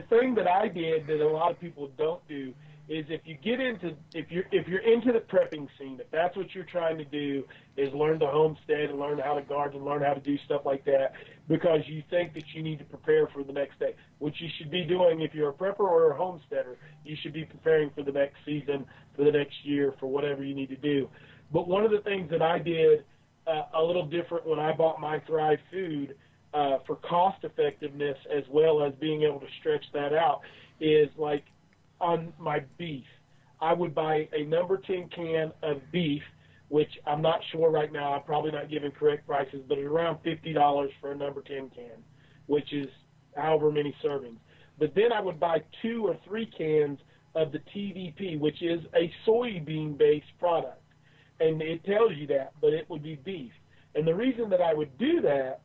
thing that I did that a lot of people don't do is if you're into the prepping scene, if that's what you're trying to do, is learn to homestead and learn how to garden, learn how to do stuff like that, because you think that you need to prepare for the next day, which you should be doing if you're a prepper or a homesteader. You should be preparing for the next season, for the next year, for whatever you need to do. But one of the things that I did a little different when I bought my Thrive food for cost effectiveness as well as being able to stretch that out is like on my beef. I would buy a number 10 can of beef, which I'm not sure right now. I'm probably not giving correct prices, but it's around $50 for a number 10 can, which is however many servings. But then I would buy 2 or 3 cans of the TVP, which is a soybean-based product. And it tells you that, but it would be beef. And the reason that I would do that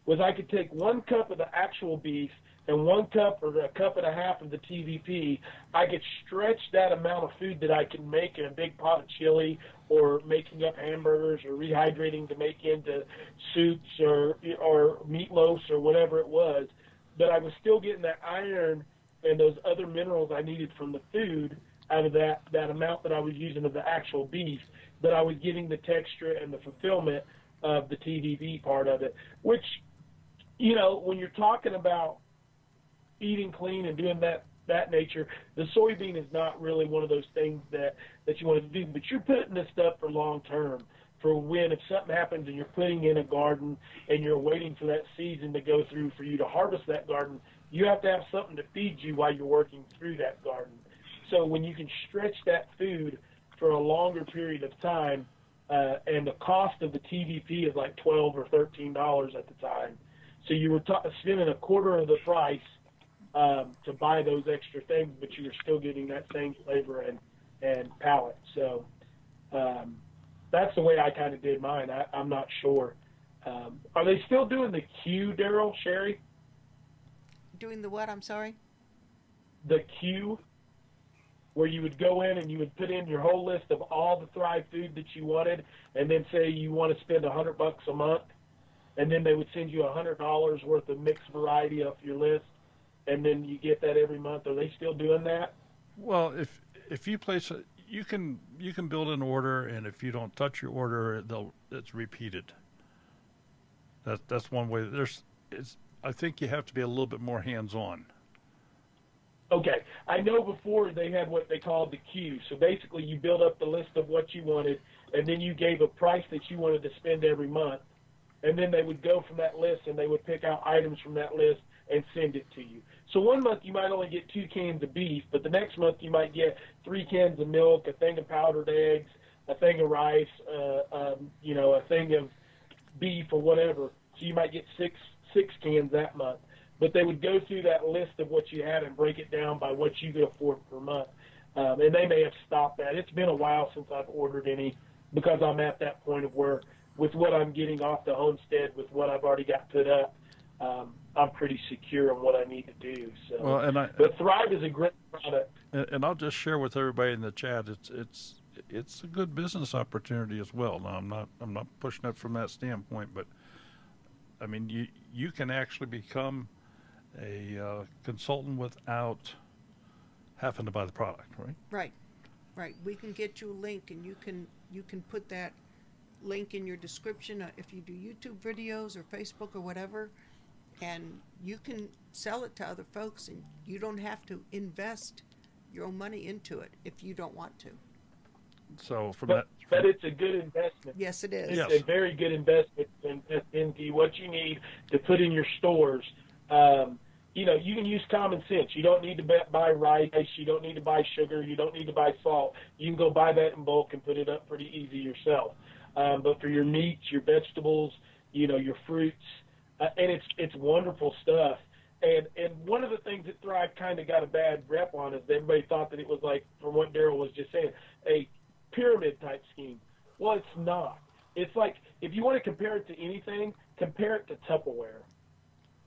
was I could take 1 cup of the actual beef and 1 cup or a cup and a half of the TVP. I could stretch that amount of food that I can make in a big pot of chili or making up hamburgers or rehydrating to make into soups or meatloafs or whatever it was. But I was still getting that iron and those other minerals I needed from the food out of that amount that I was using of the actual beef, that I was getting the texture and the fulfillment of the TVP part of it, which, when you're talking about eating clean and doing that nature, the soybean is not really one of those things that you want to do, but you're putting this stuff for long term, for when if something happens and you're putting in a garden and you're waiting for that season to go through for you to harvest that garden, you have to have something to feed you while you're working through that garden. So when you can stretch that food for a longer period of time, and the cost of the TVP is like $12 or $13 at the time, so you were spending a quarter of the price to buy those extra things, but you were still getting that same flavor and palate. So that's the way I kind of did mine. I'm not sure. Are they still doing the Q, Daryl, Sherry? Doing the what? I'm sorry? The Q. where you would go in and you would put in your whole list of all the Thrive food that you wanted, and then say you want to spend $100 a month, and then they would send you $100 worth of mixed variety off your list, and then you get that every month. Are they still doing that? Well, if you place it, you can build an order, and if you don't touch your order, it's repeated. That's one way. I think you have to be a little bit more hands-on. Okay. I know before they had what they called the queue. So basically you build up the list of what you wanted, and then you gave a price that you wanted to spend every month. And then they would go from that list, and they would pick out items from that list and send it to you. So one month you might only get 2 cans of beef, but the next month you might get 3 cans of milk, a thing of powdered eggs, a thing of rice, a thing of beef or whatever. So you might get six cans that month. But they would go through that list of what you had and break it down by what you could afford per month. And they may have stopped that. It's been a while since I've ordered any, because I'm at that point of where, with what I'm getting off the Homestead, with what I've already got put up, I'm pretty secure on what I need to do. So, but Thrive is a great product. And I'll just share with everybody in the chat, it's a good business opportunity as well. Now I'm not pushing it from that standpoint, but I mean you can actually become a consultant without having to buy the product, right? Right. We can get you a link, and you can put that link in your description if you do YouTube videos or Facebook or whatever, and you can sell it to other folks, and you don't have to invest your own money into it if you don't want to. So but it's a good investment. Yes, it is. It's a very good investment to invest into what you need to put in your stores. You can use common sense. You don't need to buy rice. You don't need to buy sugar. You don't need to buy salt. You can go buy that in bulk and put it up pretty easy yourself. But for your meats, your vegetables, your fruits, and it's wonderful stuff. And one of the things that Thrive kind of got a bad rep on is that everybody thought that it was like, from what Daryl was just saying, a pyramid type scheme. Well, it's not. It's like, if you want to compare it to anything, compare it to Tupperware.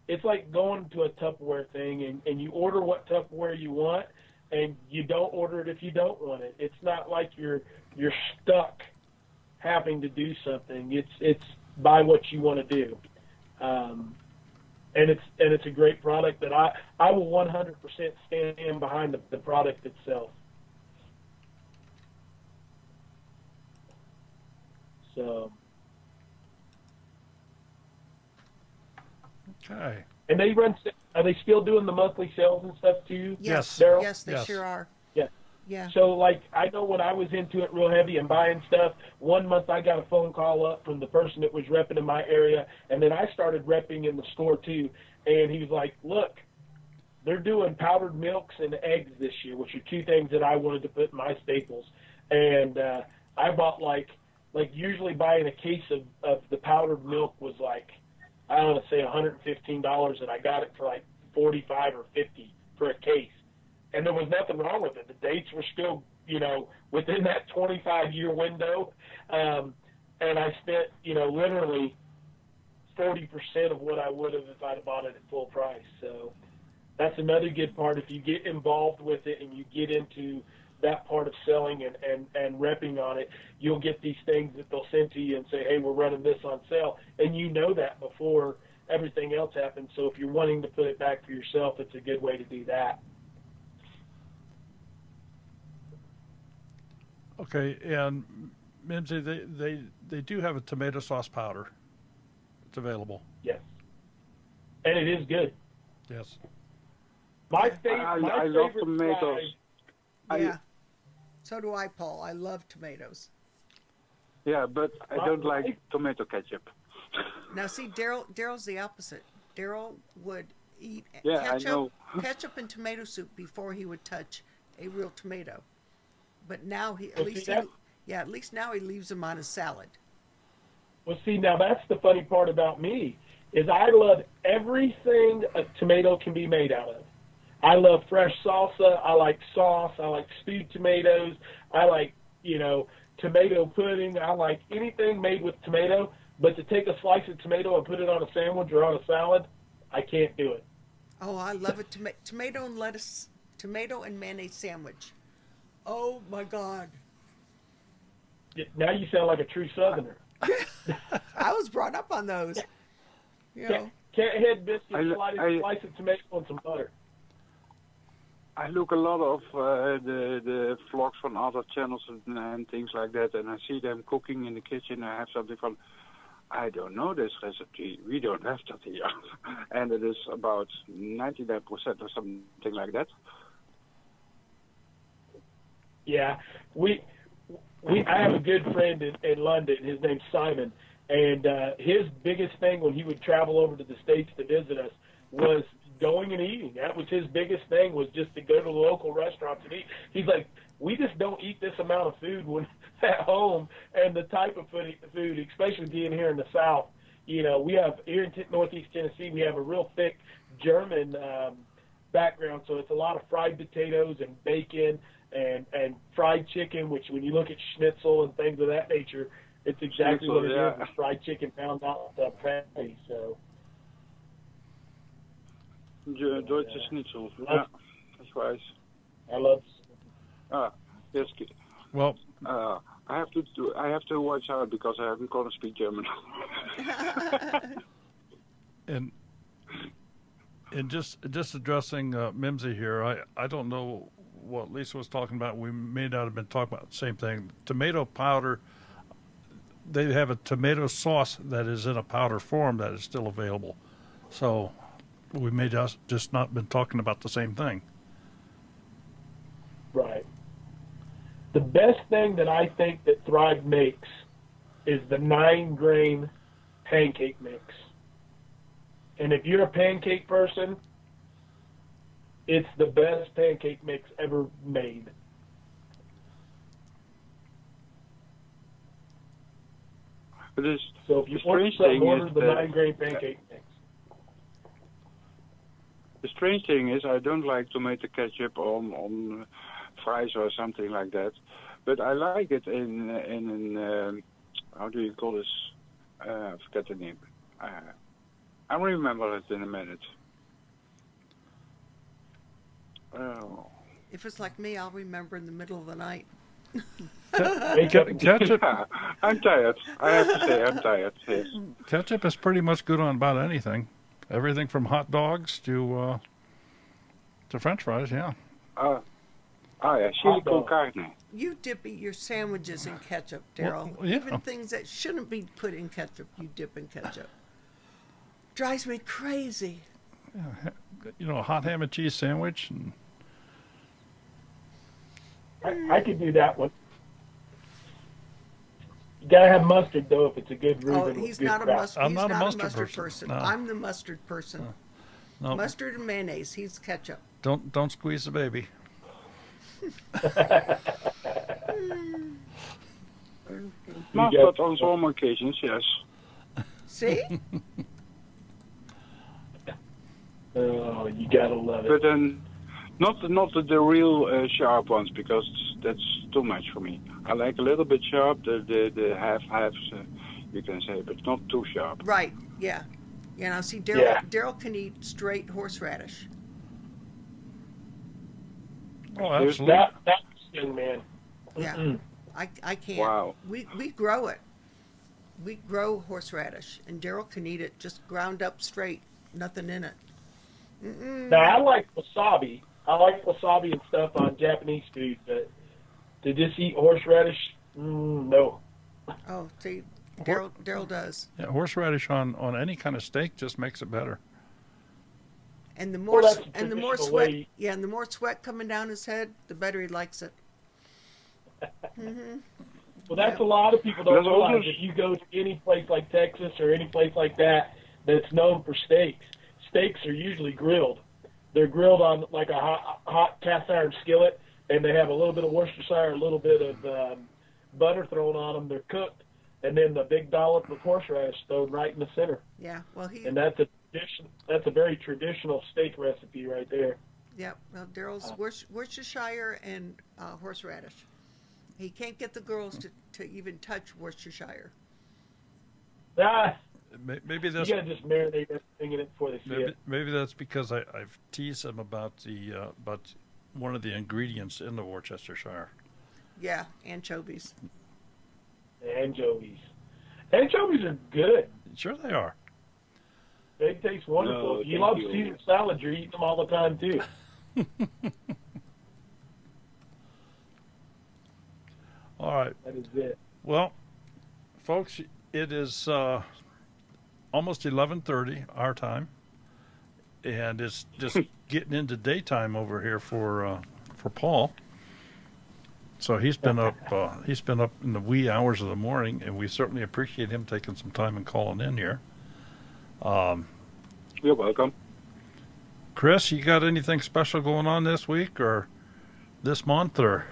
It's like going to a Tupperware thing, and you order what Tupperware you want, and you don't order it if you don't want it. It's not like you're stuck having to do something. It's buy what you want to do, and it's a great product that I will 100% stand in behind the product itself. So. Okay. And are they still doing the monthly sales and stuff too? Yes. Daryl? Yes, they sure are. Yeah. Yeah. So, like, I know when I was into it real heavy and buying stuff, one month I got a phone call up from the person that was repping in my area, and then I started repping in the store too. And he was like, look, they're doing powdered milks and eggs this year, which are 2 things that I wanted to put in my staples. And I bought, like usually buying a case of the powdered milk was like, I don't want to say $115, and I got it for like $45 or $50 for a case. And there was nothing wrong with it. The dates were still, within that 25-year window. And I spent, literally 40% of what I would have if I'd bought it at full price. So that's another good part. If you get involved with it and you get into that part of selling and repping on it, you'll get these things that they'll send to you and say, hey, we're running this on sale. And you know that before everything else happens. So if you're wanting to put it back for yourself, it's a good way to do that. Okay, and Mimsy, they do have a tomato sauce powder. It's available. Yes. And it is good. Yes. My I love tomatoes. Yeah. So do I, Paul. I love tomatoes. Yeah, but I don't like tomato ketchup. Now, see, Daryl's the opposite. Daryl would eat ketchup and tomato soup before he would touch a real tomato. But now at least now he leaves them on his salad. Well, see, now that's the funny part about me, is I love everything a tomato can be made out of. I love fresh salsa. I like sauce. I like stewed tomatoes. I like, tomato pudding. I like anything made with tomato. But to take a slice of tomato and put it on a sandwich or on a salad, I can't do it. Oh, I love it. Tomato and lettuce, tomato and mayonnaise sandwich. Oh my God. Now you sound like a true Southerner. I was brought up on those. You know. Cat head biscuit, slice of tomato, and some butter. I look a lot of the vlogs from other channels and things like that, and I see them cooking in the kitchen. I have something from, I don't know this recipe. We don't have that here. And it is about 99% or something like that. Yeah, I have a good friend in London. His name's Simon, and his biggest thing when he would travel over to the States to visit us was going and eating. That was his biggest thing, was just to go to the local restaurants and eat. He's like, we just don't eat this amount of food when at home, and the type of food, especially being here in the South. You know, we have here in Northeast Tennessee, we have a real thick German background, so it's a lot of fried potatoes and bacon and fried chicken, which when you look at schnitzel and things of that nature, it's exactly what it is. It's fried chicken pound out the patty. So. Deutsche Schnitzel. Yeah, that's right. I love. Yes. Well, I have to watch out because I'm going to speak German. and just addressing Mimsy here, I don't know what Lisa was talking about. We may not have been talking about the same thing. Tomato powder. They have a tomato sauce that is in a powder form that is still available. So we may just not been talking about the same thing. Right. The best thing that I think that Thrive makes is the 9-grain pancake mix. And if you're a pancake person, it's the best pancake mix ever made. It is. So if you order the 9-grain pancake mix. The strange thing is, I don't like tomato ketchup on fries or something like that, but I like it in how do you call this? I forget the name. I'll remember it in a minute. Oh. If it's like me, I'll remember in the middle of the night. Ketchup. I'm tired. I have to say, I'm tired. Yes. Ketchup is pretty much good on about anything. Everything from hot dogs to French fries, yeah. Yeah, chili con carne. You dip your sandwiches in ketchup, Daryl. Well, yeah. Even things that shouldn't be put in ketchup, you dip in ketchup. Drives me crazy. Yeah, you know, a hot ham and cheese sandwich. And I could do that one. You gotta have mustard though if it's a good Reuben. Oh, he's not a mustard. I'm He's not a mustard person. No. I'm the mustard person. No. Mustard and mayonnaise. He's ketchup. Don't squeeze the baby. Mustard on some occasions, yes. See? Oh, you gotta love it. But then, not the real sharp ones, because that's too much for me. I like a little bit sharp, the halves, you can say, but not too sharp. Right. Yeah. You know, see, Daryl can eat straight horseradish. Oh, absolutely. That's young man. Yeah. Mm-mm. I can't. Wow. We grow it. We grow horseradish, and Daryl can eat it just ground up straight, nothing in it. Mm-mm. Now I like wasabi. I like wasabi and stuff on Japanese food, but to just eat horseradish, no. Oh, see, Daryl does. Yeah, horseradish on any kind of steak just makes it better. And the more that's and the more traditional sweat, way. yeah, and the more sweat coming down his head, the better he likes it. Mm-hmm. Well, that's a lot of people don't realize. If you go to any place like Texas or any place like that that's known for steaks, steaks are usually grilled. They're grilled on like a hot cast iron skillet, and they have a little bit of Worcestershire, a little bit of butter thrown on them. They're cooked, and then the big dollop of horseradish thrown right in the center. Yeah, well, and that's a very traditional steak recipe right there. Yeah, well, Daryl's Worcestershire and horseradish. He can't get the girls to even touch Worcestershire. Maybe that's you gotta just marinate everything in it before they see it. Maybe that's because I've teased him about one of the ingredients in the Worcestershire. Yeah, anchovies. Anchovies. Anchovies are good. Sure they are. They taste wonderful. No, If you love thank you. Caesar salad, you're eating them all the time, too. All right. That is it. Well, folks, it is almost 11:30 our time, and it's just getting into daytime over here for Paul. So he's been up in the wee hours of the morning, and we certainly appreciate him taking some time and calling in here. You're welcome. Chris, you got anything special going on this week or this month or?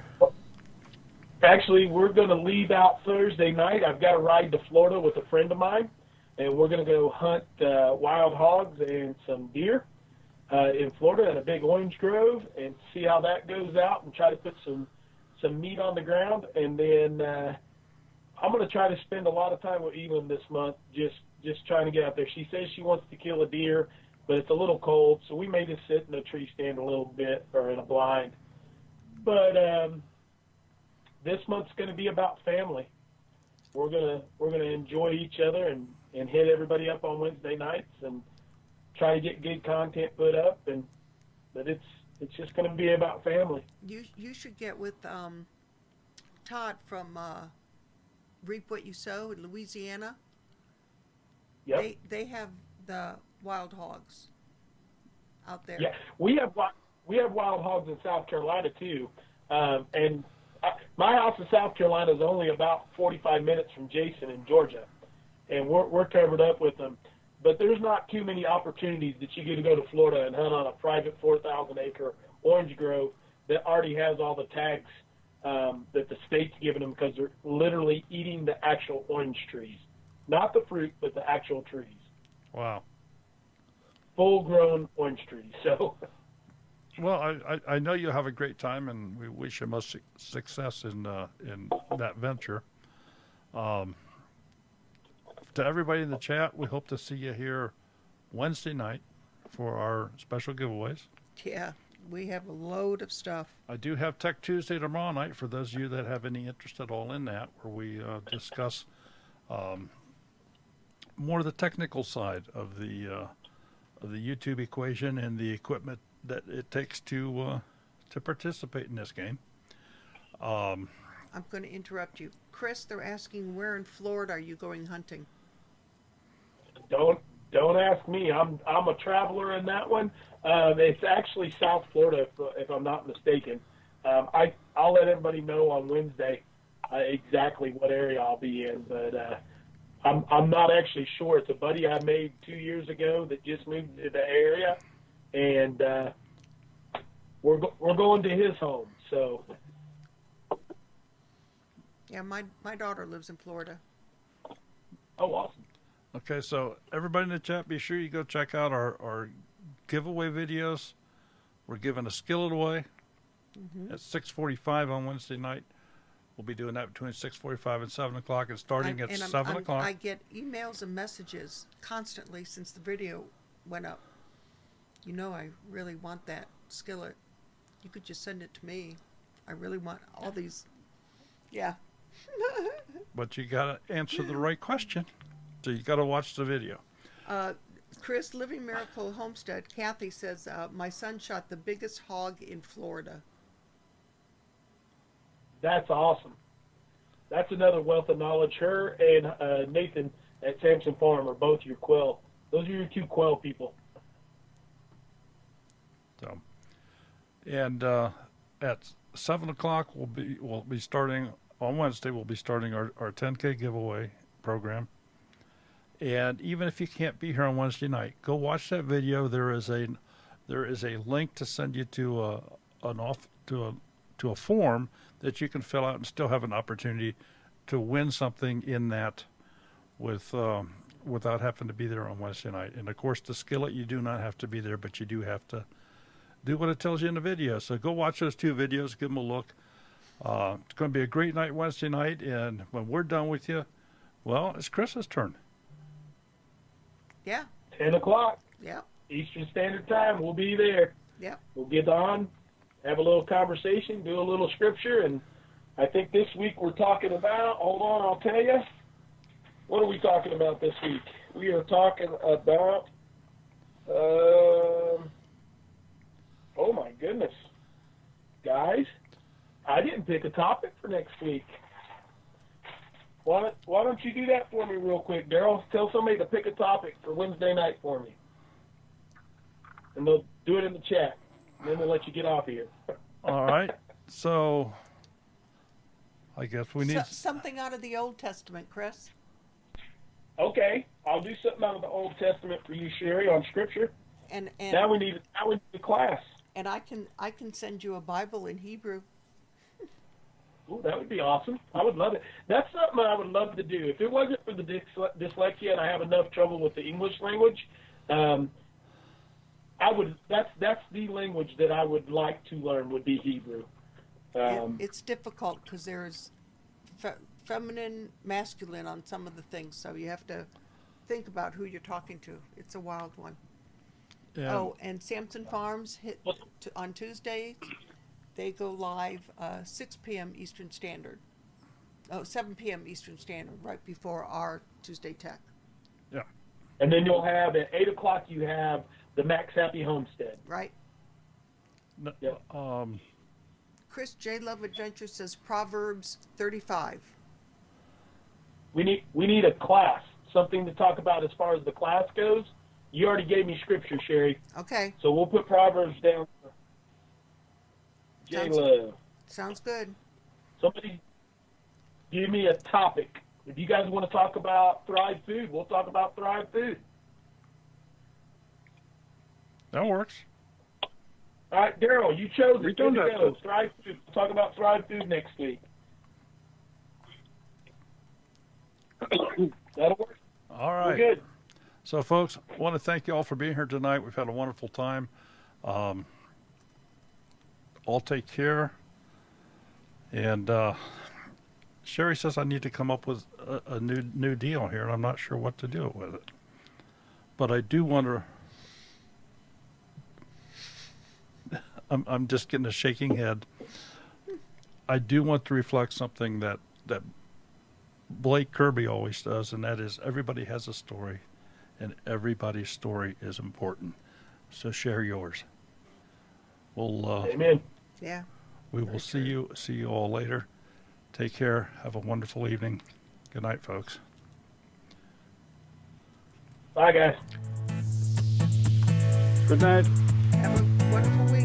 Actually, we're going to leave out Thursday night. I've got a ride to Florida with a friend of mine, and we're going to go hunt wild hogs and some deer in Florida in a big orange grove and see how that goes out and try to put some meat on the ground. And then I'm going to try to spend a lot of time with Evelyn this month just trying to get out there. She says she wants to kill a deer, but it's a little cold, so we may just sit in a tree stand a little bit or in a blind. But this month's going to be about family. We're gonna enjoy each other and hit everybody up on Wednesday nights and try to get good content put up. But it's just going to be about family. You should get with Todd from Reap What You Sow in Louisiana. Yep. They have the wild hogs out there. Yeah, we have wild hogs in South Carolina too, and my house in South Carolina is only about 45 minutes from Jason in Georgia, and we're covered up with them. But there's not too many opportunities that you get to go to Florida and hunt on a private 4,000-acre orange grove that already has all the tags that the state's given them, because they're literally eating the actual orange trees, not the fruit, but the actual trees. Wow. Full-grown orange trees. So. Well, I know you have a great time, and we wish you much success in that venture. To everybody in the chat, we hope to see you here Wednesday night for our special giveaways. Yeah, we have a load of stuff. I do have Tech Tuesday tomorrow night for those of you that have any interest at all in that, where we discuss more of the technical side of the YouTube equation and the equipment that it takes to participate in this game. I'm going to interrupt you. Chris, they're asking, where in Florida are you going hunting? Don't ask me. I'm a traveler in that one. It's actually South Florida, if I'm not mistaken. I'll let everybody know on Wednesday exactly what area I'll be in, but I'm not actually sure. It's a buddy I made 2 years ago that just moved to the area, and we're going to his home. So. Yeah, my daughter lives in Florida. Oh, awesome. Okay, so everybody in the chat, be sure you go check out our giveaway videos. We're giving a skillet away at 6:45 on Wednesday night. We'll be doing that between 6:45 and 7 o'clock, and starting at 7 o'clock. I get emails and messages constantly since the video went up. You know, I really want that skillet. You could just send it to me. I really want all these. Yeah. But you got to answer the right question. So you got to watch the video. Chris, Living Miracle Homestead, Kathy says, my son shot the biggest hog in Florida. That's awesome. That's another wealth of knowledge. Her and Nathan at Samson Farm are both your quail. Those are your two quail people. So, and at 7 o'clock we'll be starting on Wednesday. We'll be starting our 10K giveaway program. And even if you can't be here on Wednesday night, go watch that video. There is a link to send you to a form that you can fill out and still have an opportunity to win something in that without having to be there on Wednesday night. And of course, the skillet, you do not have to be there, but you do have to do what it tells you in the video. So go watch those two videos, give them a look. It's going to be a great night Wednesday night, and when we're done with you, well, it's Chris's turn. Yeah. 10 o'clock. Yeah. Eastern Standard Time. We'll be there. Yeah. We'll get on have a little conversation, do a little scripture, and I think this week we're talking about, hold on, I'll tell you. What are we talking about this week? We are talking about, oh my goodness. Guys, I didn't pick a topic for next week. Why don't you do that for me real quick, Daryl? Tell somebody to pick a topic for Wednesday night for me. And they'll do it in the chat. And then we'll let you get off here. All right. So I guess we need something out of the Old Testament, Chris. Okay, I'll do something out of the Old Testament for you, Sherry, on Scripture. And now we need a class. And I can send you a Bible in Hebrew. Ooh, that would be awesome. I would love it. That's something I would love to do. If it wasn't for the dyslexia and I have enough trouble with the English language, I would. That's the language that I would like to learn would be Hebrew. It's difficult because there's feminine, masculine on some of the things, so you have to think about who you're talking to. It's a wild one. Yeah. Oh, and Samson Farms on Tuesdays. They go live 6 p.m. Eastern Standard. 7 p.m. Eastern Standard, right before our Tuesday Tech. Yeah. And then you'll have, at 8 o'clock, you have the Max Happy Homestead. Right. Yep. Chris J. Love Adventure says Proverbs 35. We need a class, something to talk about as far as the class goes. You already gave me scripture, Sherry. Okay. So we'll put Proverbs down. J-Love. Sounds good. Somebody give me a topic. If you guys want to talk about Thrive Food, we'll talk about Thrive Food. That works. All right, Daryl, you chose it. Good to go. Thrive Food. We'll talk about Thrive Food next week. That'll work. All right. We're good. So, folks, I want to thank you all for being here tonight. We've had a wonderful time. All take care. And Sherry says I need to come up with a new deal here, and I'm not sure what to do with it. But I do want to. I'm just getting a shaking head. I do want to reflect something that Blake Kirby always does, and that is everybody has a story, and everybody's story is important. So share yours. We'll Amen. Yeah. We will see you all later. Take care. Have a wonderful evening. Good night, folks. Bye, guys. Good night. Have a wonderful week.